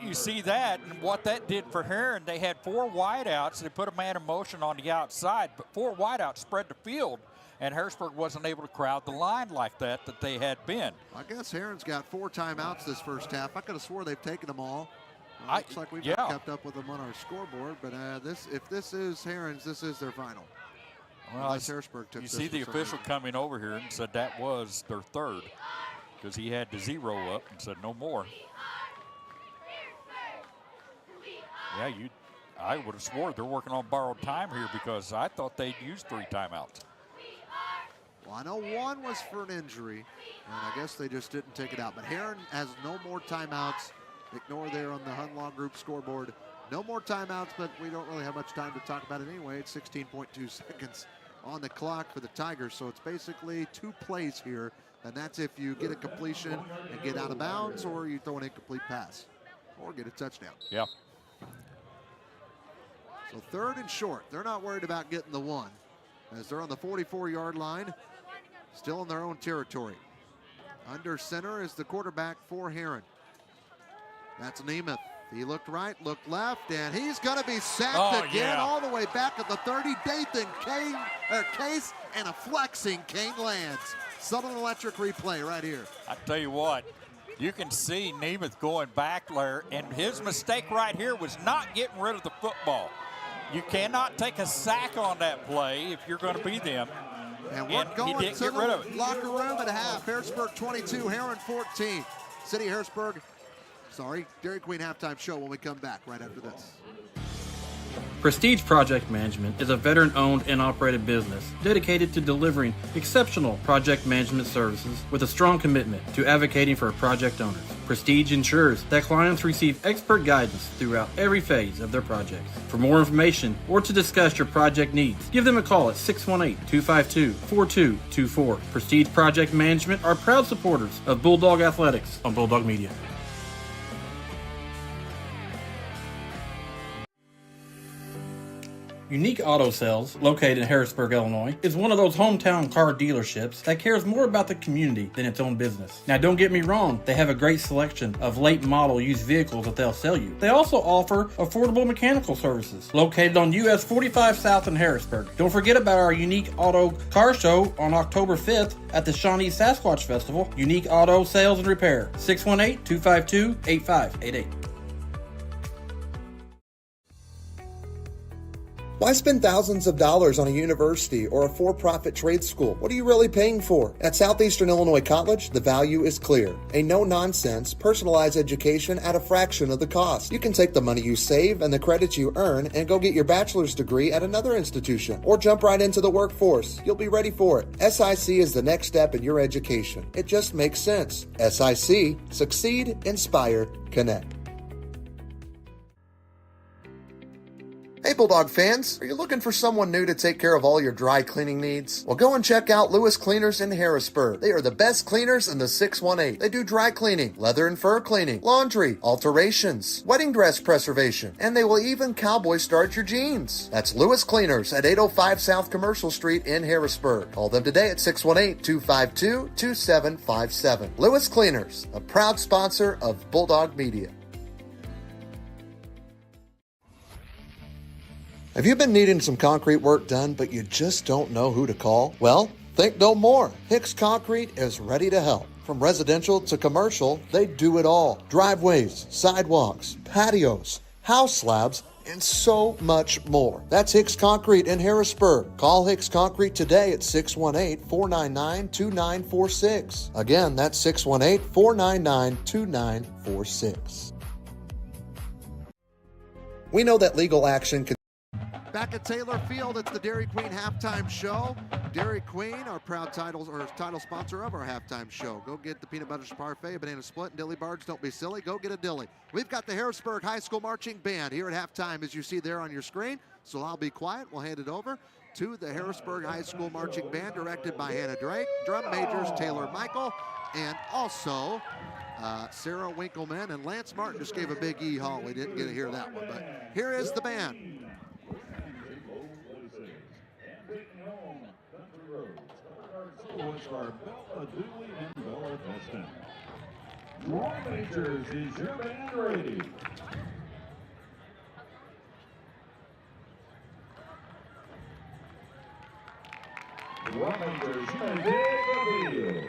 You see that, and what that did for Herrin, they had 4 wideouts. They put a man in motion on the outside, but 4 wideouts spread the field, and Harrisburg wasn't able to crowd the line like that they had been.
I guess Herrin's got 4 timeouts this first half. I could have swore they've taken them all. Looks like we've not kept up with them on our scoreboard, but if this is Herrin's, this is their final.
Well,
Harrisburg took
you see the official coming over here and said that was their 3rd, because he had the 0 up and said no more. Yeah, I would have swore they're working on borrowed time here, because I thought they'd used 3 timeouts.
Well, I know 1 was for an injury, and I guess they just didn't take it out. But Herrin has no more timeouts. Ignore there on the Hunlaw Group scoreboard. No more timeouts, but we don't really have much time to talk about it anyway. It's 16.2 seconds on the clock for the Tigers, so it's basically 2 plays here, and that's if you get a completion and get out of bounds, or you throw an incomplete pass, or get a touchdown.
Yeah.
So 3rd and short. They're not worried about getting the 1, as they're on the 44-yard line, still in their own territory. Under center is the quarterback for Herrin. That's Nemeth. He looked right, looked left, and he's going to be sacked again all the way back at the 30. Dathan Case, and a flexing Kane lands. Southern Electric replay right here.
I tell you what, you can see Nemeth going back there, and his mistake right here was not getting rid of the football. You cannot take a sack on that play if you're going to be them.
And we're going to the locker room at half. Harrisburg 22, Herrin 14. City Harrisburg. Dairy Queen halftime show when we come back right after this.
Prestige Project Management is a veteran-owned and operated business dedicated to delivering exceptional project management services with a strong commitment to advocating for project owners. Prestige ensures that clients receive expert guidance throughout every phase of their projects. For more information or to discuss your project needs, give them a call at 618-252-4224. Prestige Project Management are proud supporters of Bulldog Athletics on Bulldog Media. Unique Auto Sales, located in Harrisburg, Illinois, is one of those hometown car dealerships that cares more about the community than its own business. Now, don't get me wrong, they have a great selection of late model used vehicles that they'll sell you. They also offer affordable mechanical services, located on US 45 South in Harrisburg. Don't forget about our Unique Auto Car Show on October 5th at the Shawnee Sasquatch Festival. Unique Auto Sales and Repair, 618-252-8588.
Why spend thousands of dollars on a university or a for-profit trade school? What are you really paying for? At Southeastern Illinois College, the value is clear. A no-nonsense, personalized education at a fraction of the cost. You can take the money you save and the credits you earn and go get your bachelor's degree at another institution or jump right into the workforce. You'll be ready for it. SIC is the next step in your education. It just makes sense. SIC, succeed, inspire, connect. Hey Bulldog fans, are you looking for someone new to take care of all your dry cleaning needs? Well, go and check out Lewis Cleaners in Harrisburg. They are the best cleaners in the 618. They do dry cleaning, leather and fur cleaning, laundry, alterations, wedding dress preservation, and they will even cowboy start your jeans. That's Lewis Cleaners at 805 South Commercial Street in Harrisburg. Call them today at 618-252-2757. Lewis Cleaners, a proud sponsor of Bulldog Media. Have you been needing some concrete work done, but you just don't know who to call? Well, think no more. Hicks Concrete is ready to help. From residential to commercial, they do it all. Driveways, sidewalks, patios, house slabs, and so much more. That's Hicks Concrete in Harrisburg. Call Hicks Concrete today at 618-499-2946. Again, that's 618-499-2946. We know that legal action can...
Back at Taylor Field, it's the Dairy Queen halftime show. Dairy Queen, our proud title sponsor of our halftime show. Go get the peanut butter parfait, banana split, and dilly bars. Don't be silly. Go get a dilly. We've got the Harrisburg High School Marching Band here at halftime, as you see there on your screen. So I'll be quiet. We'll hand it over to the Harrisburg High School Marching Band, directed by Hannah Drake. Drum majors Taylor Michael, and also Sarah Winkleman. And Lance Martin just gave a big E-haul. We didn't get to hear that one, but here is the band.
Drum majors, is your band ready? Drum majors, you may take the field.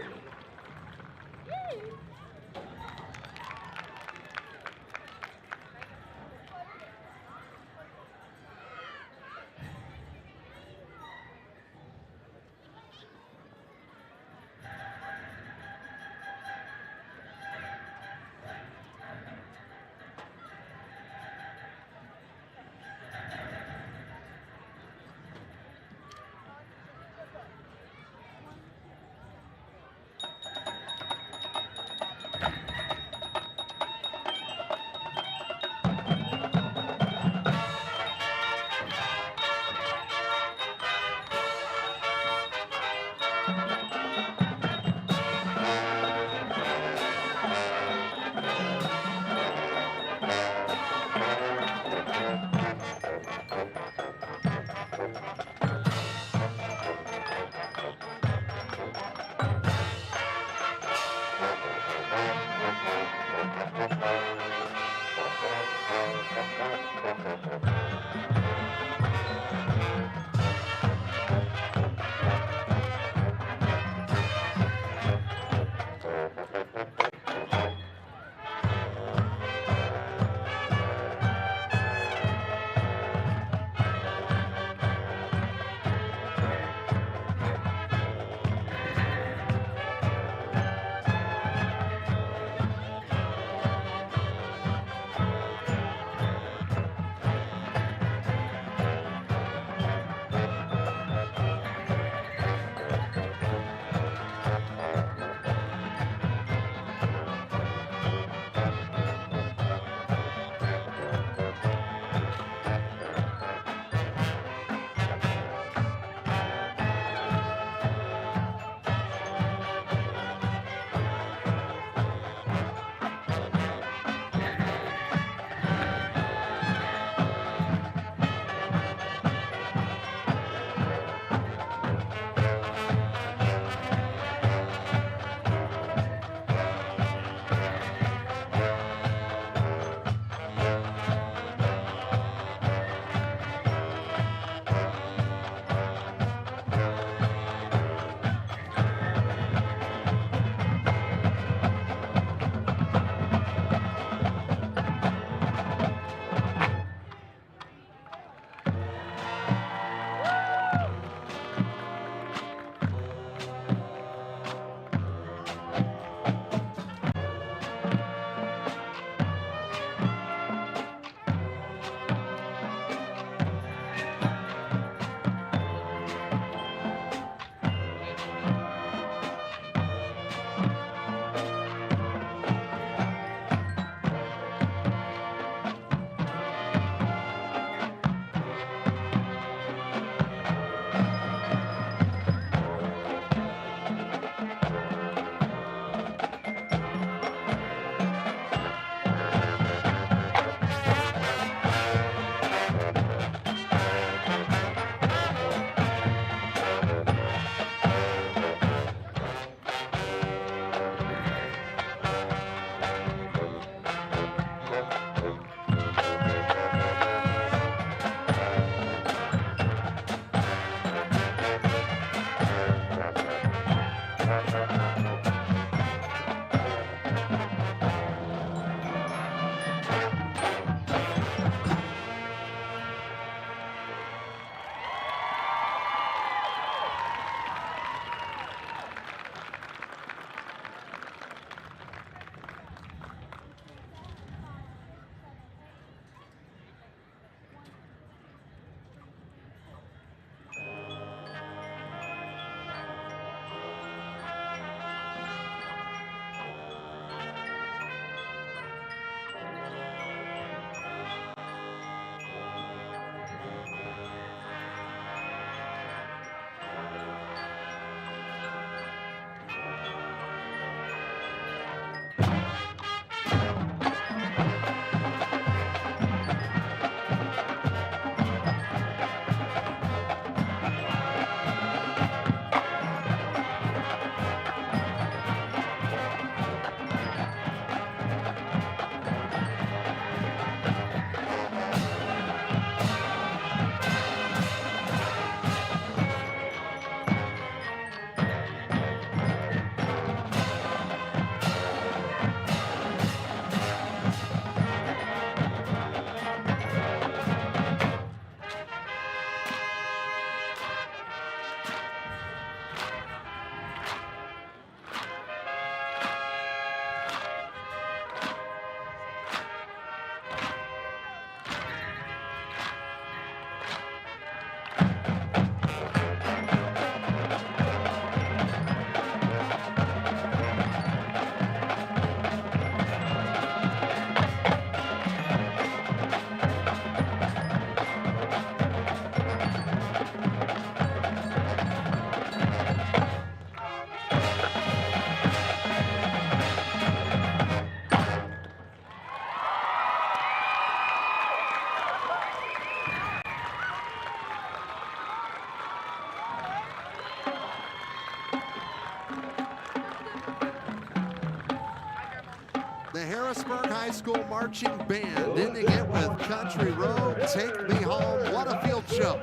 Harrisburg High School Marching Band, ending it with Country Road, Take Me Home. What a field show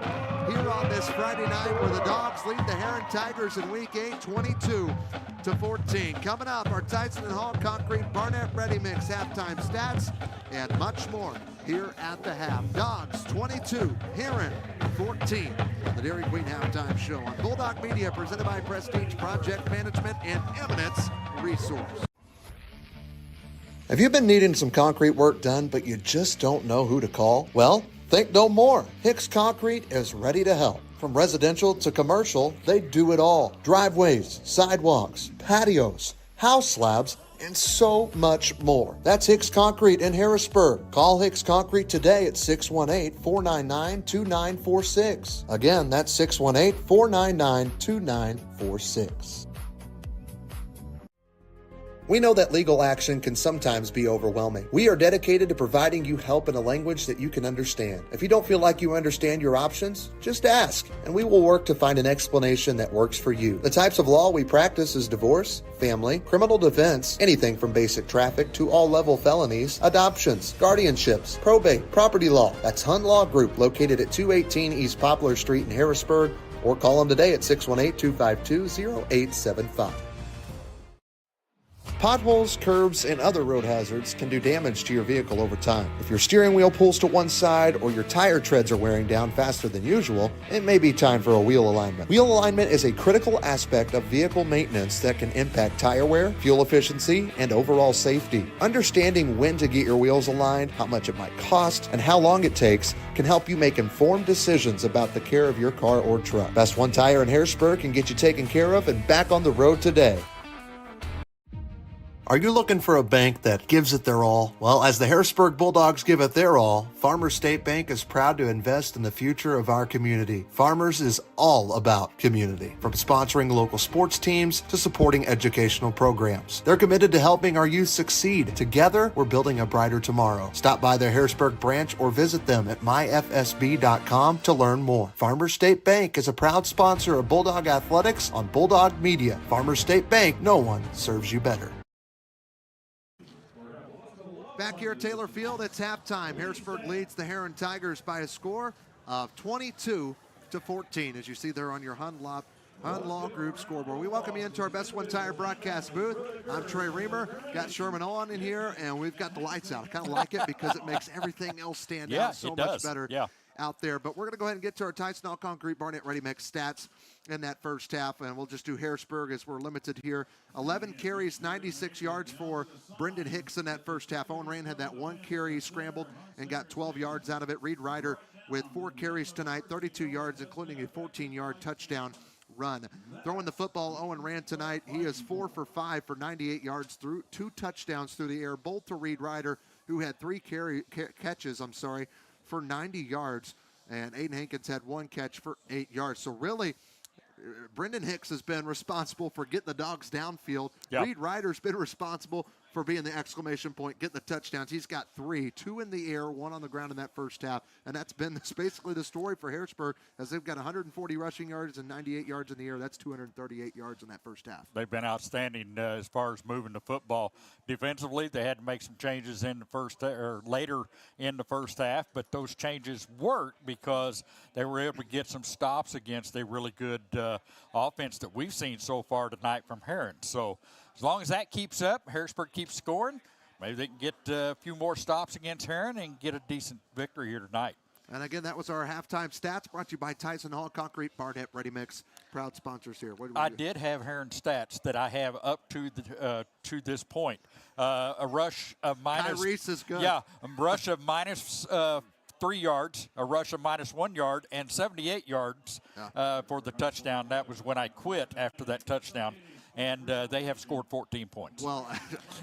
here on this Friday night where the Dogs lead the Herrin Tigers in Week 8, 22-14. Coming up, our Tyson and Hall Concrete Barnett Ready Mix halftime stats and much more here at the half. Dogs 22, Herrin 14. The Dairy Queen halftime show on Bulldog Media, presented by Prestige Project Management and Eminence Resource.
Have you been needing some concrete work done, but you just don't know who to call? Well, think no more. Hicks Concrete is ready to help. From residential to commercial, they do it all. Driveways, sidewalks, patios, house slabs, and so much more. That's Hicks Concrete in Harrisburg. Call Hicks Concrete today at 618-499-2946. Again, that's 618-499-2946. We know that legal action can sometimes be overwhelming. We are dedicated to providing you help in a language that you can understand. If you don't feel like you understand your options, just ask, and we will work to find an explanation that works for you. The types of law we practice is divorce, family, criminal defense, anything from basic traffic to all-level felonies, adoptions, guardianships, probate, property law. That's Hunt Law Group, located at 218 East Poplar Street in Harrisburg, or call them today at 618-252-0875. Potholes, curbs, and other road hazards can do damage to your vehicle over time. If your steering wheel pulls to one side or your tire treads are wearing down faster than usual, it may be time for a wheel alignment. Wheel alignment is a critical aspect of vehicle maintenance that can impact tire wear, fuel efficiency, and overall safety. Understanding when to get your wheels aligned, how much it might cost, and how long it takes can help you make informed decisions about the care of your car or truck. Best One Tire in Harrisburg can get you taken care of and back on the road today. Are you looking for a bank that gives it their all? Well, as the Harrisburg Bulldogs give it their all, Farmers State Bank is proud to invest in the future of our community. Farmers is all about community, from sponsoring local sports teams to supporting educational programs. They're committed to helping our youth succeed. Together, we're building a brighter tomorrow. Stop by their Harrisburg branch or visit them at myfsb.com to learn more. Farmers State Bank is a proud sponsor of Bulldog Athletics on Bulldog Media. Farmers State Bank, no one serves you better.
Back here at Taylor Field, it's halftime. Harrisburg leads the Herrin Tigers by a score of 22-14, as you see there on your Hunt Law Group scoreboard. We welcome you into our Best One Tire broadcast booth. I'm Trey Reamer. Got Sherman on in here, and we've got the lights out. I kind of like it because it makes everything else stand out so much better out there. But we're going to go ahead and get to our Tyson All Concrete Barnett Ready Mix stats in that first half, and we'll just do Harrisburg as we're limited here. 11 carries, 96 yards for Brendan Hicks in that first half. Owen Rand had that one carry, scrambled, and got 12 yards out of it. Reed Ryder with 4 carries tonight, 32 yards, including a 14-yard touchdown run. Throwing the football, Owen Rand tonight, he is 4 for 5 for 98 yards, through 2 touchdowns through the air, both to Reed Ryder, who had 3 catches for 90 yards, and Aiden Hankins had 1 catch for 8 yards. So really, Brendan Hicks has been responsible for getting the Dogs downfield. Reed Ryder's been responsible for being the exclamation point, getting the touchdowns. He's got 3, 2 in the air, 1 on the ground in that first half, and that's been basically the story for Harrisburg, as they've got 140 rushing yards and 98 yards in the air. That's 238 yards in that first half.
They've been outstanding as far as moving the football. Defensively, they had to make some changes in the later in the first half, but those changes worked because they were able to get some stops against a really good offense that we've seen so far tonight from Herrin. So as long as that keeps up, Harrisburg keeps scoring, maybe they can get a few more stops against Herrin and get a decent victory here tonight.
And again, that was our halftime stats, brought to you by Tyson Hall Concrete Barnett Ready Mix, proud sponsors here.
I did have Herrin stats that I have up to this point. A rush of minus.
Tyrese is good.
Yeah, a rush of minus 3 yards, a rush of minus 1 yard, and 78 yards for the touchdown. That was when I quit after that touchdown. And they have scored 14 points.
Well,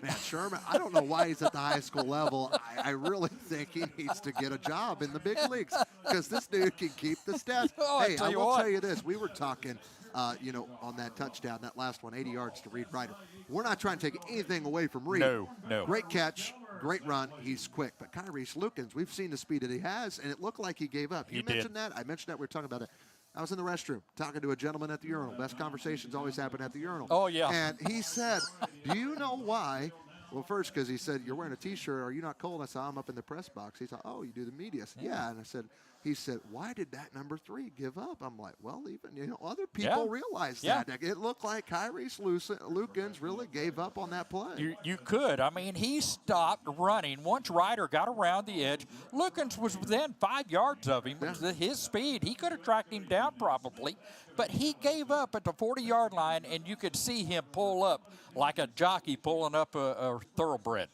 man, Sherman, I don't know why he's at the high school level. I really think he needs to get a job in the big leagues, because this dude can keep the stats. Hey, I will tell you this. We were talking, on that touchdown, that last one, 80 yards to Reed Ryder. We're not trying to take anything away from Reed.
No.
Great catch, great run. He's quick. But Kyrese Lukens, we've seen the speed that he has, and it looked like he gave up. You mentioned that. I mentioned that. We were talking about it. I was in the restroom talking to a gentleman at the urinal. Best conversations always happen at the urinal.
Oh, yeah.
And he said, do you know why Well, first, because he said, you're wearing a T-shirt. Are you not cold? I said, I'm up in the press box. He said, oh, you do the media. I said, yeah. And I said, he said, why did that number 3 give up? I'm like, well, even, other people realize that. It looked like Kyrie's Lukens really gave up on that play.
You could. I mean, he stopped running. Once Ryder got around the edge, Lukens was within 5 yards of him. Yeah. His speed, he could have tracked him down probably. But he gave up at the 40-yard line, and you could see him pull up like a jockey pulling up a thoroughbred.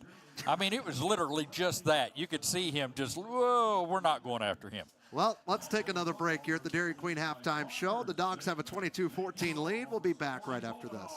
I mean, it was literally just that. You could see him just, whoa, we're not going after him.
Well, let's take another break here at the Dairy Queen Halftime Show. The Dogs have a 22-14 lead. We'll be back right after this.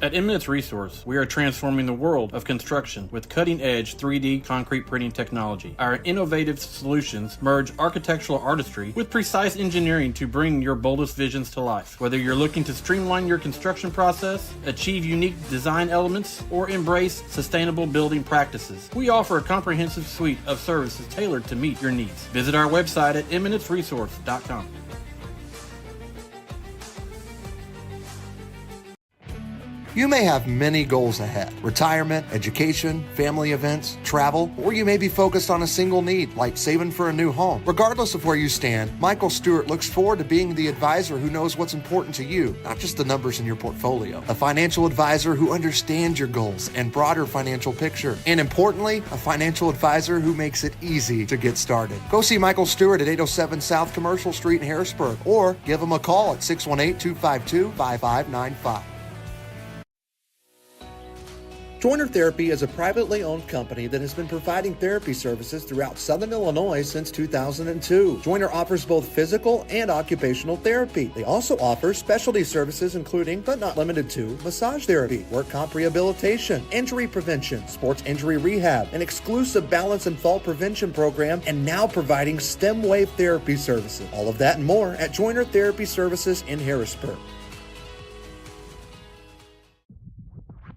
At Eminence Resource, we are transforming the world of construction with cutting-edge 3D concrete printing technology. Our innovative solutions merge architectural artistry with precise engineering to bring your boldest visions to life. Whether you're looking to streamline your construction process, achieve unique design elements, or embrace sustainable building practices, we offer a comprehensive suite of services tailored to meet your needs. Visit our website at eminenceresource.com.
You may have many goals ahead: retirement, education, family events, travel, or you may be focused on a single need, like saving for a new home. Regardless of where you stand, Michael Stewart looks forward to being the advisor who knows what's important to you, not just the numbers in your portfolio. A financial advisor who understands your goals and broader financial picture. And importantly, a financial advisor who makes it easy to get started. Go see Michael Stewart at 807 South Commercial Street in Harrisburg, or give him a call at 618-252-5595. Joiner Therapy is a privately owned company that has been providing therapy services throughout Southern Illinois since 2002. Joiner offers both physical and occupational therapy. They also offer specialty services including, but not limited to, massage therapy, work comp rehabilitation, injury prevention, sports injury rehab, an exclusive balance and fall prevention program, and now providing STEM wave therapy services. All of that and more at Joiner Therapy Services in Harrisburg.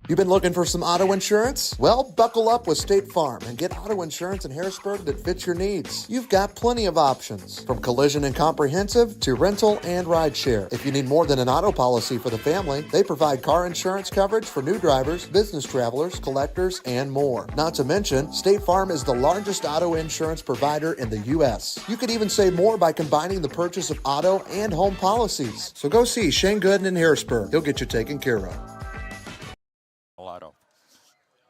You've been looking for some auto insurance? Well, buckle up with State Farm and get auto insurance in Harrisburg that fits your needs. You've got plenty of options, from collision and comprehensive to rental and rideshare. If you need more than an auto policy for the family, they provide car insurance coverage for new drivers, business travelers, collectors, and more. Not to mention, State Farm is the largest auto insurance provider in the U.S. You could even save more by combining the purchase of auto and home policies. So go see Shane Gooden in Harrisburg. He'll get you taken care of.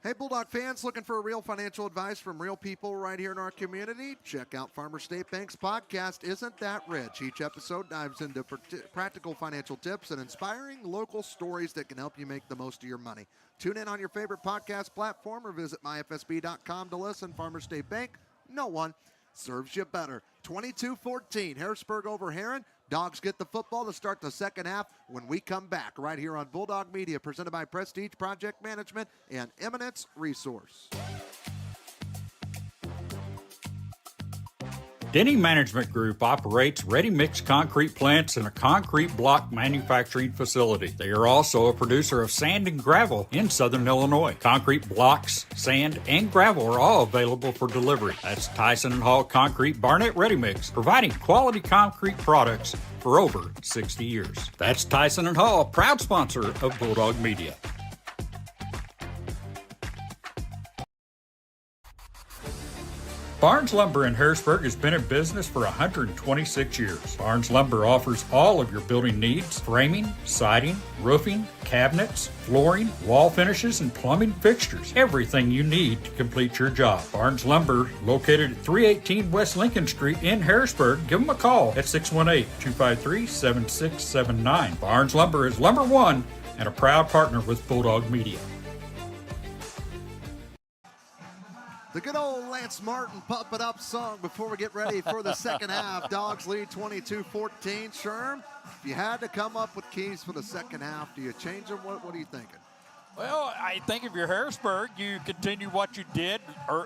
Hey, Bulldog fans, looking for real financial advice from real people right here in our community? Check out Farmer State Bank's podcast, Isn't That Rich? Each episode dives into practical financial tips and inspiring local stories that can help you make the most of your money. Tune in on your favorite podcast platform or visit myfsb.com to listen. Farmer State Bank, no one serves you better. 22-14, Harrisburg over Herrin. Dogs get the football to start the second half when we come back right here on Bulldog Media, presented by Prestige Project Management and Eminence Resource.
Denny Management Group operates ready-mix concrete plants and a concrete block manufacturing facility. They are also a producer of sand and gravel in Southern Illinois. Concrete blocks, sand, and gravel are all available for delivery. That's Tyson & Hall Concrete Barnett Ready Mix, providing quality concrete products for over 60 years. That's Tyson & Hall, proud sponsor of Bulldog Media. Barnes Lumber in Harrisburg has been in business for 126 years. Barnes Lumber offers all of your building needs: framing, siding, roofing, cabinets, flooring, wall finishes, and plumbing fixtures. Everything you need to complete your job. Barnes Lumber, located at 318 West Lincoln Street in Harrisburg. Give them a call at 618-253-7679. Barnes Lumber is Lumber One and a proud partner with Bulldog Media.
The good old Lance Martin Pump It Up song before we get ready for the second half. Dogs lead 22-14. Sherm, if you had to come up with keys for the second half, do you change them? What are you thinking?
Well, I think if you're Harrisburg, you continue what you did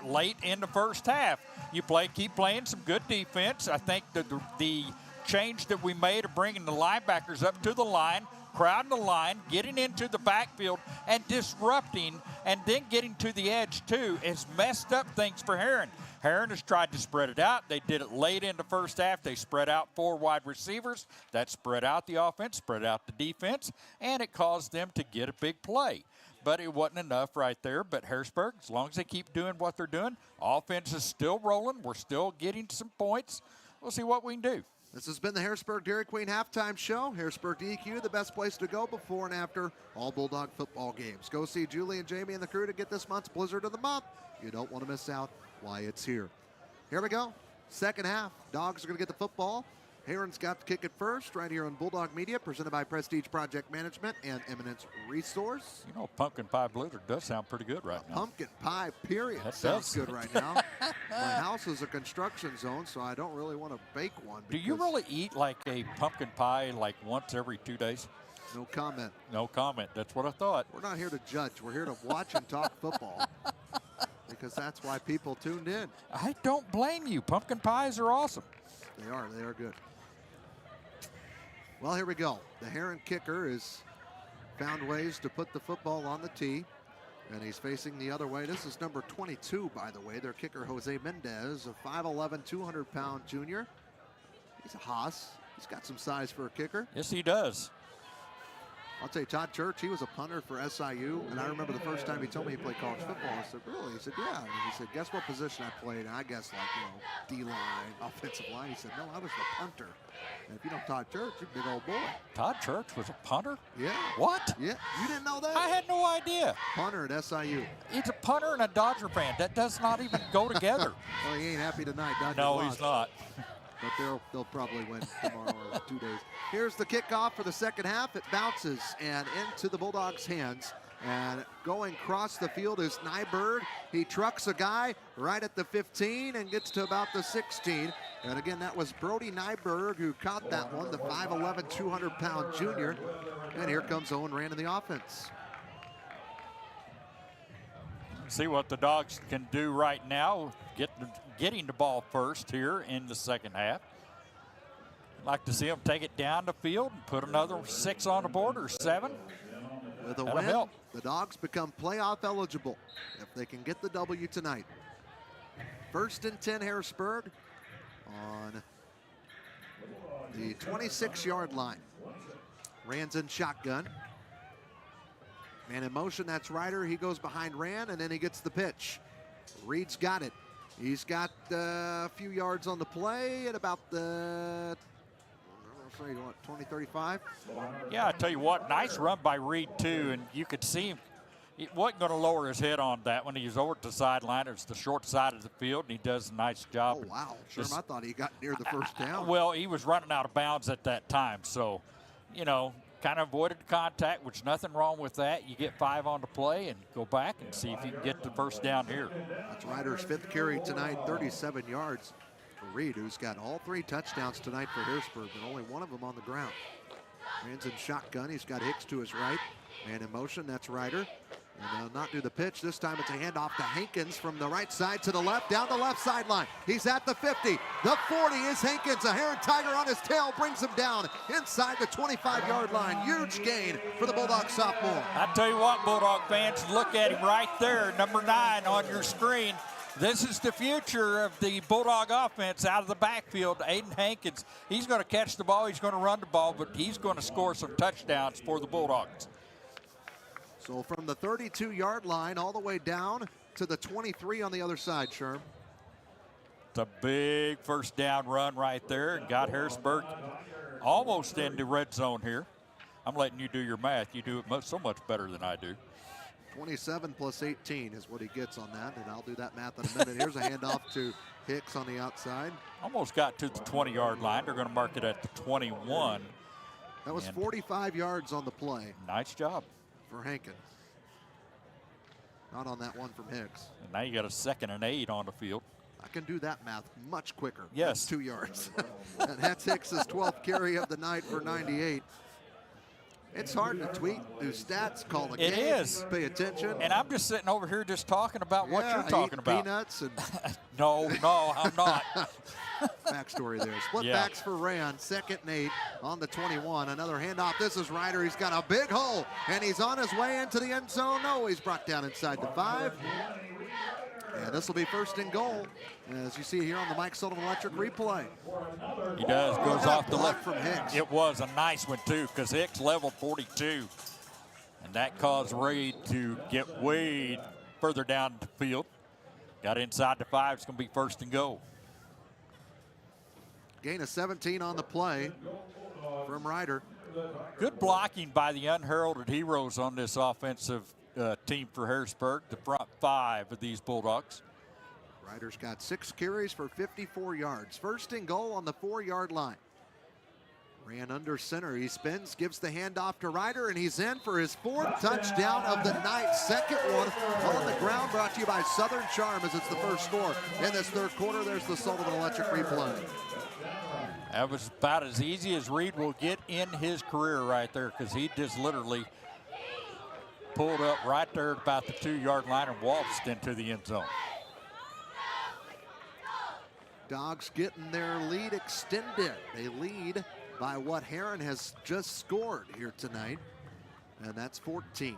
late in the first half. You keep playing some good defense. I think the change that we made of bringing the linebackers up to the line, crowding the line, getting into the backfield, and disrupting, and then getting to the edge, too, has messed up things for Herrin. Herrin has tried to spread it out. They did it late in the first half. They spread out 4 wide receivers. That spread out the offense, spread out the defense, and it caused them to get a big play. but it wasn't enough right there. But Harrisburg, as long as they keep doing what they're doing, offense is still rolling. We're still getting some points. We'll see what we can do.
This has been the Harrisburg Dairy Queen halftime show. Harrisburg DEQ, the best place to go before and after all Bulldog football games. Go see Julie and Jamie and the crew to get this month's Blizzard of the Month. You don't want to miss out why it's here. Here we go. Second half. Dogs are going to get the football. Herrin's got to kick it first right here on Bulldog Media, presented by Prestige Project Management and Eminence Resource.
You know, pumpkin pie blizzard does sound pretty good right now.
Pumpkin pie, period.
That
sounds
does.
good right now. My house is a construction zone, so I don't really want to bake one.
Do you really eat like a pumpkin pie like once every 2 days?
No comment.
No comment. That's what I thought.
We're not here to judge. We're here to watch and talk football. Because that's why people tuned in.
I don't blame you. Pumpkin pies are awesome.
They are. They are good. Well, here we go. The Herrin kicker has found ways to put the football on the tee, and he's facing the other way. This is number 22, by the way. Their kicker, Jose Mendez, a 5'11", 200-pound junior. He's a hoss. He's got some size for a kicker.
Yes, he does.
I'll tell you, Todd Church, he was a punter for SIU, and I remember the first time he told me he played college football. I said, really? He said, yeah. And he said, guess what position I played? And I guess, like, D-line, offensive line. He said, no, I was the punter. And if you know Todd Church, you're a big old boy.
Todd Church was a punter?
Yeah.
What?
Yeah. You didn't know that?
I had no idea.
Punter at SIU.
He's a punter and a Dodger fan. That does not even go together.
Well, he ain't happy tonight. Dodgers
No,
lost.
he's not.
But they'll probably win tomorrow or 2 days. Here's the kickoff for the second half. It bounces and into the Bulldogs' hands. And going across the field is Nyberg. He trucks a guy right at the 15 and gets to about the 16. And again, that was Brody Nyberg who caught that one, the 5'11", 200-pound junior. And here comes Owen Rand in the offense.
See what the Dogs can do right now, getting the ball first here in the second half. Like to see them take it down the field and put another 6 on the board or 7.
With a
That'll
win,
help.
the Dogs become playoff eligible if they can get the W tonight. First and 10 Harrisburg on the 26-yard line. Rand's in shotgun. Man in motion, that's Ryder. He goes behind Rand, and then he gets the pitch. Reed's got it. He's got a few yards on the play at about the 20, 35?
Yeah, I tell you what, nice run by Reed, too, and you could see him. He wasn't going to lower his head on that when he was over to the sideline. It's the short side of the field, and he does a nice job.
Oh, wow. Sherm, I thought he got near the first down.
Well, he was running out of bounds at that time, so, you know, kind of avoided contact, which nothing wrong with that. You get 5 on the play and go back and see if you can get the first down here.
That's Ryder's 5th carry tonight, 37 yards for Reed, who's got all 3 touchdowns tonight for Harrisburg, but only one of them on the ground. Rand's in shotgun. He's got Hicks to his right. Man in motion, that's Ryder. And they'll not do the pitch. This time it's a handoff to Hankins from the right side to the left, down the left sideline. He's at the 50. The 40 is Hankins. A Herrin Tiger on his tail brings him down inside the 25-yard line. Huge gain for the Bulldog sophomore.
I tell you what, Bulldog fans, look at him right there, number 9 on your screen. This is the future of the Bulldog offense out of the backfield. Aiden Hankins, he's going to catch the ball, he's going to run the ball, but he's going to score some touchdowns for the Bulldogs.
So from the 32-yard line all the way down to the 23 on the other side, Sherm.
It's a big first down run right there and got Harrisburg almost into red zone here. I'm letting you do your math. You do it so much better than I do.
27 plus 18 is what he gets on that, and I'll do that math in a minute. Here's a handoff to Hicks on the outside.
Almost got to the 20-yard line. They're going to mark it at the 21.
That was 45 yards on the play.
Nice job
for Hankins. Not on that one from Hicks.
And now you got a 2nd and 8 on the field.
I can do that math much quicker.
Yes.
2 yards. And that's Hicks' 12th carry of the night for 98. It's hard to tweet, do stats, call the game.
It is.
Pay attention.
And I'm just sitting over here just talking about what you're talking about.
Peanuts and
No, I'm not.
Backstory there. Split backs for Rand. 2nd and 8 on the 21. Another handoff. This is Ryder. He's got a big hole, and he's on his way into the end zone. No, he's brought down inside the 5. And this will be 1st and goal, as you see here on the Mike Sullivan Electric replay.
He does. Goes off the left
from Hicks.
It was a nice one, too, because Hicks leveled 42. And that caused Ray to get way further down the field. Got inside the 5. It's going to be first and goal.
Gain of 17 on the play from Ryder.
Good blocking by the unheralded heroes on this offensive team for Harrisburg, the front 5 of these Bulldogs.
Ryder's got 6 carries for 54 yards. First and goal on the 4-yard line. Ran under center. He spins, gives the handoff to Ryder, and he's in for his 4th touchdown of the night. Second one on the ground, brought to you by Southern Charm, as it's the first score in this third quarter. There's the Sullivan Electric replay.
That was about as easy as Reed will get in his career right there, because he just literally pulled up right there at about the 2-yard line and waltzed into the end zone.
Dogs getting their lead extended. They lead by what Herrin has just scored here tonight, and that's 14.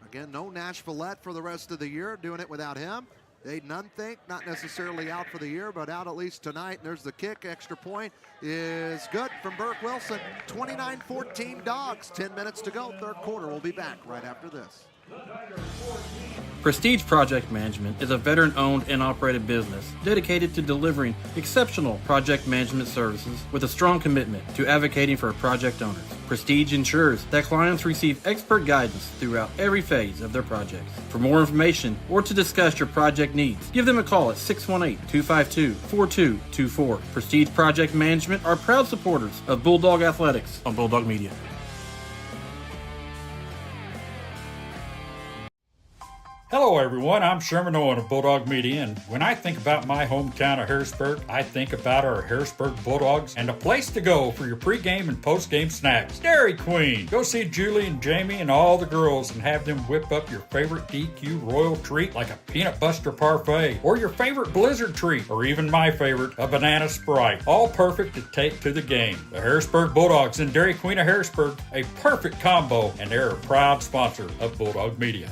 Again, no Nash Villette for the rest of the year, doing it without him. Aiden Unthink, not necessarily out for the year, but out at least tonight. And there's the kick. Extra point is good from Burke Wilson. 29-14 Dogs. 10 minutes to go. Third quarter. We'll be back right after this.
Prestige Project Management is a veteran-owned and operated business dedicated to delivering exceptional project management services with a strong commitment to advocating for project owners. Prestige ensures that clients receive expert guidance throughout every phase of their projects. For more information or to discuss your project needs, give them a call at 618-252-4224. Prestige Project Management are proud supporters of Bulldog Athletics on Bulldog Media.
Hello everyone, I'm Sherman Owen of Bulldog Media, and when I think about my hometown of Harrisburg, I think about our Harrisburg Bulldogs and a place to go for your pregame and postgame snacks. Dairy Queen! Go see Julie and Jamie and all the girls and have them whip up your favorite DQ Royal treat like a Peanut Buster Parfait, or your favorite Blizzard treat, or even my favorite, a Banana Sprite. All perfect to take to the game. The Harrisburg Bulldogs and Dairy Queen of Harrisburg, a perfect combo, and they're a proud sponsor of Bulldog Media.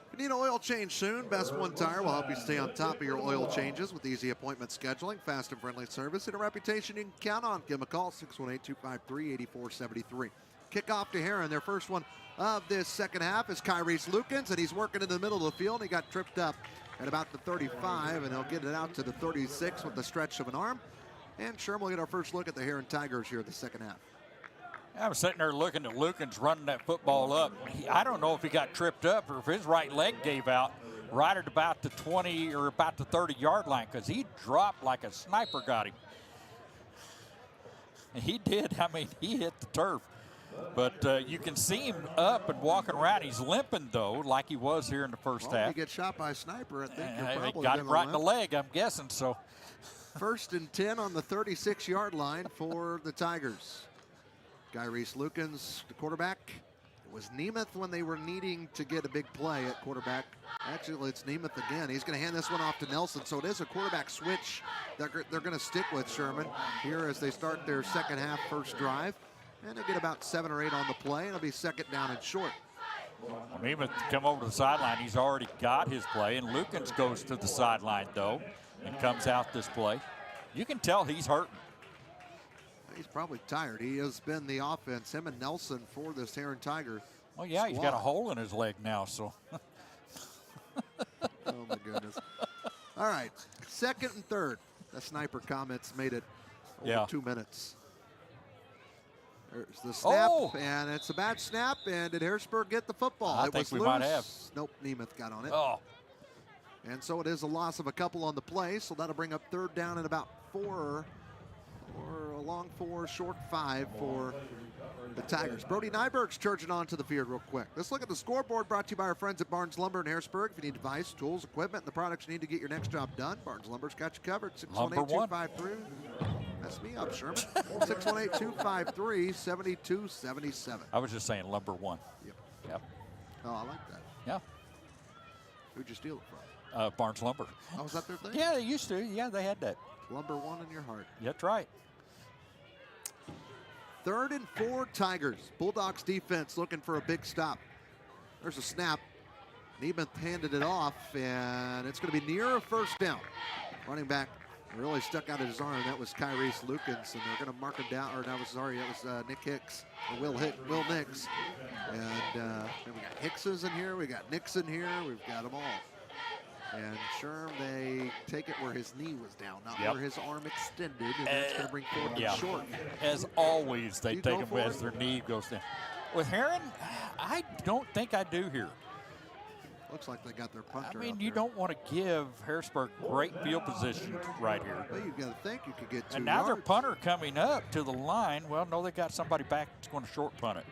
If you need an oil change soon, Best One Tire will help you stay on top of your oil changes with easy appointment scheduling, fast and friendly service, and a reputation you can count on. Give them a call, 618-253-8473. Kickoff to Herrin. Their first one of this second half is Kyrese Lukens, and he's working in the middle of the field. He got tripped up at about the 35, and he'll get it out to the 36 with the stretch of an arm. And Sherman will get our first look at the Herrin Tigers here in the second half.
I was sitting there looking at Lukens running that football up. I don't know if he got tripped up or if his right leg gave out right at about the 20 or about the 30-yard line, because he dropped like a sniper got him. And he did. I mean, he hit the turf. But you can see him up and walking around. He's limping, though, like he was here in the first half.
If you get shot by a sniper, I think you're probably
got him right in the leg, I'm guessing. So,
First and 10 on the 36-yard line for the Tigers. Kyrese Lukens, the quarterback. It was Nemeth when they were needing to get a big play at quarterback. Actually, it's Nemeth again. He's going to hand this one off to Nelson. So it is a quarterback switch that they're going to stick with, Sherman, here as they start their second half first drive. And they get about 7 or 8 on the play, and it'll be second down and short.
Well, Nemeth come over to the sideline. He's already got his play, and Lukens goes to the sideline, though, and comes out this play. You can tell he's hurting.
He's probably tired. He has been the offense, him and Nelson, for this Herrin Tiger.
Oh, yeah,
squad.
He's got a hole in his leg now, so.
Oh, my goodness. All right, second and third. The sniper comments made it over 2 minutes. There's the snap, and it's a bad snap. And did Harrisburg get the football?
I think we might have.
Nope, Nemeth got on it.
Oh.
And so it is a loss of a couple on the play, so that'll bring up third down and about 4, or a long 4, short 5 for the Tigers. Brody Nyberg's charging onto the field real quick. Let's look at the scoreboard, brought to you by our friends at Barnes Lumber in Harrisburg. If you need device, tools, equipment, and the products you need to get your next job done, Barnes Lumber's got you covered. 618-253. Mess me up, Sherman. 618-253-7277.
I was just saying lumber one.
Yep. Oh, I like that.
Yeah.
Who'd you steal it from?
Barnes Lumber.
Oh, was that their thing?
Yeah, they used to. Yeah, they had that.
Lumber one in your heart.
That's right.
3rd and 4 Tigers. Bulldogs defense looking for a big stop. There's a snap. Nemeth handed it off, and it's going to be near a first down. Running back really stuck out his arm. That was Kyrese Lukens, and they're going to mark him down. Or that was Nick Hicks, or Will Nix. And then we got Hickses in here. We got Nixon here. We've got them all. And Sherm, they take it where his knee was down, not where his arm extended, and that's going to bring forward and short.
As always, they take him as their knee goes down. With Herrin, I don't think I do here.
Looks like they got their punter.
I mean, you don't want to give Harrisburg great field position right here.
Well, you've got to think you could get 2
And now
yards.
their punter coming up to the line. Well, no, they got somebody back that's going to short punt it.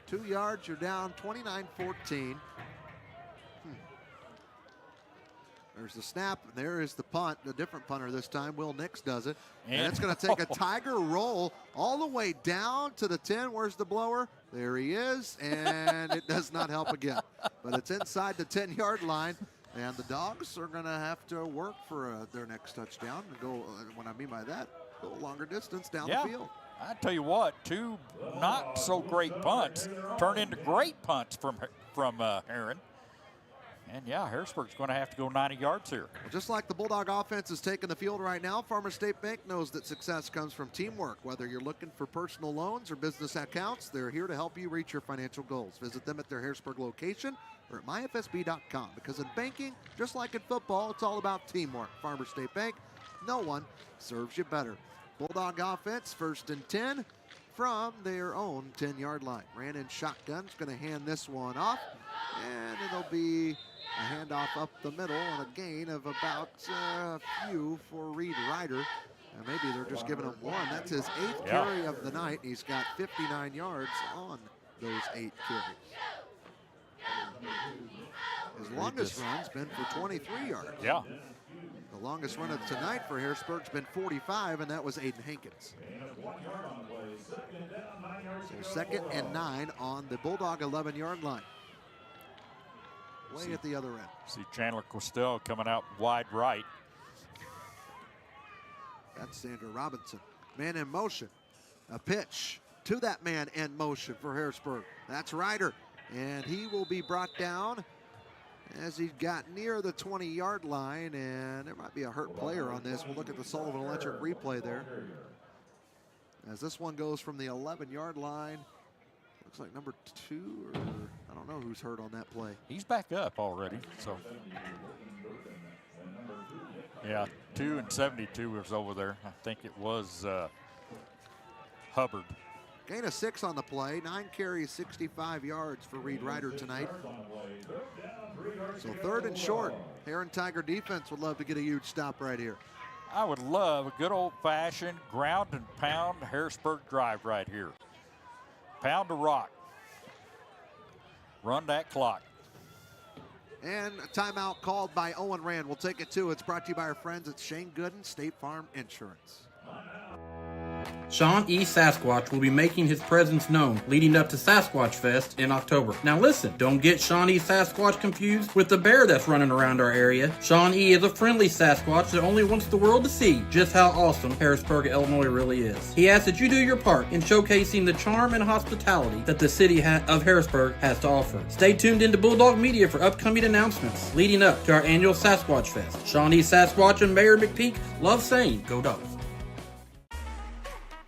2 yards, you're down 29-14. There's the snap, and there is the punt. A different punter this time. Will Nix does it. And it's going to take a Tiger roll all the way down to the 10. Where's the blower? There he is, and it does not help again. But it's inside the 10-yard line, and the Dogs are going to have to work for their next touchdown and go, what I mean by that, go a longer distance down the field.
I tell you what, 2 not so great punts turn into great punts from Herrin. And yeah, Harrisburg's going to have to go 90 yards here.
Well, just like the Bulldog offense is taking the field right now, Farmers State Bank knows that success comes from teamwork. Whether you're looking for personal loans or business accounts, they're here to help you reach your financial goals. Visit them at their Harrisburg location or at myfsb.com, because in banking, just like in football, it's all about teamwork. Farmers State Bank, no one serves you better. Bulldog offense, 1st and 10 from their own 10-yard line. Ran in shotgun's going to hand this one off, and it'll be a handoff up the middle and a gain of about a few for Reed Ryder. And maybe they're just giving him 1. That's his 8th carry of the night. He's got 59 yards on those 8 carries. His longest run's been for 23 yards.
Yeah.
The longest run of tonight for Harrisburg's been 45, and that was Aiden Hankins. So 2nd and 9 on the Bulldog 11-yard line. Way at the other end.
See Chandler Costel coming out wide right.
That's Sandra Robinson. Man in motion. A pitch to that man in motion for Harrisburg. That's Ryder. And he will be brought down as he got near the 20-yard line. And there might be a hurt player on this. We'll look at the Sullivan Electric replay there. As this one goes from the 11-yard line. Looks like number 2, or I don't know who's hurt on that play.
He's back up already, so. Yeah, 2 and 72 was over there. I think it was Hubbard.
Gain of 6 on the play. 9 carries, 65 yards for Reed Ryder tonight. So 3rd and short. Herrin Tiger defense would love to get a huge stop right here.
I would love a good old-fashioned ground and pound Harrisburg drive right here. Pound the rock. Run that clock.
And a timeout called by Owen Rand. We'll take it too. It's brought to you by our friends at Shane Gooden State Farm Insurance.
Sean E. Sasquatch will be making his presence known leading up to Sasquatch Fest in October. Now listen, don't get Sean E. Sasquatch confused with the bear that's running around our area. Sean E. is a friendly Sasquatch that only wants the world to see just how awesome Harrisburg, Illinois really is. He asks that you do your part in showcasing the charm and hospitality that the city of Harrisburg has to offer. Stay tuned into Bulldog Media for upcoming announcements leading up to our annual Sasquatch Fest. Sean E. Sasquatch and Mayor McPeak love saying, go Dogs.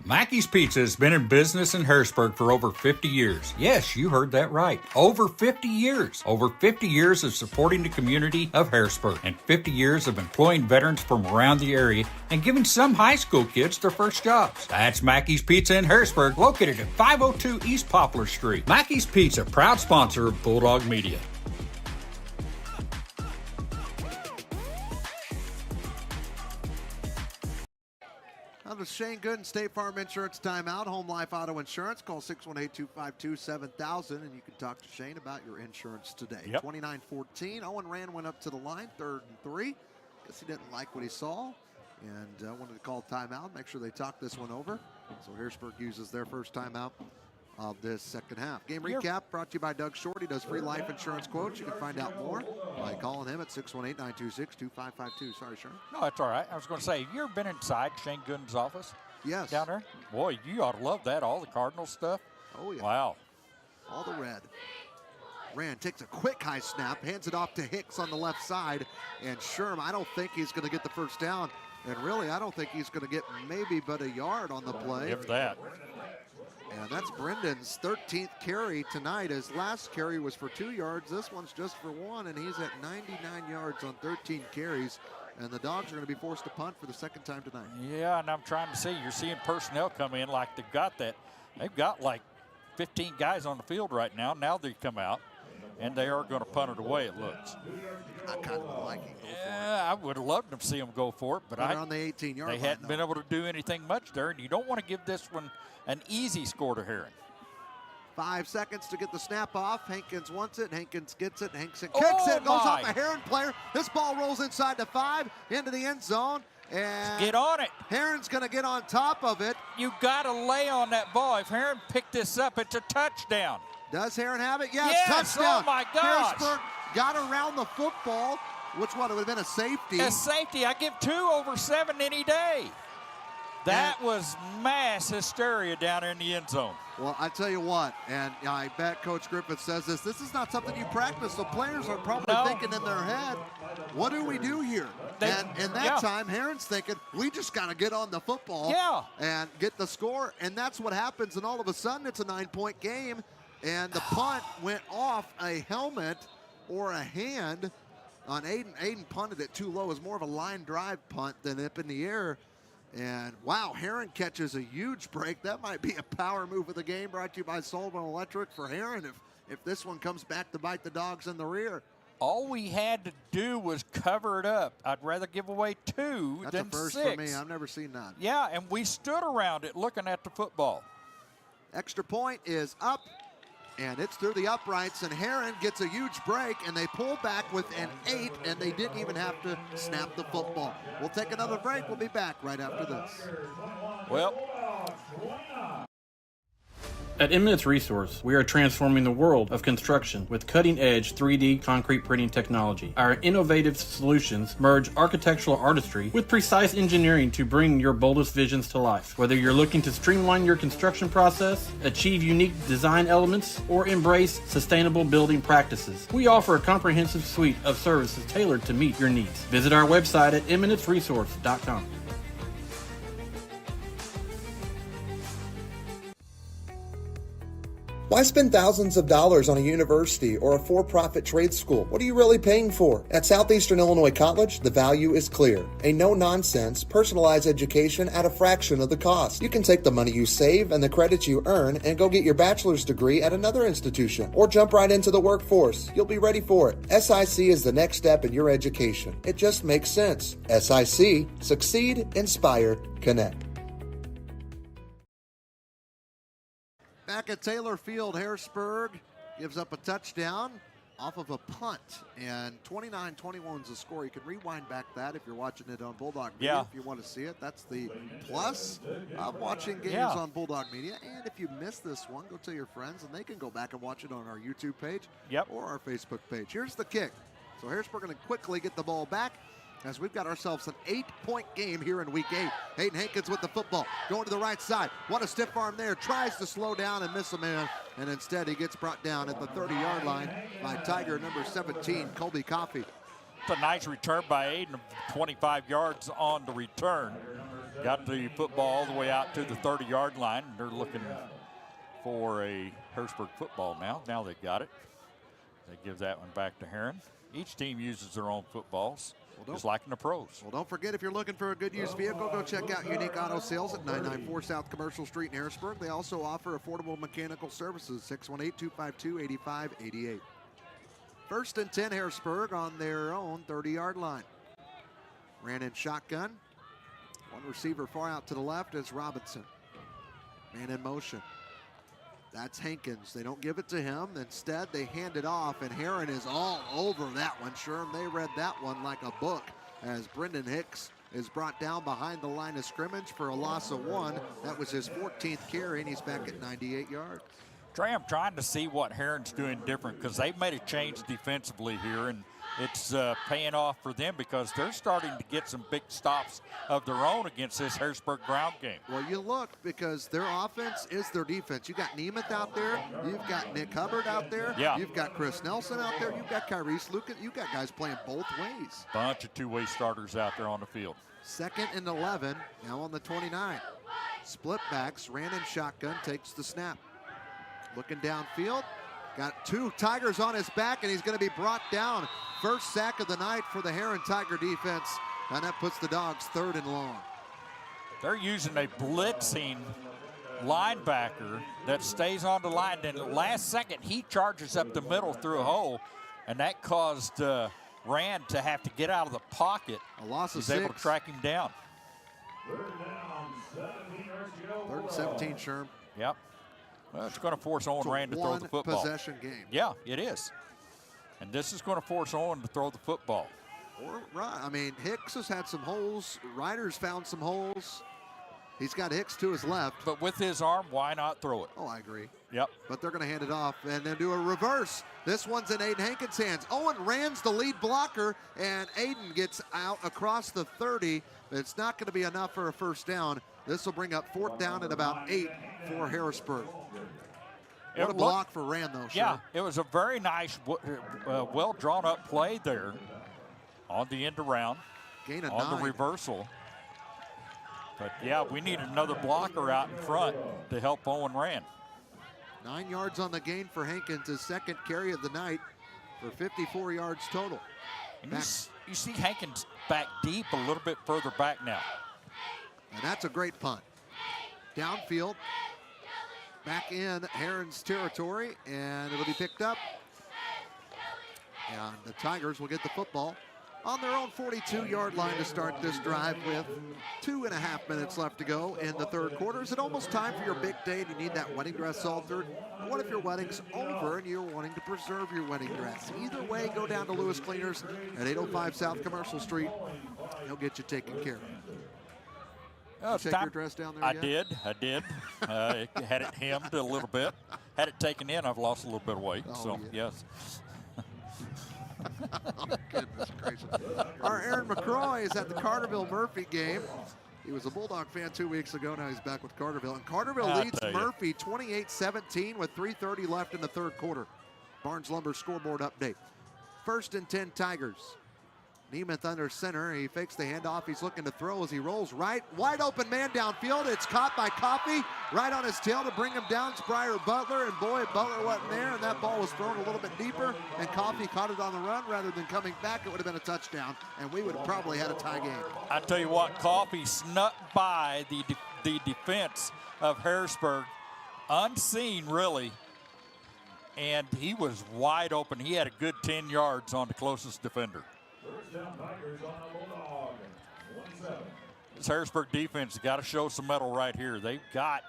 Mackey's Pizza has been in business in Harrisburg for over 50 years. Yes, you heard that right. Over 50 years. Over 50 years of supporting the community of Harrisburg and 50 years of employing veterans from around the area and giving some high school kids their first jobs. That's Mackey's Pizza in Harrisburg, located at 502 East Poplar Street. Mackey's Pizza, proud sponsor of Bulldog Media.
The Shane Gooden State Farm Insurance timeout. Home Life Auto Insurance. Call 618-252-7000 and you can talk to Shane about your insurance today. 29-14. Owen Rand went up to the line, 3rd and 3. Guess he didn't like what he saw and wanted to call timeout. Make sure they talk this one over. So Harrisburg uses their first timeout of this second half. Game recap brought to you by Doug Short. He does free life insurance quotes. You can find out more by calling him at 618-926-2552. Sorry, Sharon.
No, that's all right. I was going to say, have you ever been inside Shane Gooden's office?
Yes.
Down there? Boy, you ought to love that, all the Cardinal stuff.
Oh, yeah.
Wow.
All the red. Rand takes a quick high snap, hands it off to Hicks on the left side, and Sherm, I don't think he's going to get the first down. And really, I don't think he's going to get maybe but a yard on the play.
If that.
And that's Brendan's 13th carry tonight. His last carry was for 2 yards. This one's just for 1, and he's at 99 yards on 13 carries. And the Dogs are going to be forced to punt for the second time tonight.
Yeah, and I'm trying to see. You're seeing personnel come in like they've got that. They've got like 15 guys on the field right now. Now they come out, and they are going to punt it away, it looks.
I kind of would like it.
Yeah, I would have loved to see them go for it, but
on the 18-yard line,
they hadn't been able to do anything much there, and you don't want to give this one an easy score to Herrin.
5 seconds to get the snap off. Hankins wants it. Hankins gets it. Hankins kicks it. Goes off a Herrin player. This ball rolls inside the 5 into the end zone. And
get on it.
Herrin's going to get on top of it.
You got to lay on that ball. If Herrin picked this up, it's a touchdown.
Does Herrin have it? Yes,
Oh,
touchdown.
my gosh.
Harrisburg got around the football. Which one? It would have been a safety.
A safety. I give 2 over 7 any day. That was mass hysteria down in the end zone.
Well, I tell you what, and I bet Coach Griffith says this is not something you practice, so players are probably thinking in their head, what do we do here? And in that time, Herrin's thinking, we just got to get on the football and get the score, and that's what happens, and all of a sudden it's a 9-point game, and the punt went off a helmet or a hand on Aiden. Aiden punted it too low. It was more of a line drive punt than up in the air. And wow, Herrin catches a huge break. That might be a power move of the game, brought to you by Sullivan Electric for Herrin if this one comes back to bite the Dogs in the rear.
All we had to do was cover it up. I'd rather give away 2
That's
than
a first
6.
for me. I've never seen that.
Yeah, and we stood around it looking at the football.
Extra point is up, and it's through the uprights, and Herrin gets a huge break, and they pull back with an 8, and they didn't even have to snap the football. We'll take another break. We'll be back right after this.
Well,
at Eminence Resource, we are transforming the world of construction with cutting-edge 3D concrete printing technology. Our innovative solutions merge architectural artistry with precise engineering to bring your boldest visions to life. Whether you're looking to streamline your construction process, achieve unique design elements, or embrace sustainable building practices, we offer a comprehensive suite of services tailored to meet your needs. Visit our website at eminenceresource.com.
Why spend thousands of dollars on a university or a for-profit trade school? What are you really paying for? At Southeastern Illinois College, the value is clear. A no-nonsense, personalized education at a fraction of the cost. You can take the money you save and the credits you earn and go get your bachelor's degree at another institution or jump right into the workforce. You'll be ready for it. SIC is the next step in your education. It just makes sense. SIC. Succeed, inspire, connect.
Back at Taylor Field, Harrisburg gives up a touchdown off of a punt, and 29-21 is the score. You can rewind back that if you're watching it on Bulldog Media if you want to see it. That's the plus of watching games on Bulldog Media. And if you missed this one, go tell your friends, and they can go back and watch it on our YouTube page or our Facebook page. Here's the kick. So Harrisburg going to quickly get the ball back, as we've got ourselves an 8-point game here in week 8. Hayden Hankins with the football, going to the right side. What a stiff arm there. Tries to slow down and miss a man, and instead he gets brought down at the 30-yard line by Tiger number 17, Colby Coffey.
It's a nice return by Aiden of 25 yards on the return. Got the football all the way out to the 30-yard line. They're looking for a Harrisburg football now. Now they've got it. They give that one back to Herrin. Each team uses their own footballs. Just like in the pros.
Well, don't forget, if you're looking for a good used vehicle, go check out Unique Auto Sales at 994 South Commercial Street in Harrisburg. They also offer affordable mechanical services, 618-252-8588. First and 10, Harrisburg on their own 30-yard line. Ran in shotgun. One receiver far out to the left is Robinson. Man in motion. That's Hankins. They don't give it to him. Instead, they hand it off, and Herrin is all over that one. Sherm, they read that one like a book, as Brendan Hicks is brought down behind the line of scrimmage for a loss of 1. That was his 14th carry, and he's back at 98 yards.
Trey, I'm trying to see what Herrin's doing different, because they've made a change defensively here, and it's paying off for them because they're starting to get some big stops of their own against this Harrisburg ground game.
Well, you look because their offense is their defense. You got Nemeth out there. You've got Nick Hubbard out there.
Yeah.
You've got Chris Nelson out there. You've got Kyrese Lucas. You've got guys playing both ways.
Bunch of two-way starters out there on the field.
2nd and 11, now on the 29. Split backs, ran in shotgun, takes the snap. Looking downfield, got 2 Tigers on his back, and he's going to be brought down. First sack of the night for the Herrin Tiger defense, and that puts the Dogs 3rd and long.
They're using a blitzing linebacker that stays on the line. Then the last second, he charges up the middle through a hole, and that caused Rand to have to get out of the pocket.
A loss of
6.
6.
Able to track him down.
3rd and 17, Sherm.
Yep. Well, it's going to force Owen Rand to throw the football.
One-possession game.
Yeah, it is. And this is going to force Owen to throw the football.
Right. I mean, Hicks has had some holes. Ryder's found some holes. He's got Hicks to his left.
But with his arm, why not throw it?
Oh, I agree.
Yep.
But they're going to hand it off and then do a reverse. This one's in Aiden Hankins' hands. Owen Rand's the lead blocker, and Aiden gets out across the 30. It's not going to be enough for a first down. This will bring up 4th down at about 8 for Harrisburg. What a block for Rand, though.
Yeah, it was a very nice, well drawn up play there on the end around,
Gain of
on
9.
the reversal. But yeah, we need another blocker out in front to help Owen Rand.
9 yards on the gain for Hankins, his 2nd carry of the night for 54 yards total.
And you see Hankins back deep, a little bit further back now.
And that's a great punt. Downfield, back in Herrin's territory, and it'll be picked up. And the Tigers will get the football on their own 42-yard line to start this drive with 2.5 minutes left to go in the 3rd quarter. Is it almost time for your big day and you need that wedding dress altered? What if your wedding's over and you're wanting to preserve your wedding dress? Either way, go down to Lewis Cleaners at 805 South Commercial Street. He'll get you taken care of.
Oh,
you take your dress down there yet?
I did. Had it hemmed a little bit. Had it taken in, I've lost a little bit of weight.
Oh,
so,
yeah.
yes.
Oh, goodness gracious. Our Aaron McCroy is at the Carterville-Murphy game. He was a Bulldog fan 2 weeks ago. Now he's back with Carterville. And Carterville leads Murphy 28-17 with 3:30 left in the 3rd quarter. Barnes Lumber scoreboard update. 1st and 10 Tigers. Nemeth under center. He fakes the handoff. He's looking to throw as he rolls right. Wide open man downfield. It's caught by Coffey. Right on his tail to bring him down. It's Briar Butler. And boy, Butler wasn't there. And that ball was thrown a little bit deeper. And Coffey caught it on the run rather than coming back. It would have been a touchdown. And we would have probably had a tie game.
I tell you what, Coffey snuck by the defense of Harrisburg. Unseen, really. And he was wide open. He had a good 10 yards on the closest defender. This Harrisburg defense has got to show some mettle right here. They've got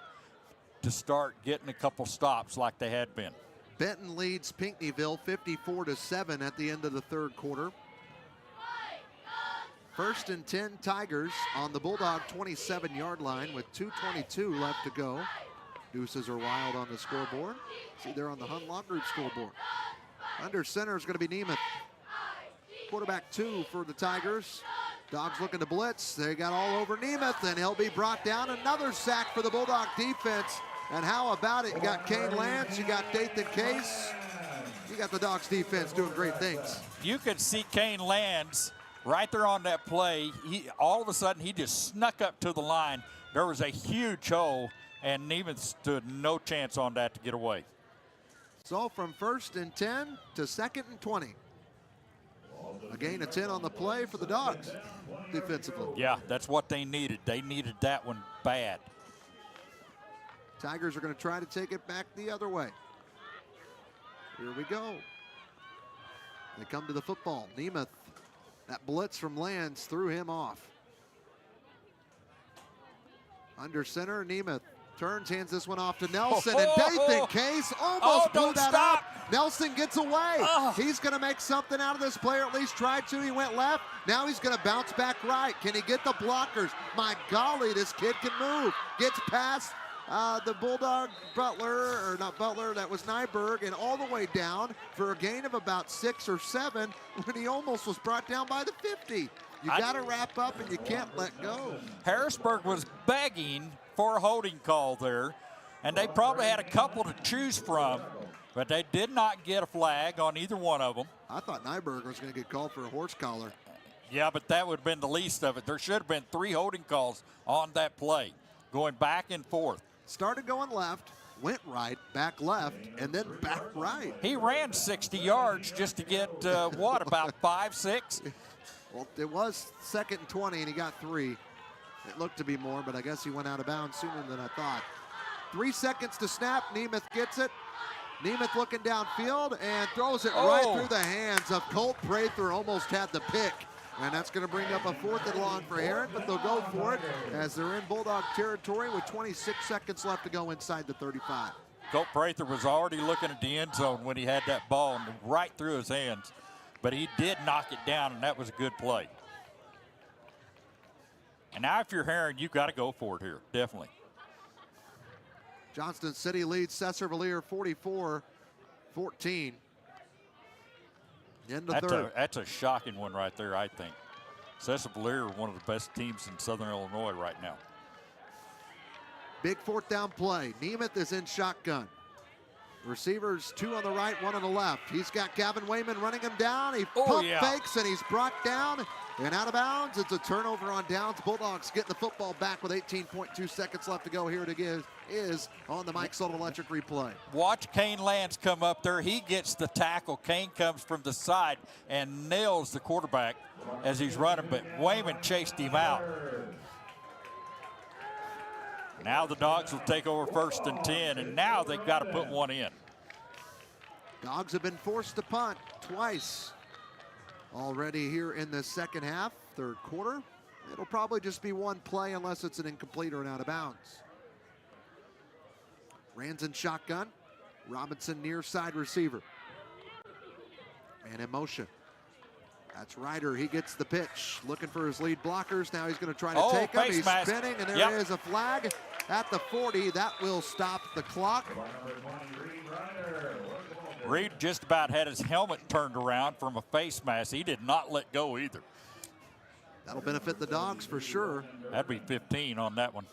to start getting a couple stops like they had been.
Benton leads Pinckneyville 54-7 at the end of the 3rd quarter. 1st and 10 Tigers on the Bulldog 27-yard line with 2:22 left to go. Deuces are wild on the scoreboard. See there on the Hunlock Group scoreboard. Under center is going to be Nemeth. Quarterback 2 for the Tigers. Dogs looking to blitz. They got all over Nemeth, and he'll be brought down. Another sack for the Bulldog defense. And how about it? You got Kane Lance, you got Dathan Case. You got the Dogs defense doing great things.
You could see Kane Lance right there on that play. All of a sudden, he just snuck up to the line. There was a huge hole, and Nemeth stood no chance on that to get away.
So from 1st and 10 to 2nd and 20. A gain of 10 on the play for the Dogs defensively.
Yeah, that's what they needed. They needed that one bad.
Tigers are going to try to take it back the other way. Here we go. They come to the football. Nemeth, that blitz from Lands threw him off. Under center, Nemeth turns, hands this one off to Nelson, and Dathan Case almost blew that up. Nelson gets away. He's going to make something out of this player, at least tried to. He went left. Now he's going to bounce back right. Can he get the blockers? My golly, this kid can move. Gets past the Bulldog that was Nyberg, and all the way down for a gain of about 6 or 7 when he almost was brought down by the 50. You got to wrap up, and you can't let go.
Harrisburg was begging for a holding call there, and they probably had a couple to choose from, but they did not get a flag on either one of them.
I thought Nyberg was going to get called for a horse collar.
Yeah, but that would have been the least of it. There should have been 3 holding calls on that play, going back and forth.
Started going left, went right, back left, and then back right.
He ran 60 yards just to get, about 5, 6?
Well, it was 2nd and 20, and he got 3. It looked to be more, but I guess he went out of bounds sooner than I thought. 3 seconds to snap. Nemeth gets it. Nemeth looking downfield and throws it right through the hands of Colt Prather. Almost had the pick. And that's going to bring up a 4th and long for Herrin, but they'll go for it as they're in Bulldog territory with 26 seconds left to go inside the 35.
Colt Prather was already looking at the end zone when he had that ball right through his hands. But he did knock it down, and that was a good play. And now if you're Herrin, you've got to go for it here, definitely.
Johnston City leads Cesar-Valier 44-14.
That's a shocking one right there, I think. Cesar-Valier, one of the best teams in Southern Illinois right now.
Big 4th down play. Nemeth is in shotgun. Receivers 2 on the right, 1 on the left. He's got Gavin Wayman running him down. He pump fakes and he's brought down and out of bounds. It's a turnover on downs. Bulldogs getting the football back with 18.2 seconds left to go. Here it is on the Mike Sullivan Electric replay.
Watch Kane Lance come up there. He gets the tackle. Kane comes from the side and nails the quarterback as he's running, but Wayman chased him out. Now the Dogs will take over 1st and 10, and now they've got to put one in.
Dogs have been forced to punt twice already here in the second half, 3rd quarter. It'll probably just be one play unless it's an incomplete or an out of bounds. Rand's in shotgun. Robinson near side receiver. Man in motion. That's Ryder. He gets the pitch. Looking for his lead blockers. Now he's going to try to take him. He's spinning, and there is a flag at the 40. That will stop the clock.
Reed just about had his helmet turned around from a face mask. He did not let go either.
That'll benefit the Dogs for sure.
That'd be 15 on that one.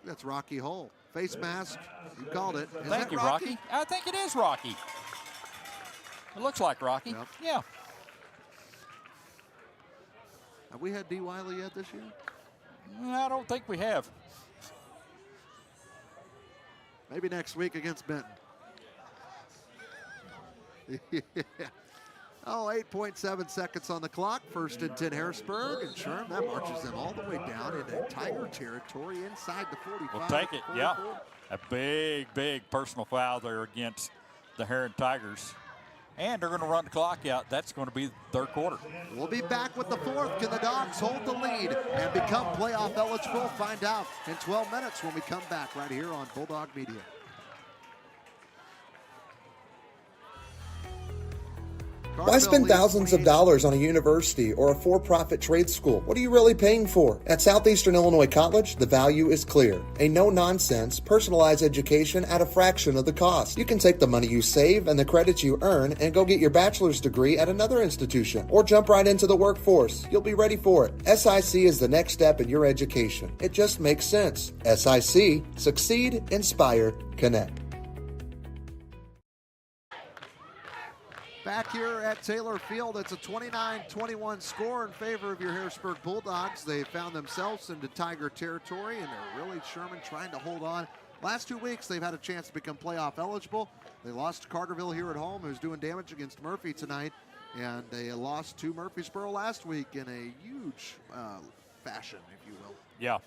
That's Rocky Hull. Face mask. You called it.
Thank you, Rocky. I think it is Rocky. It looks like Rocky.
Yep.
Yeah.
Have we had D. Wiley yet this year?
I don't think we have.
Maybe next week against Benton. Oh, 8.7 seconds on the clock. 1st and 10 Harrisburg, and Sherm, that marches them all the way down into Tiger territory inside the 45.
We'll take it,
44.
yeah. A big personal foul there against the Herrin Tigers. And they're going to run the clock out. That's going to be the 3rd quarter.
We'll be back with the 4th. Can the Dogs hold the lead and become playoff eligible? Find out in 12 minutes when we come back right here on Bulldog Media.
Why spend thousands of dollars on a university or a for-profit trade school? What are you really paying for? At Southeastern Illinois College, the value is clear. A no-nonsense, personalized education at a fraction of the cost. You can take the money you save and the credits you earn and go get your bachelor's degree at another institution or jump right into the workforce. You'll be ready for it. SIC is the next step in your education. It just makes sense. SIC. Succeed, inspire, connect.
Back here at Taylor Field, it's a 29-21 score in favor of your Harrisburg Bulldogs. They found themselves into Tiger territory, and they're really, Sherman, trying to hold on. Last 2 weeks, they've had a chance to become playoff eligible. They lost to Carterville here at home, who's doing damage against Murphy tonight, and they lost to Murfreesboro last week in a huge fashion, if you will.
Yeah,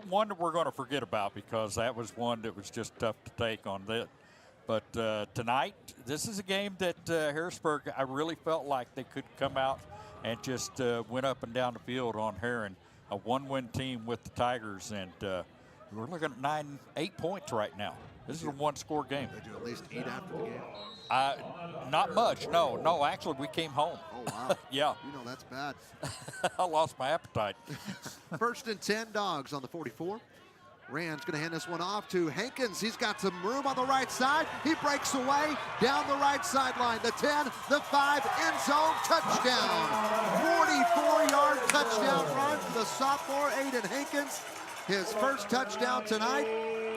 one that we're going to forget about because that was one that was just tough to take on that. But tonight, this is a game that Harrisburg, I really felt like they could come out and just went up and down the field on Herrin. A 1-win team with the Tigers, and we're looking at 8 points right now. This is a 1-score game.
Did you at least eat after the game?
Not much, no. Actually, we came home.
Oh, wow.
Yeah.
You know that's bad.
I lost my appetite.
1st and 10 Dogs on the 44. Rand's going to hand this one off to Hankins. He's got some room on the right side. He breaks away down the right sideline. The 10, the 5, end zone, touchdown. 44-yard touchdown run for the sophomore, Aiden Hankins. His first touchdown tonight,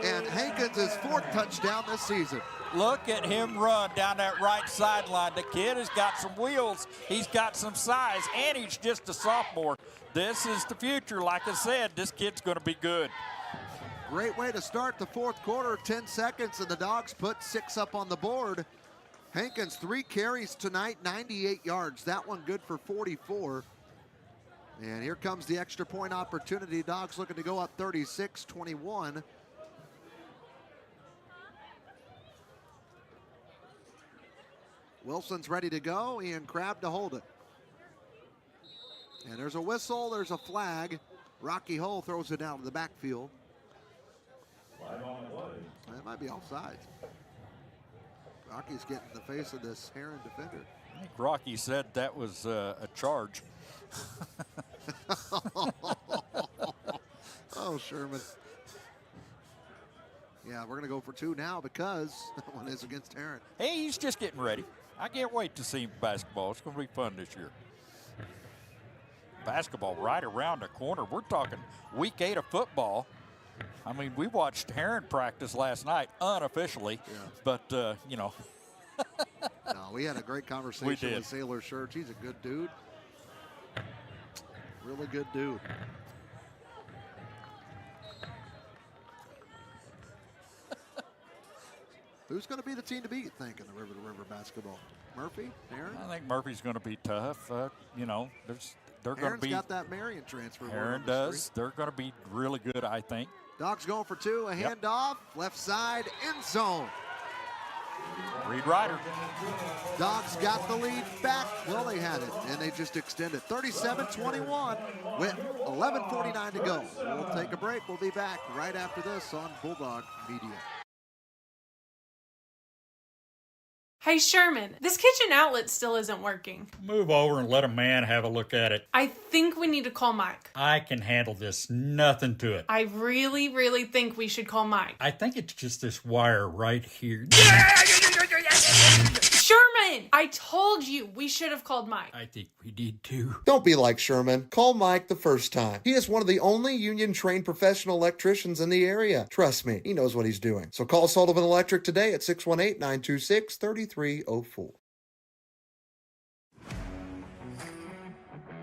and Hankins' fourth touchdown this season.
Look at him run down that right sideline. The kid has got some wheels. He's got some size, and he's just a sophomore. This is the future. Like I said, this kid's going to be good.
Great way to start the fourth quarter. 10 seconds, and the Dogs put 6 up on the board. Hankins, 3 carries tonight, 98 yards. That one good for 44. And here comes the extra point opportunity. Dogs looking to go up 36-21. Wilson's ready to go. Ian Crabb to hold it. And there's a whistle, there's a flag. Rocky Hull throws it out of the backfield. That might be offside. Rocky's getting in the face of this Herrin defender.
I think Rocky said that was a charge.
Oh, Sherman. Yeah, we're going to go for 2 now because that one is against Herrin.
Hey, he's just getting ready. I can't wait to see basketball. It's going to be fun this year. Basketball right around the corner. We're talking week 8 of football. I mean, we watched Herrin practice last night, unofficially, but, you know.
No, we had a great conversation with Sailor Church. He's a good dude. Really good dude. Who's going to be the team to beat, think, in the River to River basketball? Murphy? Herrin?
I think Murphy's going to be tough. You know, they're going to be.
Got that Marion transfer.
Herrin does. They're going to be really good, I think.
Dogs going for 2. A handoff. Left side, end zone.
Reed Ryder.
Dogs got the lead back. Well, they had it, and they just extended. 37-21 with 11:49 to go. We'll take a break. We'll be back right after this on Bulldog Media.
Hey, Sherman, this kitchen outlet still isn't working.
Move over and let a man have a look at it.
I think we need to call Mike.
I can handle this. Nothing to it.
I really, really think we should call Mike.
I think it's just this wire right here.
Sherman, I told you we should have called Mike.
I think we need to.
Don't be like Sherman. Call Mike the first time. He is one of the only union-trained professional electricians in the area. Trust me, he knows what he's doing. So call Sullivan Electric today at 618-926-3304.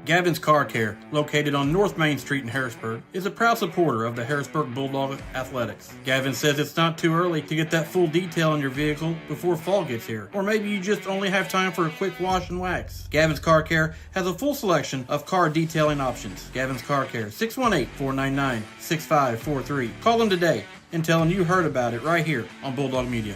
Gavin's Car Care, located on North Main Street in Harrisburg, is a proud supporter of the Harrisburg Bulldog athletics. Gavin says it's not too early to get that full detail on your vehicle before fall gets here, or maybe you just only have time for a quick wash and wax. Gavin's Car Care has a full selection of car detailing options. Gavin's Car Care, 618-499-6543. Call them today and tell them you heard about it right here on Bulldog Media.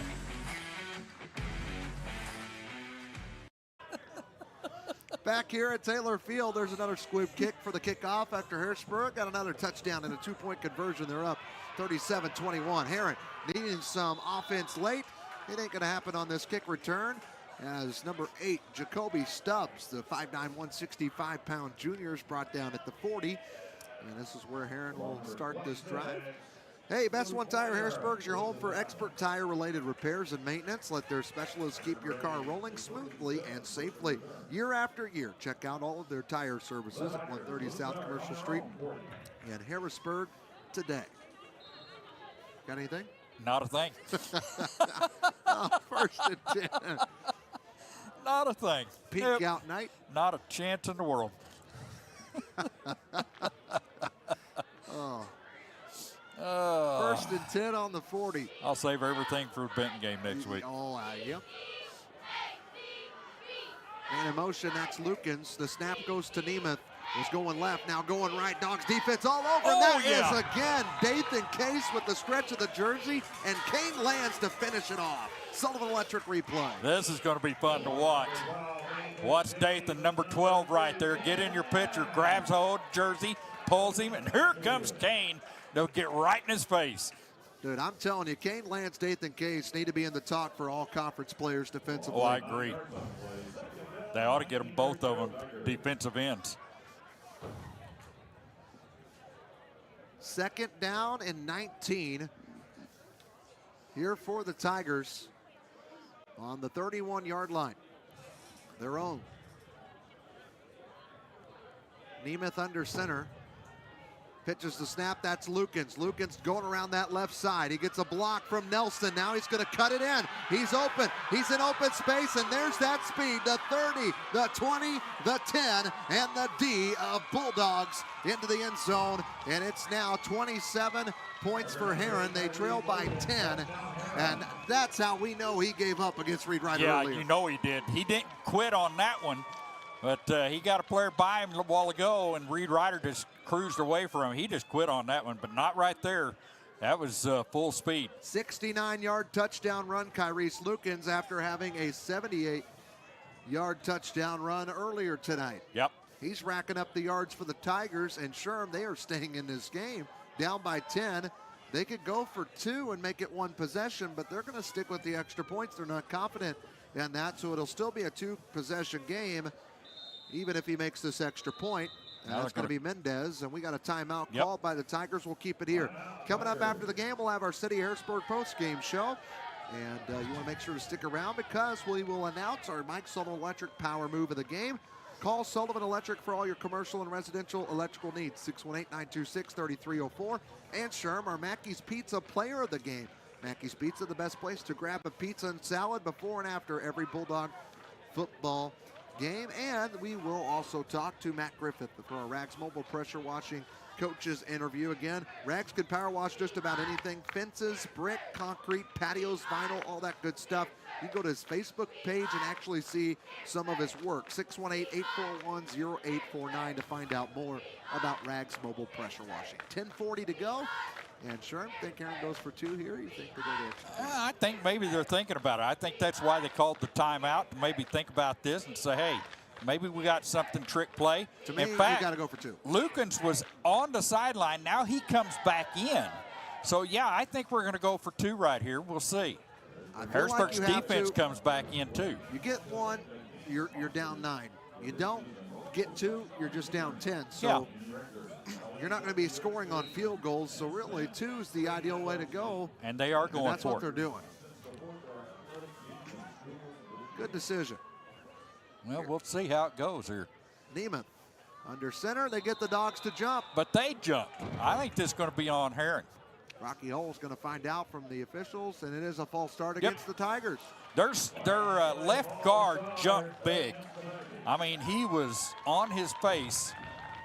Back here at Taylor Field, there's another squib kick for the kickoff after Harrisburg got another touchdown and a 2-point conversion. They're up 37-21. Herrin needing some offense late. It ain't going to happen on this kick return as number 8, Jacoby Stubbs, the 5'9", 165-pound junior, is brought down at the 40. And this is where Herrin will start this drive. Hey, Best One Tire Harrisburg is your home for expert tire-related repairs and maintenance. Let their specialists keep your car rolling smoothly and safely year after year. Check out all of their tire services at 130 South Commercial Street in Harrisburg today. Got anything?
Not a thing.
First and 10.
Not a thing.
Peak out night.
Not a chance in the world.
First and 10 on the 40.
I'll save everything for the Benton game next week.
Oh, yep. And in motion, that's Lukens. The snap goes to Nemeth. Was going left, now going right. Dogs defense all over. And that is again Dathan Case with the stretch of the jersey, and Kane lands to finish it off. Sullivan Electric replay.
This is going to be fun to watch. Watch Dathan, number 12 right there. Get in your picture, grabs hold, jersey, pulls him, and here comes Kane. They'll get right in his face.
Dude, I'm telling you, Kane Lance, Dathan Case need to be in the talk for all conference players defensively.
Oh, I agree. They ought to get them, both of them, defensive ends.
Second down and 19 here for the Tigers on the 31-yard line. Their own. Nemeth under center. Pitches the snap. That's Lukens. Lukens going around that left side. He gets a block from Nelson. Now he's going to cut it in. He's open. He's in open space, and there's that speed. The 30, the 20, the 10, and the D of Bulldogs into the end zone. And it's now 27 points for Herrin. They trail by 10, and that's how we know he gave up against Reed Ryder earlier.
Yeah, you know he did. He didn't quit on that one. But he got a player by him a while ago, and Reed Ryder just cruised away from him. He just quit on that one, but not right there. That was full speed.
69-yard touchdown run, Kyrese Lukens, after having a 78-yard touchdown run earlier tonight.
Yep.
He's racking up the yards for the Tigers, and Sherm, they are staying in this game. Down by 10. They could go for 2 and make it 1 possession, but they're going to stick with the extra points. They're not confident in that, so it'll still be a 2-possession game. Even if he makes this extra point, that's going to be Mendez, and we got a timeout called by the Tigers. We'll keep it here. Coming up after the game, we'll have our City Harrisburg postgame show, and you want to make sure to stick around because we will announce our Mike Sullivan Electric power move of the game. Call Sullivan Electric for all your commercial and residential electrical needs, 618-926-3304. And Sherm, our Mackey's Pizza player of the game. Mackey's Pizza, the best place to grab a pizza and salad before and after every Bulldog football game. And we will also talk to Matt Griffith for our Rags Mobile Pressure Washing Coaches interview. Again, Rags can power wash just about anything: fences, brick, concrete, patios, vinyl, all that good stuff. You can go to his Facebook page and actually see some of his work. 618-841-0849 to find out more about Rags Mobile Pressure Washing. 10:40 to go. And Sherm, think Herrin goes for 2 here? You think they go to extra?
I think maybe they're thinking about it. I think that's why they called the timeout, to maybe think about this and say, hey, maybe we got something trick play.
To me,
in fact,
you got to go for 2.
Lukens was on the sideline. Now he comes back in. So, yeah, I think we're going to go for 2 right here. We'll see. Harrisburg's defense comes back in, too.
You get 1, you're down 9. You don't get 2, you're just down 10. So you're not going to be scoring on field goals. So really, 2 is the ideal way to go.
And they are going for it.
That's what they're doing. Good decision.
Well, we'll see how it goes here.
Nemeth under center. They get the Dogs to jump.
But they jumped. I think this is going to be on Herrin.
Rocky Hull's going to find out from the officials, and it is a false start against the Tigers.
Their left guard jumped big. I mean, he was on his face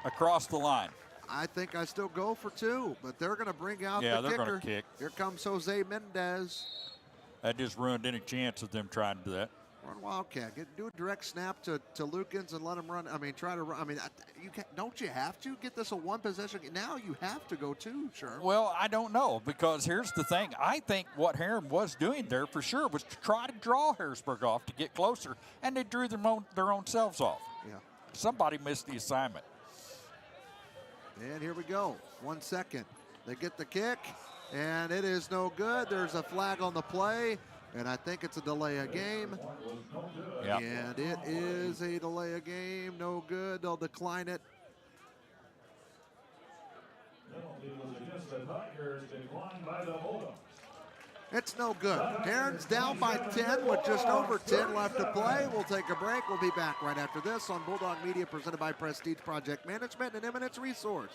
across the line.
I think I still go for 2, but they're going to bring out the
they're
kicker.
going to kick.
Here comes Jose Mendez.
That just ruined any chance of them trying to do that.
Run Wildcat. Do a direct snap to Lukens and let him run. I mean, try to run. I mean, don't you have to get this a 1 possession? Now you have to go 2, sure.
Well, I don't know, because here's the thing. I think what Herrin was doing there for sure was to try to draw Harrisburg off to get closer, and they drew their own selves off.
Yeah.
Somebody missed the assignment.
And here we go. 1 second. They get the kick, and it is no good. There's a flag on the play, and I think it's a delay of game.
Yep.
And it is a delay of game. No good. They'll decline it. It's no good. Herrin's down by 10 with just over 10 left to play. We'll take a break. We'll be back right after this on Bulldog Media, presented by Prestige Project Management and Eminence Resource.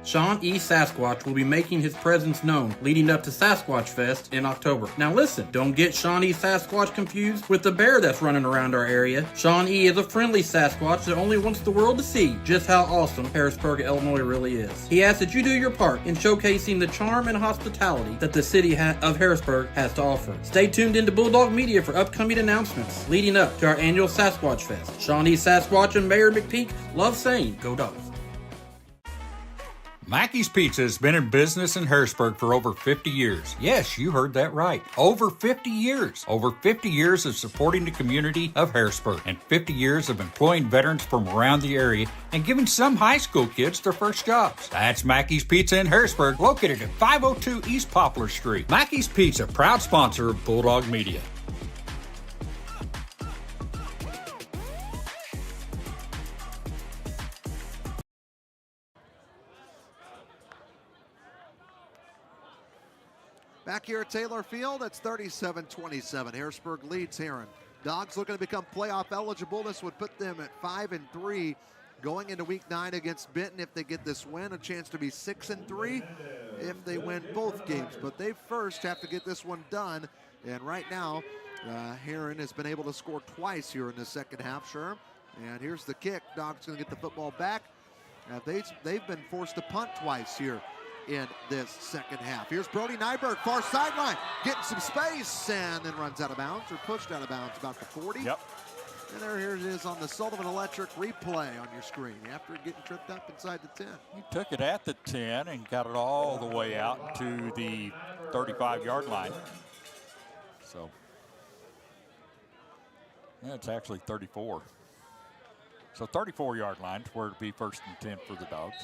Sean E. Sasquatch will be making his presence known leading up to Sasquatch Fest in October. Now listen, don't get Sean E. Sasquatch confused with the bear that's running around our area. Sean E. is a friendly Sasquatch that only wants the world to see just how awesome Harrisburg, Illinois really is. He asks that you do your part in showcasing the charm and hospitality that the city of Harrisburg has to offer. Stay tuned into Bulldog Media for upcoming announcements leading up to our annual Sasquatch Fest. Sean E. Sasquatch and Mayor McPeak love saying, "Go Dogs."
Mackey's Pizza has been in business in Harrisburg for over 50 years. Yes, you heard that right. Over 50 years. Over 50 years of supporting the community of Harrisburg and 50 years of employing veterans from around the area and giving some high school kids their first jobs. That's Mackey's Pizza in Harrisburg, located at 502 East Poplar Street. Mackey's Pizza, proud sponsor of Bulldog Media.
Back here at Taylor Field, it's 37-27. Harrisburg leads Herrin. Dogs looking to become playoff eligible. This would put them at 5-3 going into week 9 against Benton. If they get this win, a chance to be 6-3 if they win both games. But they first have to get this one done. And right now, Herrin has been able to score twice here in the second half, Sherm. And here's the kick. Dogs going to get the football back. They've been forced to punt twice here in this second half. Here's Brody Nyberg, far sideline, getting some space, and then runs out of bounds, or pushed out of bounds about the 40.
Yep.
And here it is on the Sullivan Electric replay on your screen after getting tripped up inside the 10.
He took it at the 10 and got it all the way out to the 35-yard line. So, yeah, it's actually 34. So 34-yard line is where it'd be 1st and 10 for the Dogs.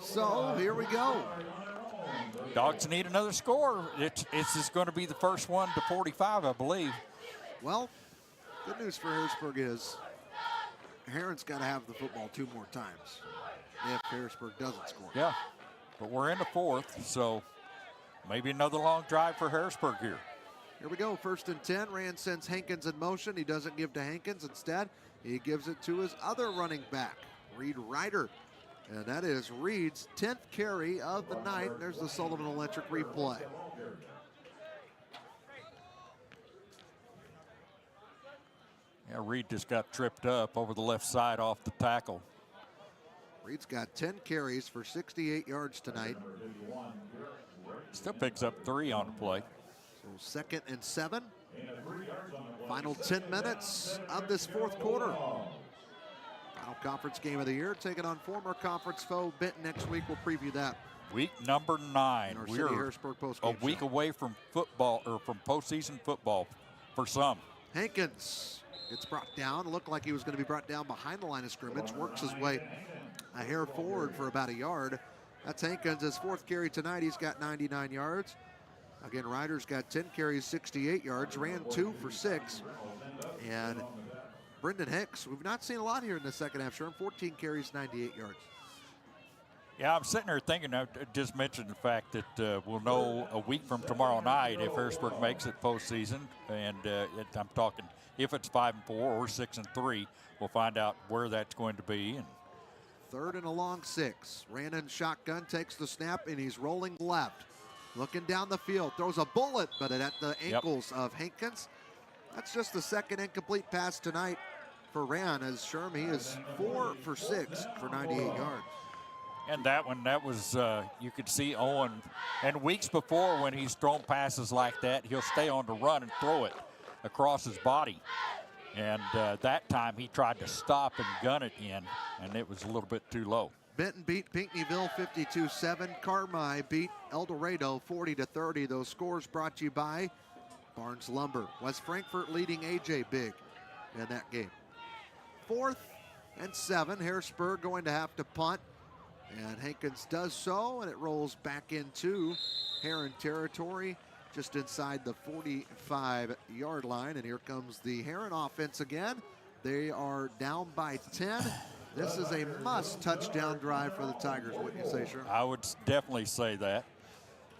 So here we go.
Dogs need another score. It's just going to be the first one to 45, I believe.
Well, good news for Harrisburg is Herrin's got to have the football 2 more times if Harrisburg doesn't score.
Yeah, but we're in the 4th, so maybe another long drive for Harrisburg here.
Here we go, 1st and 10. Rand sends Hankins in motion. He doesn't give to Hankins. Instead, he gives it to his other running back, Reed Ryder. And that is Reed's 10th carry of the night. There's the Sullivan Electric replay.
Yeah, Reed just got tripped up over the left side off the tackle.
Reed's got 10 carries for 68 yards tonight.
Still picks up 3 on the play.
So 2nd and 7. Final 10 minutes of this 4th quarter. Final conference game of the year, taking on former conference foe Benton next week. We'll preview that.
Week number 9.
We're Harrisburg postgame
a week
show.
away from football, or from postseason football for some.
Hankins gets brought down. Looked like he was going to be brought down behind the line of scrimmage. Works his way a hair forward for about a yard. That's Hankins, his 4th carry tonight. He's got 99 yards. Again, Ryder's got 10 carries, 68 yards. Ran 2 for 6. And Brendan Hicks, we've not seen a lot here in the second half. Sherm, 14 carries, 98 yards.
Yeah, I'm sitting there thinking, I just mentioned the fact that we'll know a week from tomorrow night if Harrisburg makes it postseason. And I'm talking if it's 5-4 or 6-3, we'll find out where that's going to be. And
3rd and a long 6. Randon shotgun, takes the snap, and he's rolling left. Looking down the field, throws a bullet, but at the ankles of Hankins. That's just the 2nd incomplete pass tonight for Rand, as Sherm, he is 4 for 6 for 98 yards.
And that one, that was, you could see Owen. And weeks before, when he's thrown passes like that, he'll stay on the run and throw it across his body. And that time he tried to stop and gun it in, and it was a little bit too low.
Benton beat Pinckneyville 52-7. Carmi beat El Dorado 40-30. Those scores brought to you by Barnes Lumber. West Frankfort leading AJ Big in that game. 4th and 7. Harrisburg going to have to punt. And Hankins does so, and it rolls back into Herrin territory just inside the 45-yard line. And here comes the Herrin offense again. They are down by 10. This is a must touchdown drive for the Tigers, wouldn't you say, Sherman?
I would definitely say that.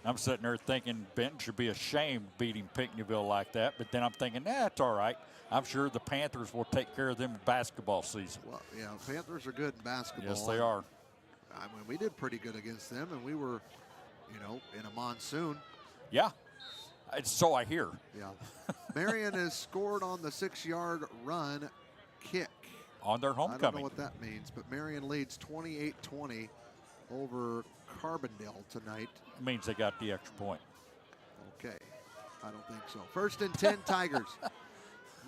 I'm sitting there thinking Benton should be ashamed beating Pinckneyville like that, but then I'm thinking, it's all right. I'm sure the Panthers will take care of them in basketball season.
Well, yeah, Panthers are good in basketball.
Yes, they are.
I mean, we did pretty good against them, and we were, in a monsoon.
Yeah, so I hear.
Yeah. Marion has scored on the 6-yard run kick.
On their homecoming.
I don't know what that means, but Marion leads 28-20 over Carbondale tonight.
It means they got the extra point.
Okay, I don't think so. 1st and 10 Tigers.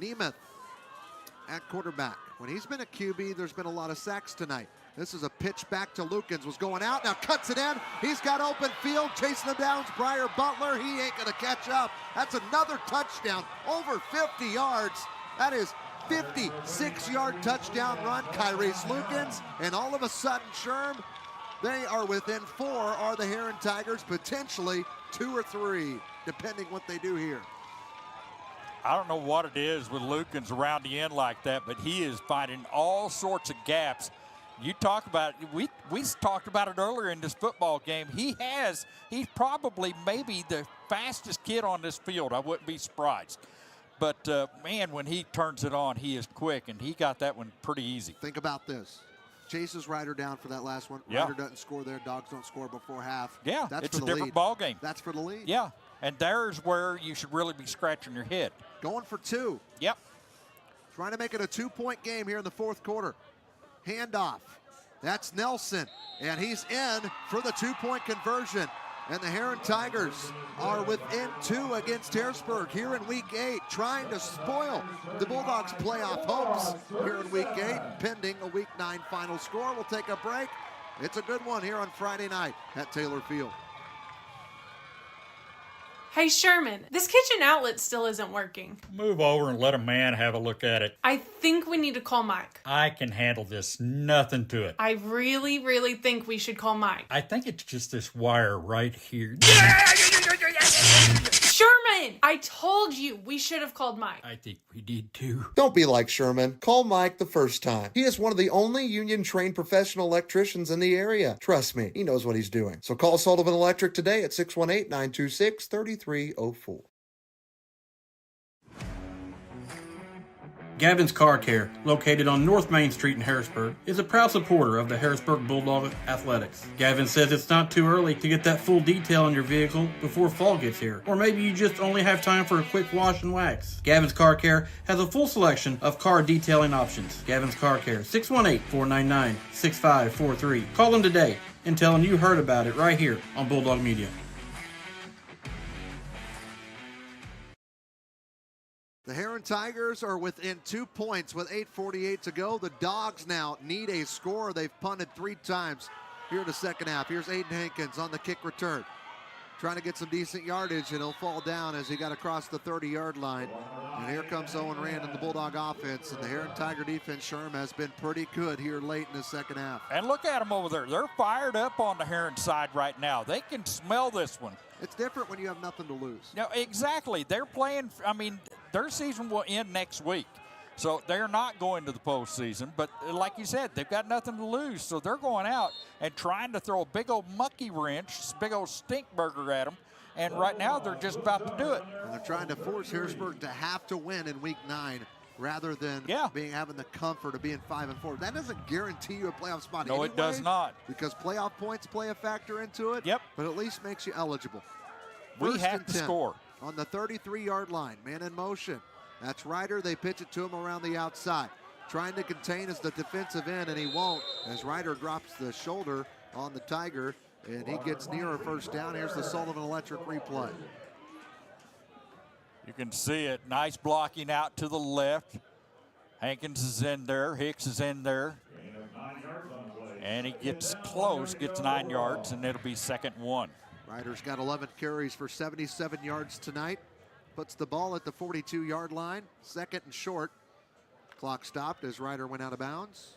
Nemeth at quarterback. When he's been a QB, there's been a lot of sacks tonight. This is a pitch back to Lukens, was going out, now cuts it in. He's got open field, chasing him down. Briar Butler, he ain't gonna catch up. That's another touchdown, over 50 yards. That is 56-yard touchdown run, Kyrese Lukens, and all of a sudden, Sherm, they are within 4, are the Herrin Tigers, potentially 2 or 3, depending what they do here.
I don't know what it is with Lukens around the end like that, but he is finding all sorts of gaps. You talk about we talked about it earlier in this football game. He's probably maybe the fastest kid on this field. I wouldn't be surprised. But man, when he turns it on, he is quick, and he got that one pretty easy.
Think about this. Chases Ryder down for that last one.
Yeah.
Ryder doesn't score there. Dogs don't score before half.
Yeah,
that's
it's
for
a
the
different
lead.
ball game.
That's for the lead.
Yeah, and there's where you should really be scratching your head.
Going for 2.
Yep.
Trying to make it a 2-point game here in the fourth quarter. Handoff. That's Nelson, and he's in for the 2-point conversion. And the Herrin Tigers are within 2 against Harrisburg here in Week 8, trying to spoil the Bulldogs' playoff hopes here in Week 8, pending a Week 9 final score. We'll take a break. It's a good one here on Friday night at Taylor Field.
Hey, Sherman, this kitchen outlet still isn't working.
Move over and let a man have a look at it.
I think we need to call Mike.
I can handle this. Nothing to it.
I really, really think we should call Mike.
I think it's just this wire right here.
Sherman! I told you we should have called Mike.
I think we did too.
Don't be like Sherman. Call Mike the first time. He is one of the only union-trained professional electricians in the area. Trust me, he knows what he's doing. So call Sullivan Electric today at 618-926-3304.
Gavin's Car Care, located on North Main Street in Harrisburg, is a proud supporter of the Harrisburg Bulldog athletics. Gavin says it's not too early to get that full detail on your vehicle before fall gets here, or maybe you just only have time for a quick wash and wax. Gavin's Car Care has a full selection of car detailing options. Gavin's Car Care, 618-499-6543. Call them today and tell them you heard about it right here on Bulldog Media.
The Herrin Tigers are within 2 points with 8:48 to go. The Dogs now need a score. They've punted 3 times here in the second half. Here's Aiden Hankins on the kick return. Trying to get some decent yardage, and he'll fall down as he got across the 30-yard line. And here comes Owen Rand in the Bulldog offense. And the Herrin Tiger defense, Sherm, has been pretty good here late in the second half.
And look at them over there. They're fired up on the Herrin side right now. They can smell this one.
It's different when you have nothing to lose.
No, exactly. They're playing, I mean, their season will end next week. So they're not going to the postseason. But like you said, they've got nothing to lose. So they're going out and trying to throw a big old monkey wrench, big old stink burger at them. And right now they're just about to do it.
And they're trying to force Harrisburg to have to win in Week 9 rather than having the comfort of being 5-4. That doesn't guarantee you a playoff spot.
No,
anyway,
it does not.
Because playoff points play a factor into it.
Yep.
But at least makes you eligible.
We
First
have
and
to
10
score.
on the 33-yard line. Man in motion. That's Ryder. They pitch it to him around the outside. Trying to contain as the defensive end, and he won't, as Ryder drops the shoulder on the Tiger, and he gets near a first down. Here's the Sullivan Electric replay.
You can see it. Nice blocking out to the left. Hankins is in there. Hicks is in there. And he gets close, gets 9 yards, and it'll be 2nd and 1.
Ryder's got 11 carries for 77 yards tonight. Puts the ball at the 42-yard line. 2nd and short. Clock stopped as Ryder went out of bounds.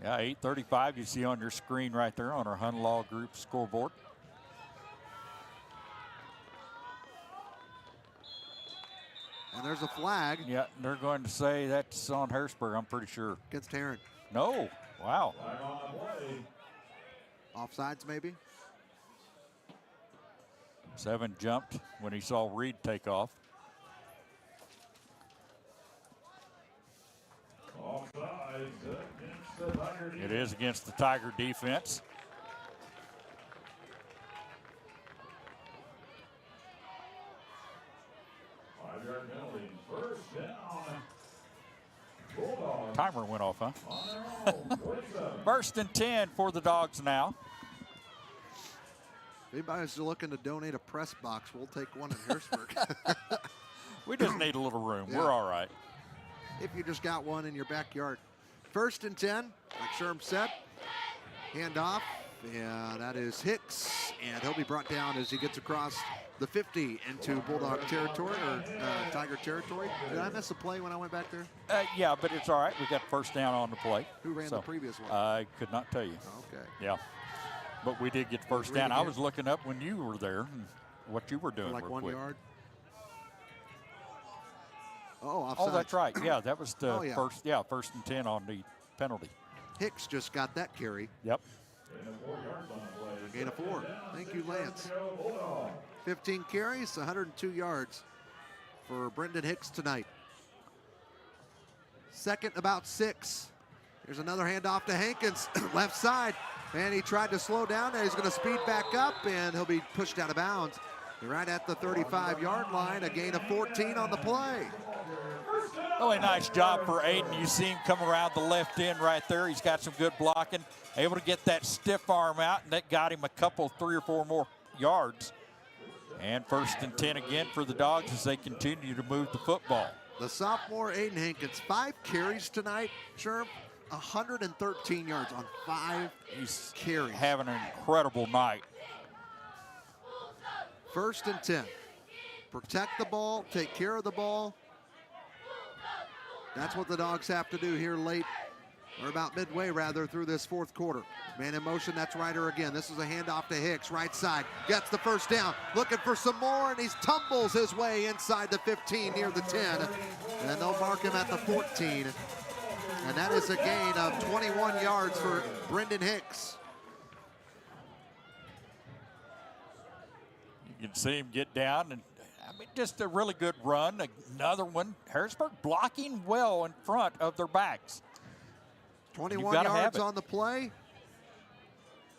Yeah, 8:35 you see on your screen right there on our Hun Law Group scoreboard.
And there's a flag.
Yeah, they're going to say that's on Harrisburg, I'm pretty sure.
Against Herrin.
No. Wow.
Offsides, maybe?
7 jumped when he saw Reed take off. It is against the Tiger defense. Timer went off, huh? 1st and 10 for the Dogs now.
If anybody's looking to donate a press box, we'll take one in Harrisburg.
We just need a little room.
Yeah.
We're all right.
If you just got one in your backyard. 1st and 10, like Sherm said. Hand off, and that is Hicks, and he'll be brought down as he gets across the 50 into Bulldog territory, or Tiger territory. Did I miss a play when I went back there?
Yeah, but it's all right. We got first down on the play.
Who ran the previous one?
I could not tell you.
Okay.
Yeah, but we did get first down. I was looking up when you were there and what you were doing.
For like
real
1
quick.
yard. Oh, offside.
Oh, that's right. Yeah, that was the
Oh, yeah.
first and 10 on the penalty.
Hicks just got that carry.
Yep.
A gain of 4. Thank you, Lance. 15 carries, 102 yards for Brendan Hicks tonight. Second, about 6. Here's another handoff to Hankins, left side. And he tried to slow down. Now he's going to speed back up, and he'll be pushed out of bounds. Right at the 35-yard line, a gain of 14 on the play.
Really nice job for Aiden. You see him come around the left end right there. He's got some good blocking. Able to get that stiff arm out, and that got him a couple, 3 or 4 more yards. And 1st and 10 again for the Dogs as they continue to move the football.
The sophomore Aiden Hankins, 5 carries tonight, Sherm, 113 yards on 5 carries.
Having an incredible night.
1st and 10. Protect the ball, take care of the ball. That's what the Dogs have to do here late, or about midway rather, through this 4th quarter. Man in motion, that's Ryder again. This is a handoff to Hicks, right side. Gets the 1st down, looking for some more, and he tumbles his way inside the 15 near the 10. And they'll mark him at the 14. And that is a gain of 21 yards for Brendan Hicks.
You can see him get down, and I mean, just a really good run. Another one. Harrisburg blocking well in front of their backs.
21 yards on the play.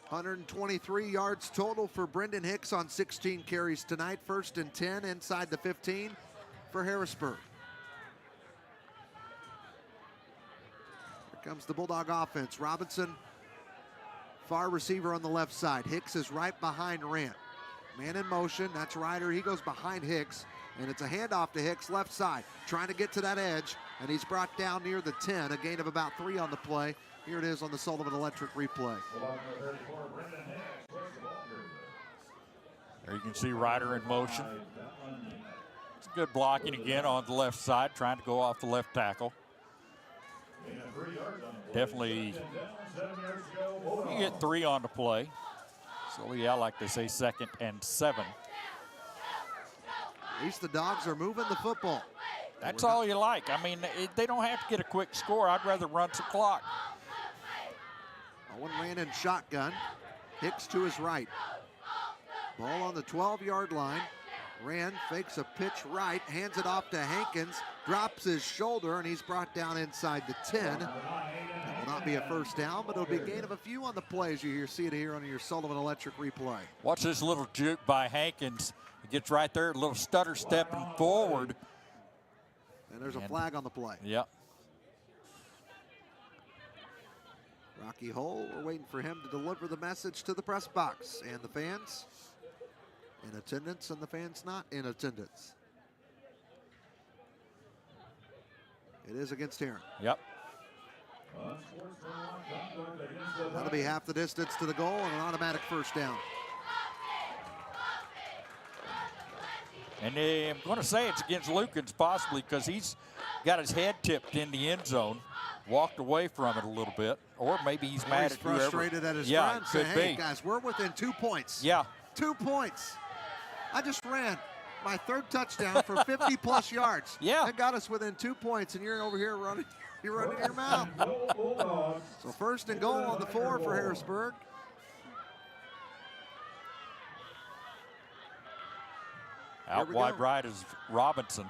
123 yards total for Brendan Hicks on 16 carries tonight. 1st and 10 inside the 15 for Harrisburg. Here comes the Bulldog offense. Robinson, far receiver on the left side. Hicks is right behind Rant. Man in motion, that's Ryder. He goes behind Hicks, and it's a handoff to Hicks, left side. Trying to get to that edge, and he's brought down near the 10. A gain of about 3 on the play. Here it is on the Sullivan Electric replay.
There you can see Ryder in motion. It's good blocking again on the left side, trying to go off the left tackle. Definitely, you get 3 on the play. So, yeah, like they say, 2nd and 7.
At least the Dogs are moving the football.
That's all you like. I mean, they don't have to get a quick score. I'd rather run some clock.
Owen ran in shotgun. Hicks to his right. Ball on the 12-yard line. Ran, fakes a pitch right, hands it off to Hankins, drops his shoulder, and he's brought down inside the 10. That will not be a 1st down, but it'll be a gain of a few on the play as you see it here on your Sullivan Electric replay.
Watch this little juke by Hankins. He gets right there, a little stutter stepping forward.
And there's a flag on the play.
Yep.
Rocky Hole, we're waiting for him to deliver the message to the press box and the fans. In attendance and the fans not in attendance. It is against Herrin.
Yep.
That'll be half the distance to the goal and an automatic 1st down.
And I'm going to say it's against Lukens possibly because he's got his head tipped in the end zone, walked away from it a little bit, or maybe he's mad at whoever.
Frustrated at his
yeah,
friends.
could
Hey,
be.
guys, we're within 2 points.
Yeah.
2 points. I just ran my 3rd touchdown for 50-plus yards.
Yeah.
That got us within 2 points, and you're over here running. You're running your mouth. So 1st and goal on the 4 for Harrisburg.
Out wide right is Robinson.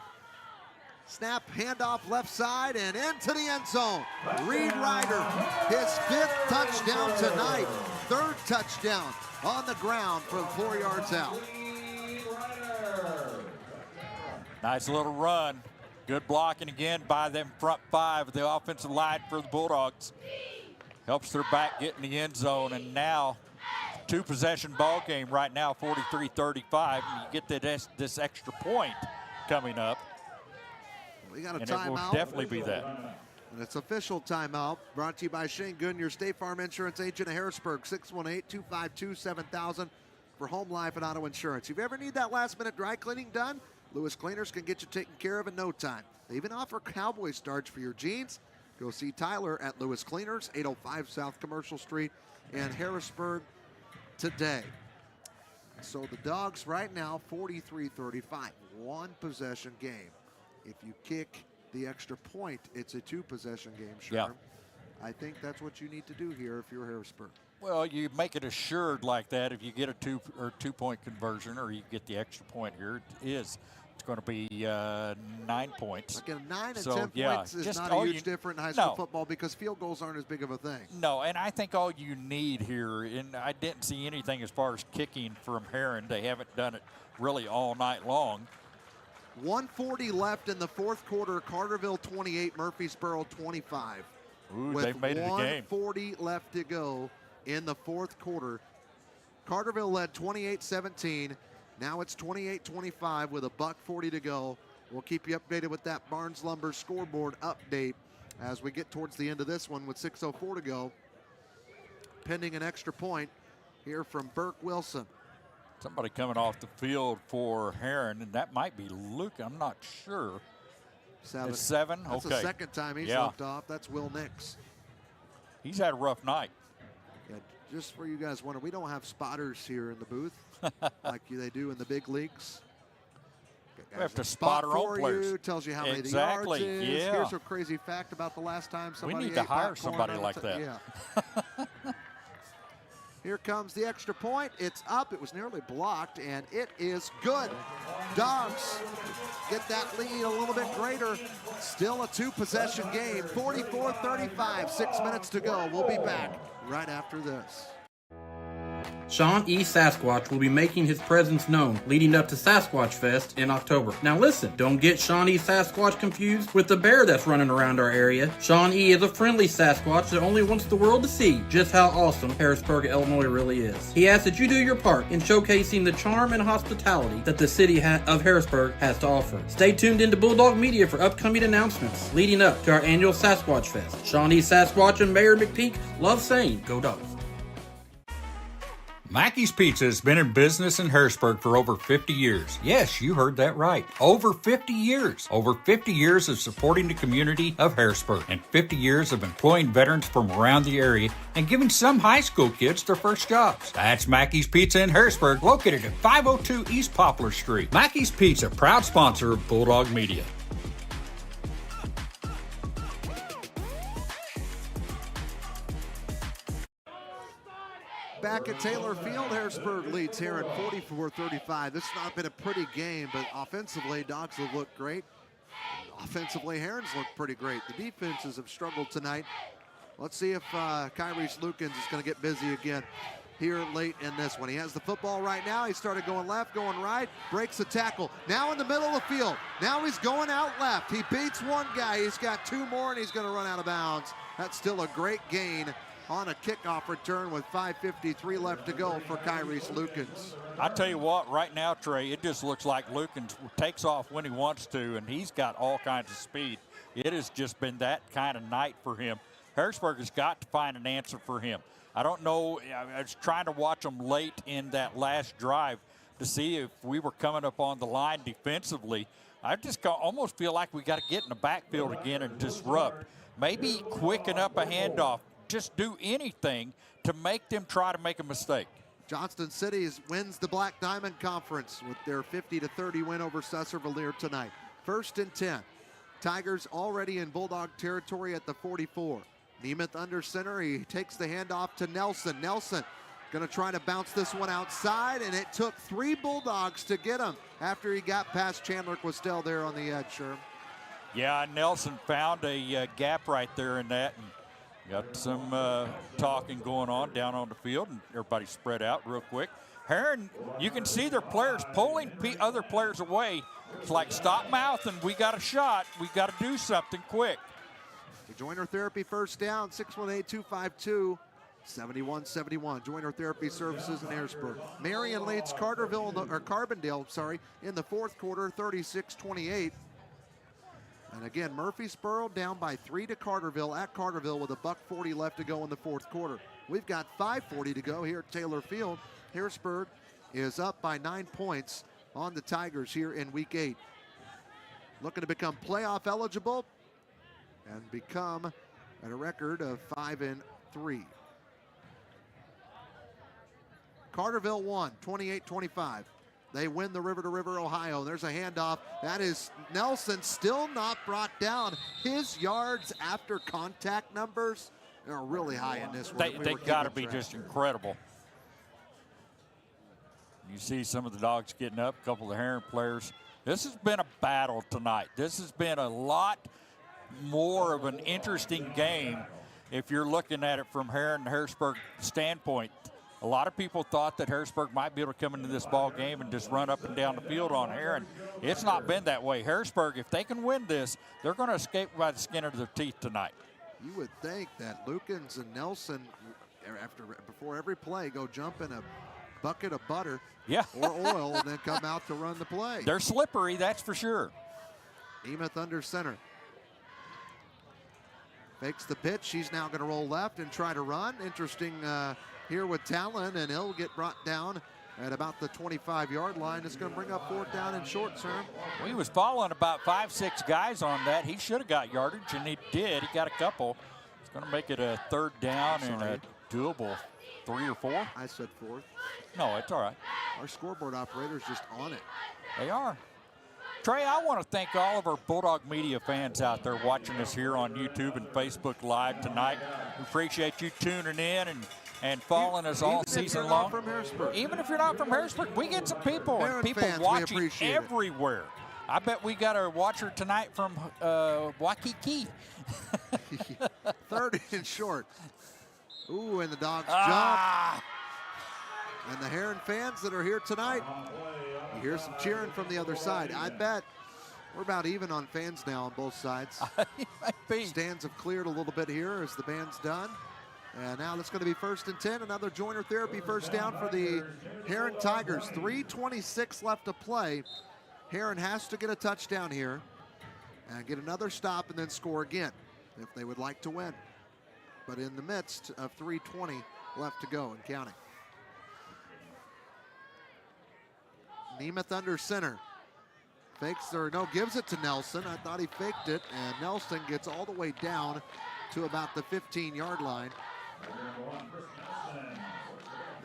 Snap, handoff left side, and into the end zone. Reed Ryder, his 5th touchdown tonight. 3rd touchdown on the ground from 4 yards out.
Nice little run. Good blocking again by them front 5 of the offensive line for the Bulldogs. Helps their back get in the end zone, and now 2-possession ball game right now, 43-35. You get this extra point coming up.
We got a
and
timeout.
It will definitely be that.
And it's official timeout brought to you by Shane Gooden, your State Farm Insurance agent of Harrisburg, 618-252-7000 for home life and auto insurance. If you ever need that last-minute dry cleaning done, Lewis Cleaners can get you taken care of in no time. They even offer cowboy starch for your jeans. Go see Tyler at Lewis Cleaners, 805 South Commercial Street in Harrisburg today. So the Dogs right now, 43-35, 1-possession game. If you kick the extra point, it's a 2-possession game, sure.
Yeah.
I think that's what you need to do here if you're Harrisburg.
Well, you make it assured like that. If you get a two-point conversion, or you get the extra point here, it's going to be 9 points.
Again, 9 and
so,
10 points is
just
not a huge difference in high school football because field goals aren't as big of a thing.
No, and I think all you need here, and I didn't see anything as far as kicking from Herrin. They haven't done it really all night long.
1:40 left in the fourth quarter. Carterville 28, Murfreesboro 25.
Ooh, they've made it a game.
1:40 left to go in the fourth quarter. Carterville led 28-17. Now it's 28-25 with $1:40 to go. We'll keep you updated with that Barnes Lumber scoreboard update as we get towards the end of this one with 6:04 to go. Pending an extra point here from Burke Wilson.
Somebody coming off the field for Herrin, and that might be Luke. I'm not sure.
7.
It's 7?
That's
okay.
the second time he's left off. That's Will Nix.
He's had a rough night.
Yeah, just for you guys wonder, we don't have spotters here in the booth like they do in the big leagues.
We have to spot our own players.
You, tells you how many the
exactly.
yards is.
Yeah.
Here's a crazy fact about the last time somebody
We need to hire
popcorn.
somebody like that.
Yeah. Here comes the extra point. It's up. It was nearly blocked, and it is good. Dogs get that lead a little bit greater. Still a two-possession game. 44-35. 6 minutes to go. We'll be back right after this.
Sean E. Sasquatch will be making his presence known leading up to Sasquatch Fest in October. Now listen, don't get Sean E. Sasquatch confused with the bear that's running around our area. Sean E. is a friendly Sasquatch that only wants the world to see just how awesome Harrisburg, Illinois really is. He asks that you do your part in showcasing the charm and hospitality that the city of Harrisburg has to offer. Stay tuned into Bulldog Media for upcoming announcements leading up to our annual Sasquatch Fest. Sean E. Sasquatch and Mayor McPeak love saying, "Go Dogs."
Mackey's Pizza has been in business in Harrisburg for over 50 years. Yes, you heard that right. Over 50 years. Over 50 years of supporting the community of Harrisburg and 50 years of employing veterans from around the area and giving some high school kids their first jobs. That's Mackey's Pizza in Harrisburg, located at 502 East Poplar Street. Mackey's Pizza, proud sponsor of Bulldog Media.
Back at Taylor Field, Harrisburg leads here at 44-35. This has not been a pretty game, but offensively, Dogs have looked great. Offensively, Herrin's looked pretty great. The defenses have struggled tonight. Let's see if Kyrese Lukens is going to get busy again here late in this one. He has the football right now. He started going left, going right, breaks a tackle. Now in the middle of the field. Now he's going out left. He beats one guy. He's got two more, and he's going to run out of bounds. That's still a great gain on a kickoff return with 5:53 left to go for Kyrese Lukens.
I tell you what, right now, Trey, it just looks like Lukens takes off when he wants to, and he's got all kinds of speed. It has just been that kind of night for him. Harrisburg has got to find an answer for him. I don't know. I was trying to watch them late in that last drive to see if we were coming up on the line defensively. I just almost feel like we got to get in the backfield again and disrupt. Maybe quicken up a handoff. Just do anything to make them try to make a mistake.
Johnston City wins the Black Diamond Conference with their 50-30 win over Susser-Valier tonight. 1st and 10. Tigers already in Bulldog territory at the 44. Nemeth under center. He takes the handoff to Nelson. Nelson going to try to bounce this one outside, and it took 3 Bulldogs to get him after he got past Chandler Questel there on the edge, Sherm.
Yeah, Nelson found a gap right there in that, and got some talking going on down on the field, and everybody spread out real quick. Herrin, you can see their players pulling other players away. It's like, stop mouthing. We got a shot. We got to do something quick.
The Joiner Therapy first down, 618-252-7171. Joiner Therapy Services in Harrisburg. Marion leads Carbondale, in the fourth quarter, 36-28. And again, Murfreesboro down by 3 to Carterville at Carterville with $1:40 left to go in the fourth quarter. We've got 5:40 to go here at Taylor Field. Harrisburg is up by 9 points on the Tigers here in week 8. Looking to become playoff eligible and become at a record of 5-3. Carterville won 28-25. They win the River to River, Ohio. There's a handoff. That is Nelson, still not brought down. His yards after contact numbers They're really high in this one.
They got to be just incredible. You see some of the Dogs getting up, a couple of the Herrin players. This has been a battle tonight. This has been a lot more of an interesting game if you're looking at it from Herrin and Harrisburg standpoint. A lot of people thought that Harrisburg might be able to come into this ball game and just run up and down the field on Herrin. It's not been that way. Harrisburg, if they can win this, they're going to escape by the skin of their teeth tonight.
You would think that Lukens and Nelson, before every play, go jump in a bucket of butter or oil and then come out to run the play.
They're slippery, that's for sure.
Nemeth under center. Fakes the pitch. She's now going to roll left and try to run. Interesting here with Talon, and he'll get brought down at about the 25-yard line. It's going to bring up 4th down and short term.
Well, he was following about 5-6 guys on that. He should have got yardage, and he did. He got a couple. It's going to make it a 3rd down and a doable 3 or 4.
I said 4th.
No, it's all right.
Our scoreboard operator's just on it.
They are. Trey, I want to thank all of our Bulldog media fans out there watching us here on YouTube and Facebook Live tonight. We appreciate you tuning in and following us all season long. Even if you're not from Harrisburg, we get some people and people watching everywhere. I bet we got a watcher tonight from Waikiki.
3rd and short. Ooh, and the Dogs jump. And the Herrin fans that are here tonight, you hear some cheering from the other side. I bet we're about even on fans now on both sides. Stands have cleared a little bit here as the band's done. And now it's going to be 1st and 10. Another joiner therapy 1st down for the Herrin Tigers. 3:26 left to play. Herrin has to get a touchdown here and get another stop and then score again if they would like to win. But in the midst of 3:20 left to go and counting. Nemeth under center. Gives it to Nelson. I thought he faked it, and Nelson gets all the way down to about the 15-yard line.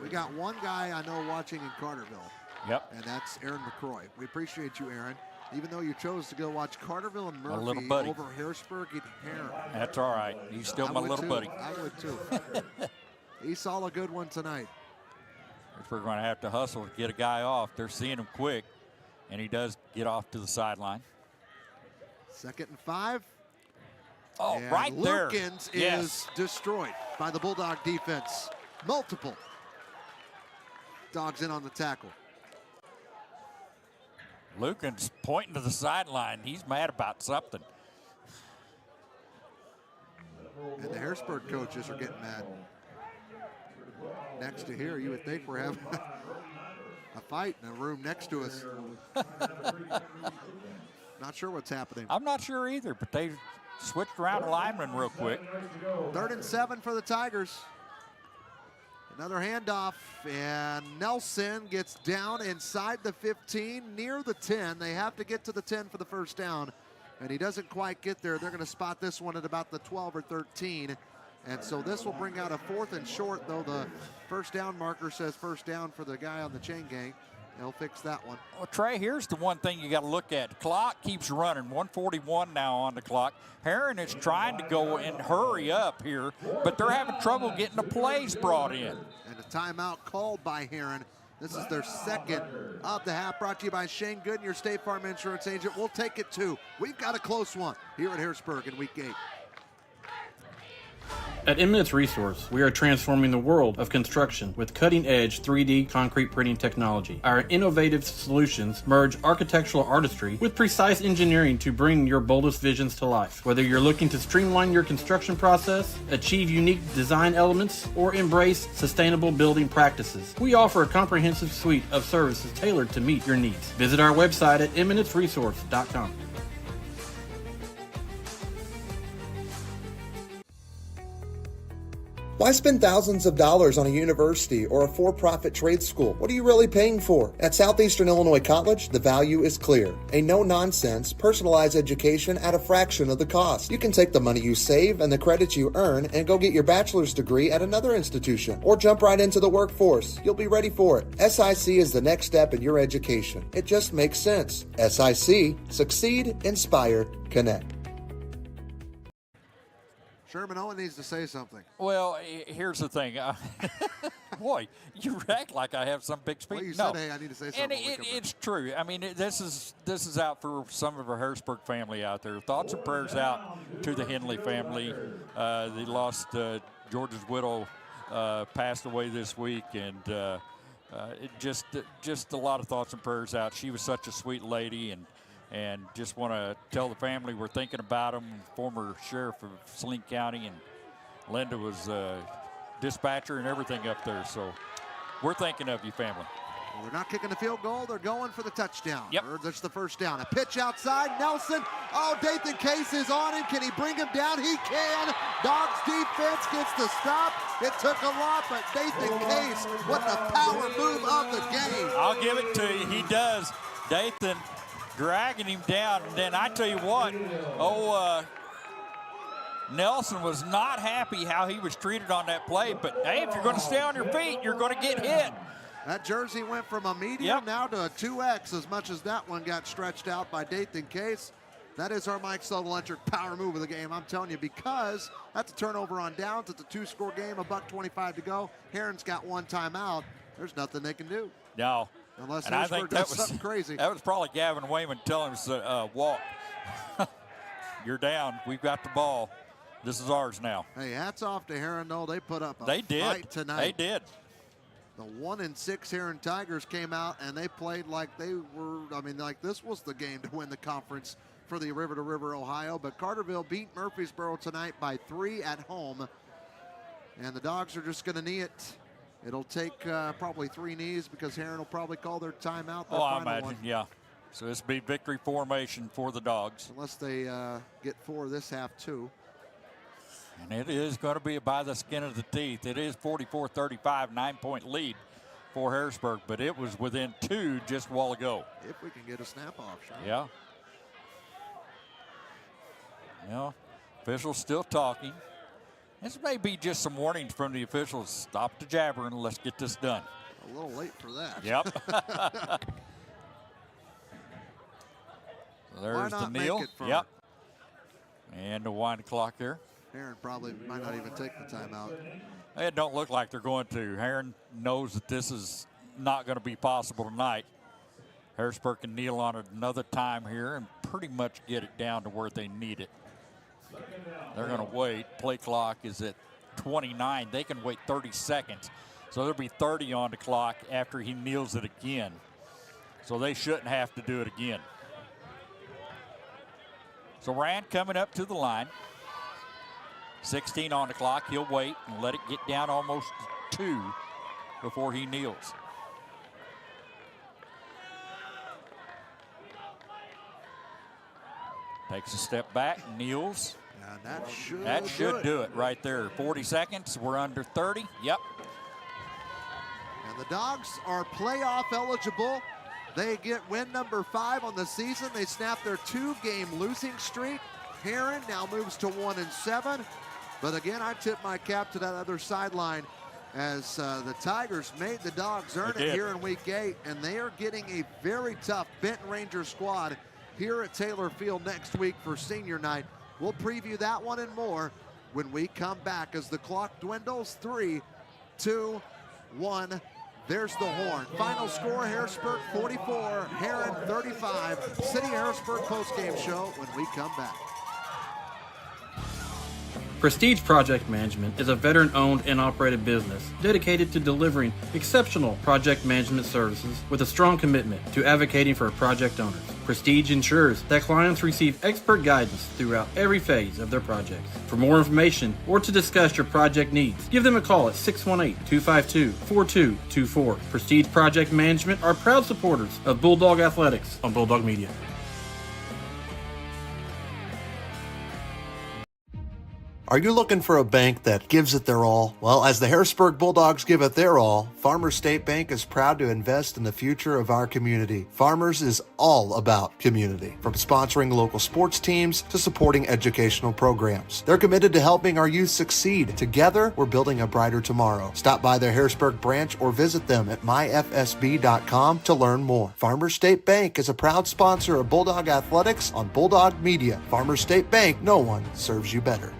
We got one guy I know watching in Carterville.
Yep.
And that's Aaron McCroy. We appreciate you, Aaron. Even though you chose to go watch Carterville and Murphy
little buddy
over Harrisburg and Herrin.
That's all right. He's still my little buddy.
I would too. He saw a good one tonight.
We're going to have to hustle to get a guy off. They're seeing him quick, and he does get off to the sideline.
2nd and 5.
Oh,
and
right there.
Lukens is destroyed by the Bulldog defense. Multiple Dogs in on the tackle.
Lukens pointing to the sideline. He's mad about something.
And the Harrisburg coaches are getting mad. Next to here, you would think we're having a fight in a room next to us. Not sure what's happening.
I'm not sure either, but they switched around the linemen real quick.
3rd and 7 for the Tigers. Another handoff, and Nelson gets down inside the 15, near the 10. They have to get to the 10 for the 1st down, and he doesn't quite get there. They're going to spot this one at about the 12 or 13. And so this will bring out a 4th and short, though the 1st down marker says 1st down for the guy on the chain gang. They'll fix that one.
Well, Trey, here's the one thing you got to look at. The clock keeps running. 1:41 now on the clock. Herrin is trying to go and hurry up here, but they're having trouble getting the plays brought in.
And a timeout called by Herrin. This is their 2nd of the half, brought to you by Shane Gooden, your State Farm insurance agent. We'll take it too. We've got a close one here at Harrisburg in week 8.
At Eminence Resource, we are transforming the world of construction with cutting-edge 3D concrete printing technology. Our innovative solutions merge architectural artistry with precise engineering to bring your boldest visions to life. Whether you're looking to streamline your construction process, achieve unique design elements, or embrace sustainable building practices, we offer a comprehensive suite of services tailored to meet your needs. Visit our website at eminenceresource.com.
Why spend thousands of dollars on a university or a for-profit trade school? What are you really paying for? At Southeastern Illinois College, the value is clear. A no-nonsense, personalized education at a fraction of the cost. You can take the money you save and the credits you earn and go get your bachelor's degree at another institution or jump right into the workforce. You'll be ready for it. SIC is the next step in your education. It just makes sense. SIC. Succeed, inspire, connect.
Sherman Owen needs to say something.
Well, here's the thing. Boy, you act like I have some big speech.
Well, you
no.
said, hey, I need to say something.
And it's true. I mean, this is out for some of our Harrisburg family out there. Thoughts and prayers out to the Henley family. They lost George's widow, passed away this week, and just a lot of thoughts and prayers out. She was such a sweet lady, and just want to tell the family we're thinking about them. Former sheriff of Saline County, and Linda was dispatcher and everything up there. So we're thinking of you, family.
Well, they're not kicking the field goal. They're going for the touchdown.
Yep.
Or that's the first down. A pitch outside. Nelson. Oh, Dathan Case is on him. Can he bring him down? He can. Dogs defense gets the stop. It took a lot, but Dathan Case, what the power move of the game.
I'll give it to you. He does. Dathan dragging him down. And then I tell you what, Nelson was not happy how he was treated on that play. But, hey, if you're going to stay on your feet, you're going to get hit.
That jersey went from a medium now to a 2X, as much as that one got stretched out by Dathan Case. That is our Mike Sullivan Electric power move of the game, I'm telling you, because that's a turnover on downs. It's a 2-score game, $1:25 to go. Herrin's got one timeout. There's nothing they can do.
No.
Unless
and I think
does something crazy.
That was probably Gavin Wayman telling us to walk. You're down. We've got the ball. This is ours now.
Hey, hats off to Herrin, though. They put up a
fight
tonight.
They did.
The 1-6 Herrin Tigers came out, and they played like they were, like this was the game to win the conference for the River to River, Ohio. But Carterville beat Murfreesboro tonight by 3 at home. And the Dogs are just going to knee it. It'll take probably 3 knees because Herrin will probably call their timeout.
I imagine, yeah. So this will be victory formation for the Dogs.
Unless they get 4 this half, too.
And it is going to be by the skin of the teeth. It is 44-35, 9-point lead for Harrisburg, but it was within 2 just a while ago.
If we can get a snap off, sure.
Yeah. Well, officials still talking. This may be just some warnings from the officials. Stop the jabbering. Let's get this done.
A little late for that.
Yep. There's the kneel. Yep. And the wind clock there.
Herrin probably might not even take the timeout.
It don't look like they're going to. Herrin knows that this is not going to be possible tonight. Harrisburg can kneel on it another time here and pretty much get it down to where they need it. They're going to wait. Play clock is at 29. They can wait 30 seconds. So there'll be 30 on the clock after he kneels it again. So they shouldn't have to do it again. So Rand coming up to the line. 16 on the clock. He'll wait and let it get down almost to 2 before he kneels. Takes a step back, kneels.
And
that should do it right there. 40 seconds. We're under 30. Yep.
And the Dogs are playoff eligible. They get win number 5 on the season. They snap their 2-game losing streak. Herrin now moves to 1-7. But again, I tip my cap to that other sideline as the Tigers made the Dogs earn it here in week 8. And they are getting a very tough Benton Ranger squad here at Taylor Field next week for senior night. We'll preview that one and more when we come back as the clock dwindles. 3, 2, 1. There's the horn. Final score, Harrisburg 44, Herrin 35. City Harrisburg postgame show when we come back.
Prestige Project Management is a veteran-owned and operated business dedicated to delivering exceptional project management services with a strong commitment to advocating for project owners. Prestige ensures that clients receive expert guidance throughout every phase of their projects. For more information or to discuss your project needs, give them a call at 618-252-4224. Prestige Project Management are proud supporters of Bulldog Athletics on Bulldog Media.
Are you looking for a bank that gives it their all? Well, as the Harrisburg Bulldogs give it their all, Farmers State Bank is proud to invest in the future of our community. Farmers is all about community, from sponsoring local sports teams to supporting educational programs. They're committed to helping our youth succeed. Together, we're building a brighter tomorrow. Stop by their Harrisburg branch or visit them at myfsb.com to learn more. Farmers State Bank is a proud sponsor of Bulldog Athletics on Bulldog Media. Farmers State Bank, no one serves you better.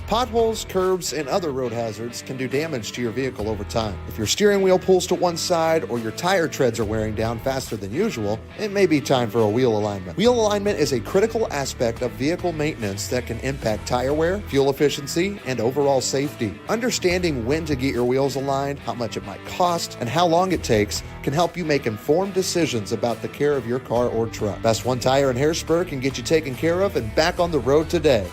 Potholes, curbs, and other road hazards can do damage to your vehicle over time. If your steering wheel pulls to one side or your tire treads are wearing down faster than usual, it may be time for a wheel alignment. Wheel alignment is a critical aspect of vehicle maintenance that can impact tire wear, fuel efficiency, and overall safety. Understanding when to get your wheels aligned, how much it might cost, and how long it takes can help you make informed decisions about the care of your car or truck. Best One Tire in Harrisburg can get you taken care of and back on the road today.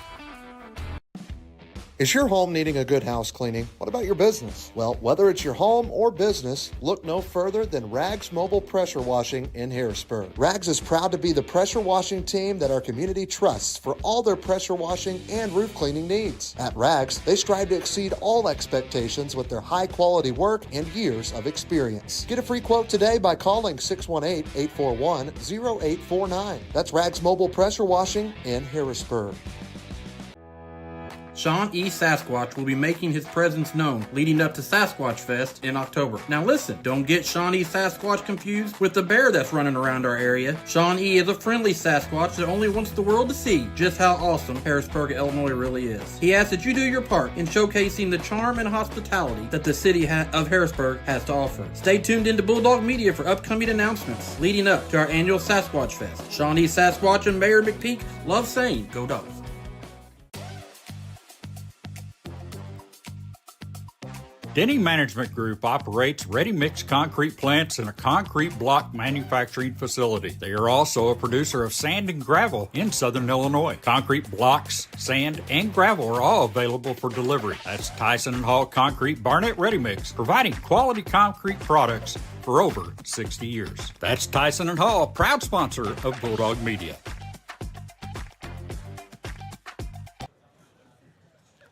Is your home needing a good house cleaning? What about your business? Well, whether it's your home or business, look no further than Rags Mobile Pressure Washing in Harrisburg. Rags is proud to be the pressure washing team that our community trusts for all their pressure washing and roof cleaning needs. At Rags, they strive to exceed all expectations with their high-quality work and years of experience. Get a free quote today by calling 618-841-0849. That's Rags Mobile Pressure Washing in Harrisburg.
Sean E. Sasquatch will be making his presence known leading up to Sasquatch Fest in October. Now listen, don't get Sean E. Sasquatch confused with the bear that's running around our area. Sean E. is a friendly Sasquatch that only wants the world to see just how awesome Harrisburg, Illinois really is. He asks that you do your part in showcasing the charm and hospitality that the city of Harrisburg has to offer. Stay tuned into Bulldog Media for upcoming announcements leading up to our annual Sasquatch Fest. Sean E. Sasquatch and Mayor McPeak love saying, "Go Dogs."
Denny Management Group operates ready-mix concrete plants and a concrete block manufacturing facility. They are also a producer of sand and gravel in Southern Illinois. Concrete blocks, sand, and gravel are all available for delivery. That's Tyson & Hall Concrete Barnett Ready Mix, providing quality concrete products for over 60 years. That's Tyson & Hall, proud sponsor of Bulldog Media.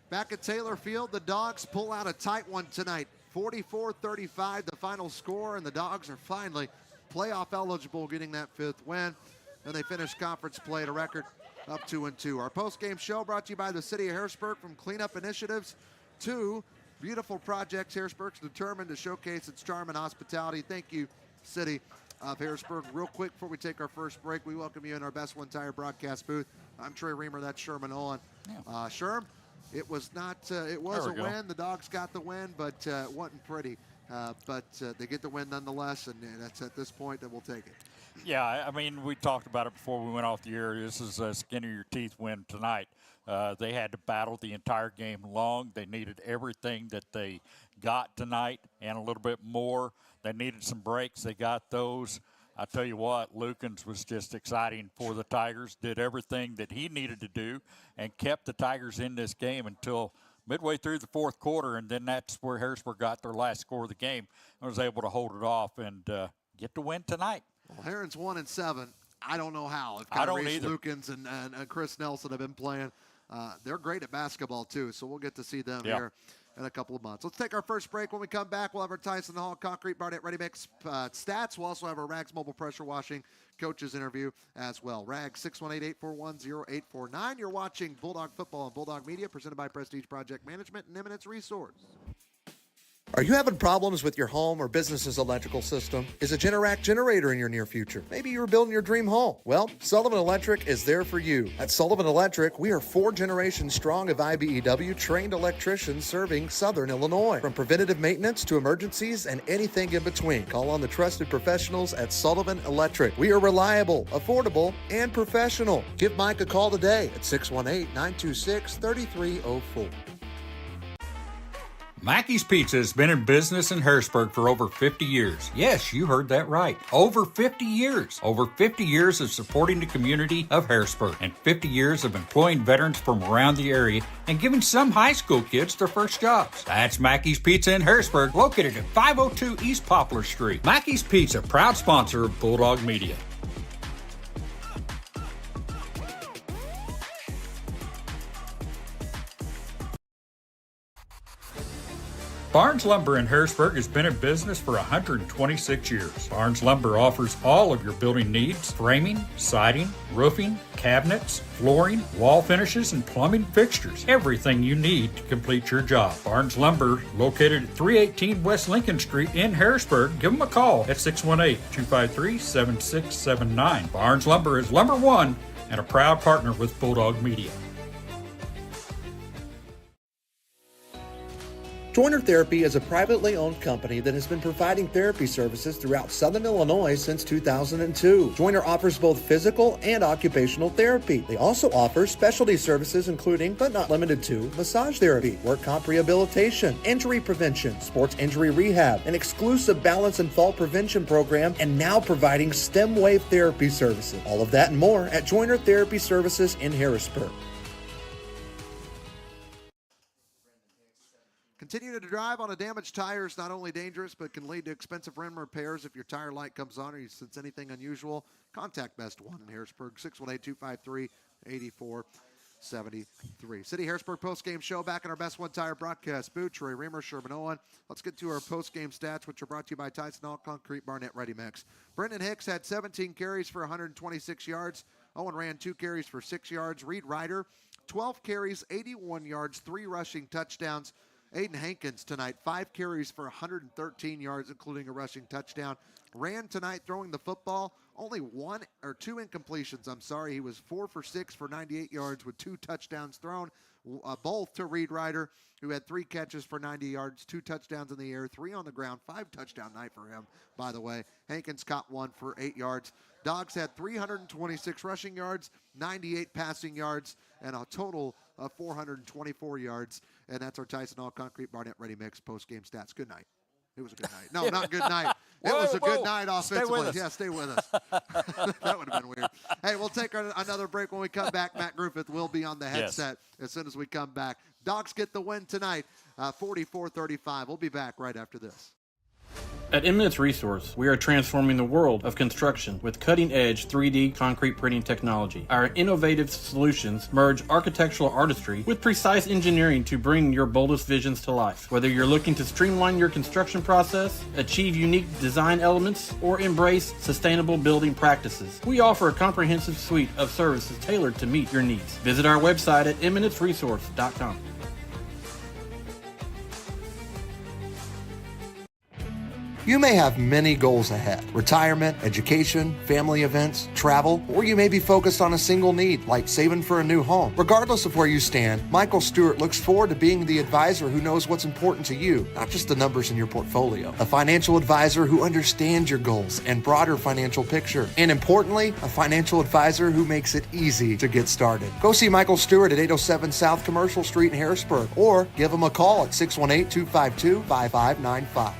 Back at Taylor Field, the Dogs pull out a tight one tonight. 44-35 the final score, and the Dogs are finally playoff eligible, getting that fifth win. And they finish conference play at a record of 2-2. Our post-game show brought to you by the City of Harrisburg. From cleanup initiatives to beautiful projects, Harrisburg's determined to showcase its charm and hospitality. Thank you, City of Harrisburg. Real quick before we take our first break, we welcome you in our Best One Tire broadcast booth. I'm Trey Reamer, that's Sherman Owen. Sherm, it was not. It was a win. The Dogs got the win, but it wasn't pretty. But they get the win nonetheless, and that's at this point that we'll take it.
Yeah, I mean, we talked about it before we went off the air. This is a skin-of-your-teeth win tonight. They had to battle the entire game long. They needed everything that they got tonight and a little bit more. They needed some breaks. They got those. I tell you what, Lukens was just exciting for the Tigers, did everything that he needed to do, and kept the Tigers in this game until midway through the fourth quarter, and then that's where Harrisburg got their last score of the game and was able to hold it off and get the win tonight.
Well, Herrin's 1-7. I don't know how. If
I don't
Reese
either.
Lukens and Chris Nelson have been playing. They're great at basketball, too, so we'll get to see them here in a couple of months. Let's take our first break. When we come back, we'll have our Tyson Hall Concrete Barnett Ready Mix stats. We'll also have our Rags Mobile Pressure Washing coaches interview as well. Rags 618-841-0849. You're watching Bulldog Football and Bulldog Media, presented by Prestige Project Management and Eminence Resorts.
Are you having problems with your home or business's electrical system? Is a Generac generator in your near future? Maybe you're building your dream home. Well, Sullivan Electric is there for you. At Sullivan Electric, we are 4 generations strong of IBEW trained electricians serving Southern Illinois. From preventative maintenance to emergencies and anything in between, call on the trusted professionals at Sullivan Electric. We are reliable, affordable, and professional. Give Mike a call today at 618-926-3304.
Mackey's Pizza has been in business in Harrisburg for over 50 years. Yes, you heard that right. Over 50 years. Over 50 years of supporting the community of Harrisburg and 50 years of employing veterans from around the area and giving some high school kids their first jobs. That's Mackey's Pizza in Harrisburg, located at 502 East Poplar Street. Mackey's Pizza, proud sponsor of Bulldog Media. Barnes Lumber in Harrisburg has been in business for 126 years. Barnes Lumber offers all of your building needs: framing, siding, roofing, cabinets, flooring, wall finishes, and plumbing fixtures. Everything you need to complete your job. Barnes Lumber, located at 318 West Lincoln Street in Harrisburg. Give them a call at 618-253-7679. Barnes Lumber is Lumber One and a proud partner with Bulldog Media.
Joiner Therapy is a privately owned company that has been providing therapy services throughout Southern Illinois since 2002. Joiner offers both physical and occupational therapy. They also offer specialty services including, but not limited to, massage therapy, work comp rehabilitation, injury prevention, sports injury rehab, an exclusive balance and fall prevention program, and now providing STEM wave therapy services. All of that and more at Joiner Therapy Services in Harrisburg.
Continuing to drive on a damaged tire is not only dangerous, but can lead to expensive rim repairs. If your tire light comes on or you sense anything unusual, contact Best One in Harrisburg, 618-253-8473. City Harrisburg postgame show back in our Best One Tire broadcast booth. Troy Reamer, Sherman Owen. Let's get to our postgame stats, which are brought to you by Tyson All Concrete Barnett Ready Mix. Brendan Hicks had 17 carries for 126 yards. Owen ran 2 carries for 6 yards. Reed Ryder, 12 carries, 81 yards, 3 rushing touchdowns. Aiden Hankins tonight, 5 carries for 113 yards, including a rushing touchdown. Ran tonight throwing the football, only 2 incompletions, He was 4 for 6 for 98 yards with 2 touchdowns thrown, both to Reed Ryder, who had 3 catches for 90 yards, 2 touchdowns in the air, 3 on the ground, 5 touchdown night for him, by the way. Hankins caught 1 for 8 yards. Dogs had 326 rushing yards, 98 passing yards, and a total of 424 yards. And that's our Tyson All Concrete Barnett Ready Mix post-game stats. Good night. It was a good night. No, not good night. It was a good night offensively. Yeah, stay with us. That would have been weird. Hey, we'll take another break. When we come back, Matt Griffith will be on the headset as soon as we come back. Dogs get the win tonight, 44-35. We'll be back right after this.
At Eminence Resource, we are transforming the world of construction with cutting-edge 3D concrete printing technology. Our innovative solutions merge architectural artistry with precise engineering to bring your boldest visions to life. Whether you're looking to streamline your construction process, achieve unique design elements, or embrace sustainable building practices, we offer a comprehensive suite of services tailored to meet your needs. Visit our website at eminenceresource.com.
You may have many goals ahead: retirement, education, family events, travel, or you may be focused on a single need, like saving for a new home. Regardless of where you stand, Michael Stewart looks forward to being the advisor who knows what's important to you, not just the numbers in your portfolio. A financial advisor who understands your goals and broader financial picture. And importantly, a financial advisor who makes it easy to get started. Go see Michael Stewart at 807 South Commercial Street in Harrisburg, or give him a call at 618-252-5595.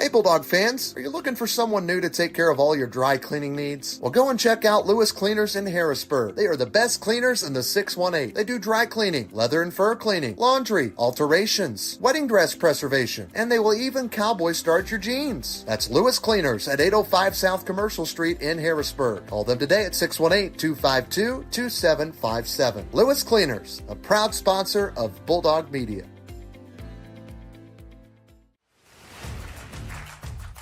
Hey Bulldog fans, are you looking for someone new to take care of all your dry cleaning needs? Well, go and check out Lewis Cleaners in Harrisburg. They are the best cleaners in the 618. They do dry cleaning, leather and fur cleaning, laundry, alterations, wedding dress preservation, and they will even cowboy start your jeans. That's Lewis Cleaners at 805 South Commercial Street in Harrisburg. Call them today at 618-252-2757. Lewis Cleaners, a proud sponsor of Bulldog Media.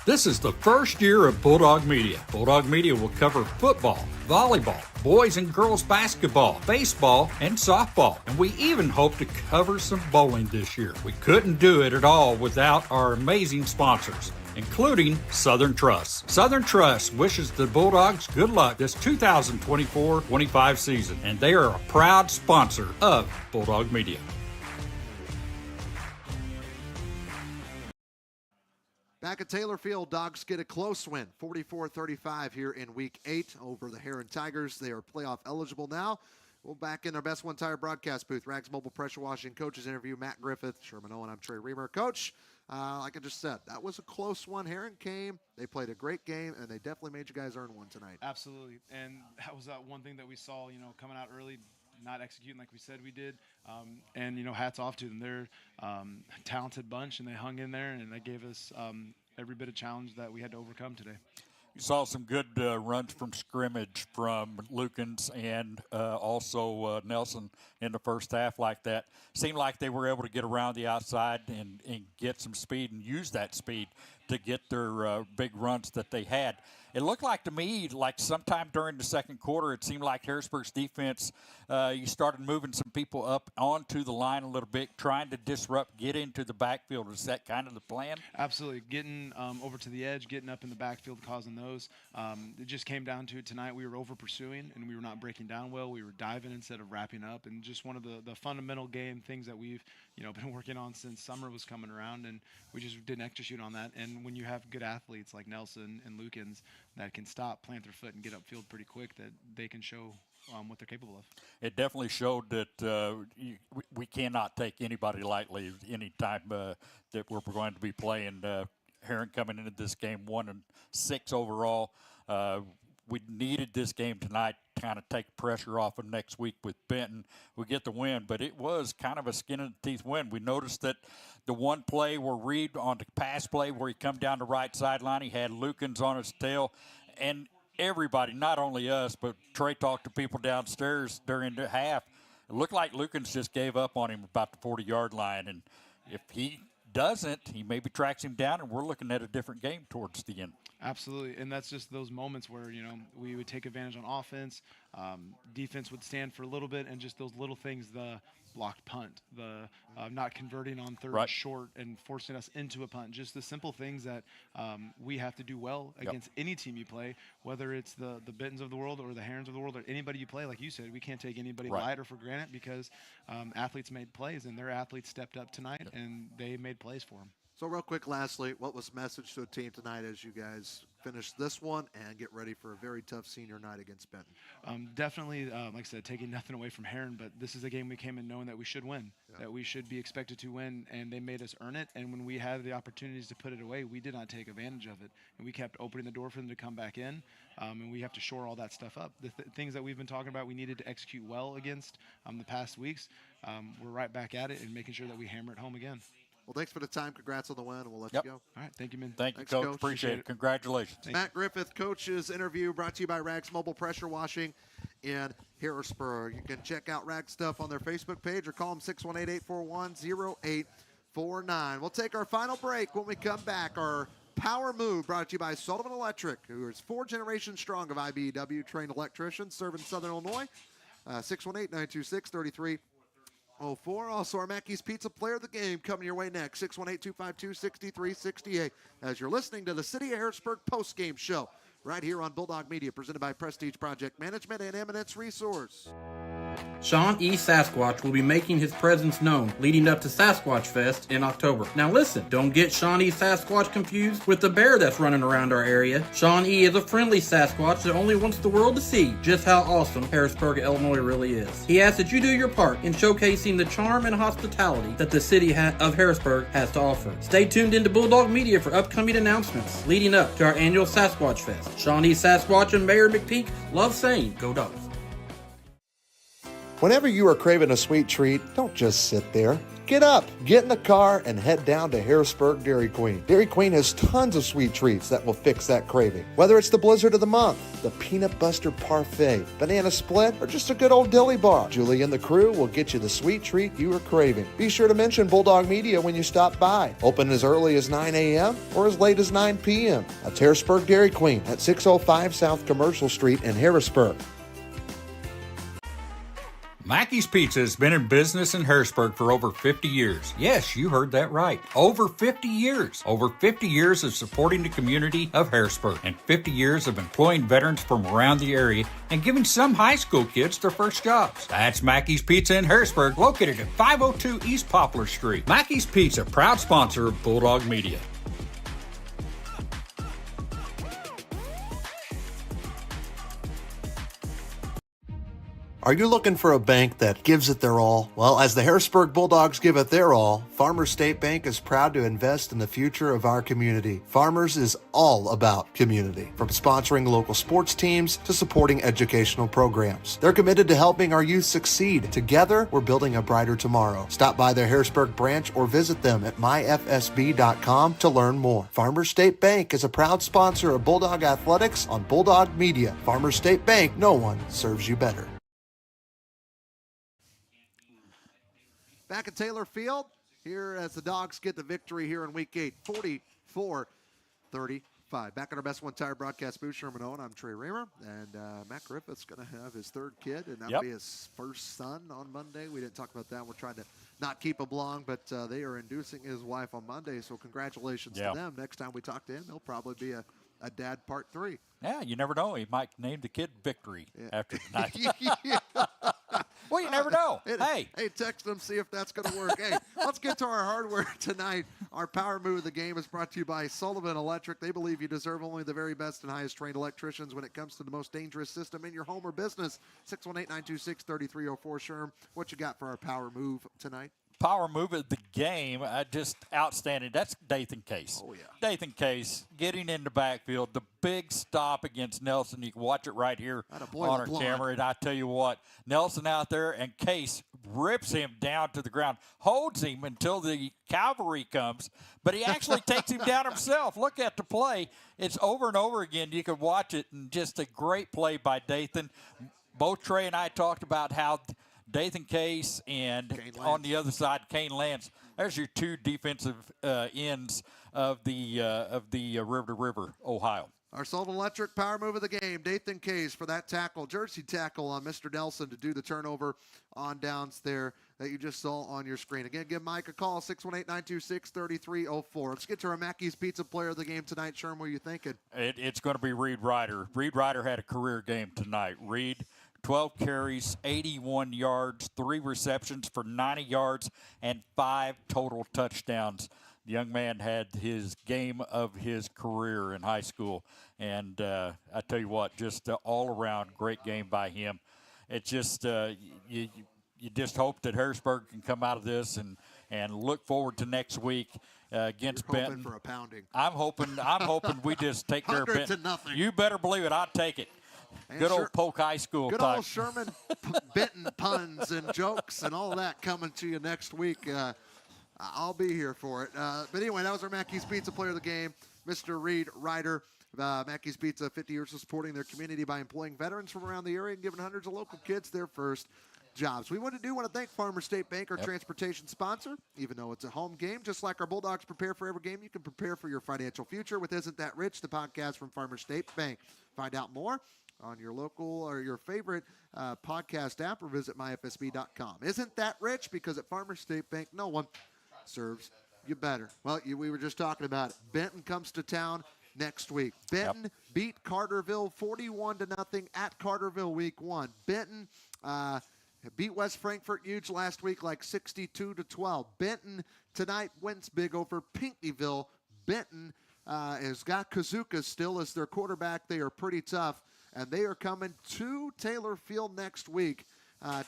This is the first year of Bulldog Media. Bulldog Media will cover football, volleyball, boys and girls basketball, baseball, and softball. And we even hope to cover some bowling this year. We couldn't do it at all without our amazing sponsors, including Southern Trust. Southern Trust wishes the Bulldogs good luck this 2024-25 season, and they are a proud sponsor of Bulldog Media.
Back at Taylor Field, Dogs get a close win, 44-35 here in Week 8 over the Herrin Tigers. They are playoff eligible now. We're back in our Best One Tire broadcast booth. Rags Mobile Pressure Washing Coaches Interview. Matt Griffith, Sherman Owen. I'm Trey Reamer. Coach, like I just said, that was a close one. Herrin came. They played a great game, and they definitely made you guys earn one tonight.
Absolutely. And that was one thing that we saw, coming out early, not executing like we said we did. And, hats off to them. They're a talented bunch, and they hung in there, and they gave us every bit of challenge that we had to overcome today.
You saw some good runs from scrimmage from Lukens and also Nelson in the first half like that. Seemed like they were able to get around the outside and get some speed and use that speed to get their big runs that they had. It looked like to me, like sometime during the second quarter, it seemed like Harrisburg's defense, you started moving some people up onto the line a little bit, trying to disrupt, get into the backfield. Is that kind of the plan?
Absolutely. Getting over to the edge, getting up in the backfield, causing those. It just came down to it tonight. We were over-pursuing, and we were not breaking down well. We were diving instead of wrapping up, and just one of the fundamental game things that we've been working on since summer was coming around, and we just didn't execute on that. And when you have good athletes like Nelson and Lukens that can stop, plant their foot, and get upfield pretty quick, that they can show what they're capable of.
It definitely showed that we cannot take anybody lightly any time that we're going to be playing. Herrin coming into this game 1-6 overall. We needed this game tonight to kind of take pressure off of next week with Benton. We get the win, but it was kind of a skin-in-the-teeth win. We noticed that the one play where Reed on the pass play where he come down the right sideline, he had Lukens on his tail, and everybody, not only us, but Trey talked to people downstairs during the half. It looked like Lukens just gave up on him about the 40-yard line, and if he doesn't, he maybe tracks him down, and we're looking at a different game towards the end.
Absolutely, and that's just those moments where, we would take advantage on offense, defense would stand for a little bit, and just those little things, the blocked punt, the not converting on third and short and forcing us into a punt, just the simple things that we have to do well against any team you play, whether it's the Bentons of the world or the Herrins of the world or anybody you play. Like you said, we can't take anybody light or for granted because athletes made plays, and their athletes stepped up tonight, and they made plays for them.
So real quick, lastly, what was the message to a team tonight as you guys finish this one and get ready for a very tough senior night against Benton?
Definitely, like I said, taking nothing away from Herrin, but this is a game we came in knowing that we should win, that we should be expected to win, and they made us earn it. And when we had the opportunities to put it away, we did not take advantage of it, and we kept opening the door for them to come back in, and we have to shore all that stuff up. The things that we've been talking about we needed to execute well against the past weeks, we're right back at it and making sure that we hammer it home again.
Well, thanks for the time. Congrats on the win, and we'll let you go.
All right. Thank you, man.
Thank you, Coach. Appreciate it. Congratulations.
Matt Griffith, coach's interview brought to you by Rags Mobile Pressure Washing in Harrisburg. You can check out Rags stuff on their Facebook page or call them 618-841-0849. We'll take our final break. When we come back, our Power Move brought to you by Sullivan Electric, who is 4 generations strong of IBEW trained electricians serving Southern Illinois. 618-926-3304. Also, our Mackey's Pizza Player of the Game coming your way next, 618-252-6368, as you're listening to the City of Harrisburg Postgame Show right here on Bulldog Media, presented by Prestige Project Management and Eminence Resource.
Sean E. Sasquatch will be making his presence known leading up to Sasquatch Fest in October. Now listen, don't get Sean E. Sasquatch confused with the bear that's running around our area. Sean E. is a friendly Sasquatch that only wants the world to see just how awesome Harrisburg, Illinois really is. He asks that you do your part in showcasing the charm and hospitality that the city of Harrisburg has to offer. Stay tuned into Bulldog Media for upcoming announcements leading up to our annual Sasquatch Fest. Sean E. Sasquatch and Mayor McPeak love saying, "Go Dogs."
Whenever you are craving a sweet treat, don't just sit there. Get up, get in the car, and head down to Harrisburg Dairy Queen. Dairy Queen has tons of sweet treats that will fix that craving. Whether it's the Blizzard of the Month, the Peanut Buster Parfait, Banana Split, or just a good old dilly bar, Julie and the crew will get you the sweet treat you are craving. Be sure to mention Bulldog Media when you stop by. Open as early as 9 a.m. or as late as 9 p.m. That's Harrisburg Dairy Queen at 605 South Commercial Street in Harrisburg.
Mackey's Pizza has been in business in Harrisburg for over 50 years. Yes, you heard that right. Over 50 years. Over 50 years of supporting the community of Harrisburg and 50 years of employing veterans from around the area and giving some high school kids their first jobs. That's Mackey's Pizza in Harrisburg, located at 502 East Poplar Street. Mackey's Pizza, proud sponsor of Bulldog Media.
Are you looking for a bank that gives it their all? Well, as the Harrisburg Bulldogs give it their all, Farmers State Bank is proud to invest in the future of our community. Farmers is all about community, from sponsoring local sports teams to supporting educational programs. They're committed to helping our youth succeed. Together, we're building a brighter tomorrow. Stop by their Harrisburg branch or visit them at myfsb.com to learn more. Farmers State Bank is a proud sponsor of Bulldog Athletics on Bulldog Media. Farmers State Bank, no one serves you better.
Back at Taylor Field, here as the Dogs get the victory here in Week 8, 44-37. 35. Back in our Best One Tire broadcast booth, Sherman Owen. I'm Trey Reamer, and Matt Griffith's going to have his third kid, and that'll be his first son on Monday. We didn't talk about that. We're trying to not keep him long, but they are inducing his wife on Monday, so congratulations to them. Next time we talk to him, he'll probably be a dad part 3.
Yeah, you never know. He might name the kid Victory after tonight. Well, you never know. Hey,
text them, see if that's going to work. Hey, let's get to our hardware tonight. Our power move of the game is brought to you by Sullivan Electric. They believe you deserve only the very best and highest trained electricians when it comes to the most dangerous system in your home or business. 618-926-3304. Sherm, what you got for our power move tonight?
Power move of the game, just outstanding. That's Dathan Case.
Oh, yeah.
Dathan Case getting in the backfield, the big stop against Nelson. You can watch it right here on our camera. And I tell you what, Nelson out there, and Case rips him down to the ground, holds him until the cavalry comes, but he actually takes him down himself. Look at the play. It's over and over again. You can watch it, and just a great play by Dathan. Both Trey and I talked about how Dathan Case and on the other side, Kane Lance. There's your two defensive ends of the River to River, Ohio.
Our Sullivan Electric power move of the game, Dathan Case for that tackle, jersey tackle on Mr. Nelson to do the turnover on downs there that you just saw on your screen. Again, give Mike a call, 618-926-3304. Let's get to our Mackey's Pizza player of the game tonight. Sherm, what are you thinking?
It's going to be Reed Ryder. Reed Ryder had a career game tonight. Reed, 12 carries, 81 yards, 3 receptions for 90 yards, and 5 total touchdowns. The young man had his game of his career in high school. And I tell you what, just all-around great game by him. It's just you just hope that Harrisburg can come out of this and look forward to next week against Benton.
Hoping for a pounding.
I'm hoping we just take care of Benton.
100-0.
You better believe it. I'll take it. And good old Polk High School
good
type.
Old Sherman Benton puns and jokes and all that coming to you next week. I'll be here for it. But anyway, that was our Mackey's Pizza player of the game, Mr. Reed Ryder. Mackey's Pizza, 50 years of supporting their community by employing veterans from around the area and giving hundreds of local kids their first jobs. We want to thank Farmer State Bank, our transportation sponsor. Even though it's a home game, just like our Bulldogs prepare for every game, you can prepare for your financial future with Isn't That Rich, the podcast from Farmer State Bank. Find out more on your local or your favorite podcast app or visit myfsb.com. Isn't that rich? Because at Farmer State Bank, no one serves you better. Well, we were just talking about it. Benton comes to town next week. Benton beat Carterville 41-0 at Carterville week 1. Benton beat West Frankfort huge last week, like 62-12. Benton tonight wins big over Pinckneyville. Benton has got Kazuka still as their quarterback. They are pretty tough, and they are coming to Taylor Field next week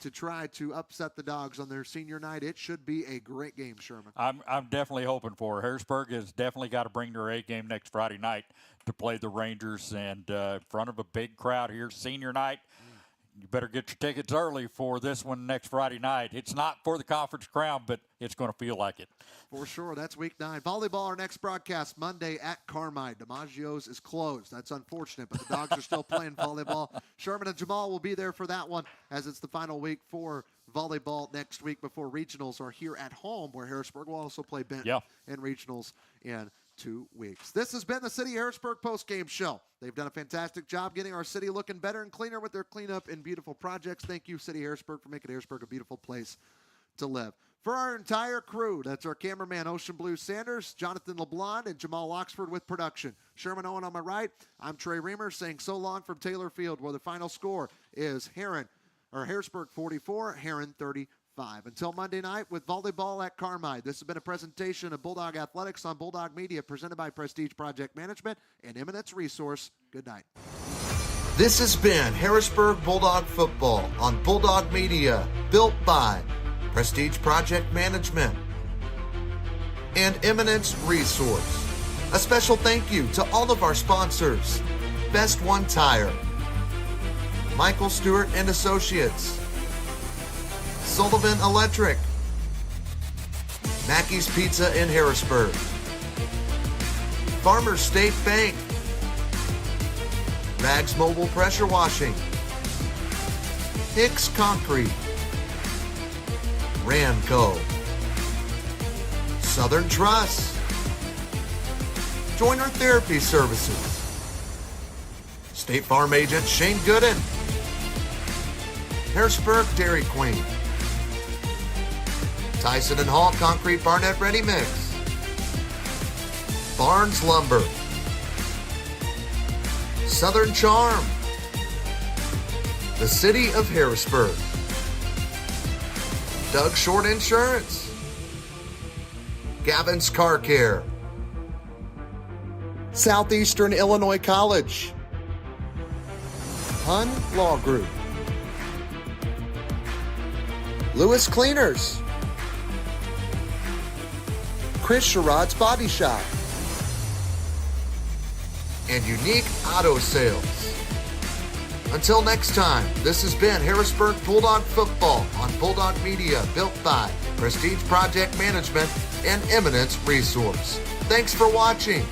to try to upset the Dogs on their senior night. It should be a great game, Sherman.
I'm definitely hoping for it. Harrisburg has definitely got to bring their A game next Friday night to play the Rangers, and in front of a big crowd here, senior night. You better get your tickets early for this one next Friday night. It's not for the conference crown, but it's going to feel like it.
For sure. That's week 9. Volleyball, our next broadcast Monday at Carmine. DiMaggio's is closed. That's unfortunate, but the Dogs are still playing volleyball. Sherman and Jamal will be there for that one, as it's the final week for volleyball next week before regionals are here at home, where Harrisburg will also play Benton in regionals in 2 weeks. This has been the City Harrisburg Postgame Show. They've done a fantastic job getting our city looking better and cleaner with their cleanup and beautiful projects. Thank you, City Harrisburg, for making Harrisburg a beautiful place to live. For our entire crew, that's our cameraman, Ocean Blue Sanders, Jonathan LeBlanc, and Jamal Oxford with production. Sherman Owen on my right. I'm Trey Reamer saying so long from Taylor Field, where the final score is Harrisburg 44, Herrin 35. Until Monday night with volleyball at Carmine. This has been a presentation of Bulldog Athletics on Bulldog Media, presented by Prestige Project Management and Eminence Resource. Good night.
This has been Harrisburg Bulldog Football on Bulldog Media, built by Prestige Project Management and Eminence Resource. A special thank you to all of our sponsors: Best One Tire, Michael Stewart and Associates, Sullivan Electric, Mackey's Pizza in Harrisburg, Farmer State Bank, Rags Mobile Pressure Washing, Hicks Concrete, Ramco, Southern Trust, Joiner Therapy Services. State Farm Agent Shane Gooden. Harrisburg Dairy Queen. Tyson and Hall Concrete Barnett Ready Mix. Barnes Lumber. Southern Charm. The City of Harrisburg. Doug Short Insurance. Gavin's Car Care. Southeastern Illinois College. Hun Law Group. Lewis Cleaners. Chris Sherrod's Body Shop. And Unique Auto Sales. Until next time, this has been Harrisburg Bulldog Football on Bulldog Media, built by Prestige Project Management and Eminence Resource. Thanks for watching.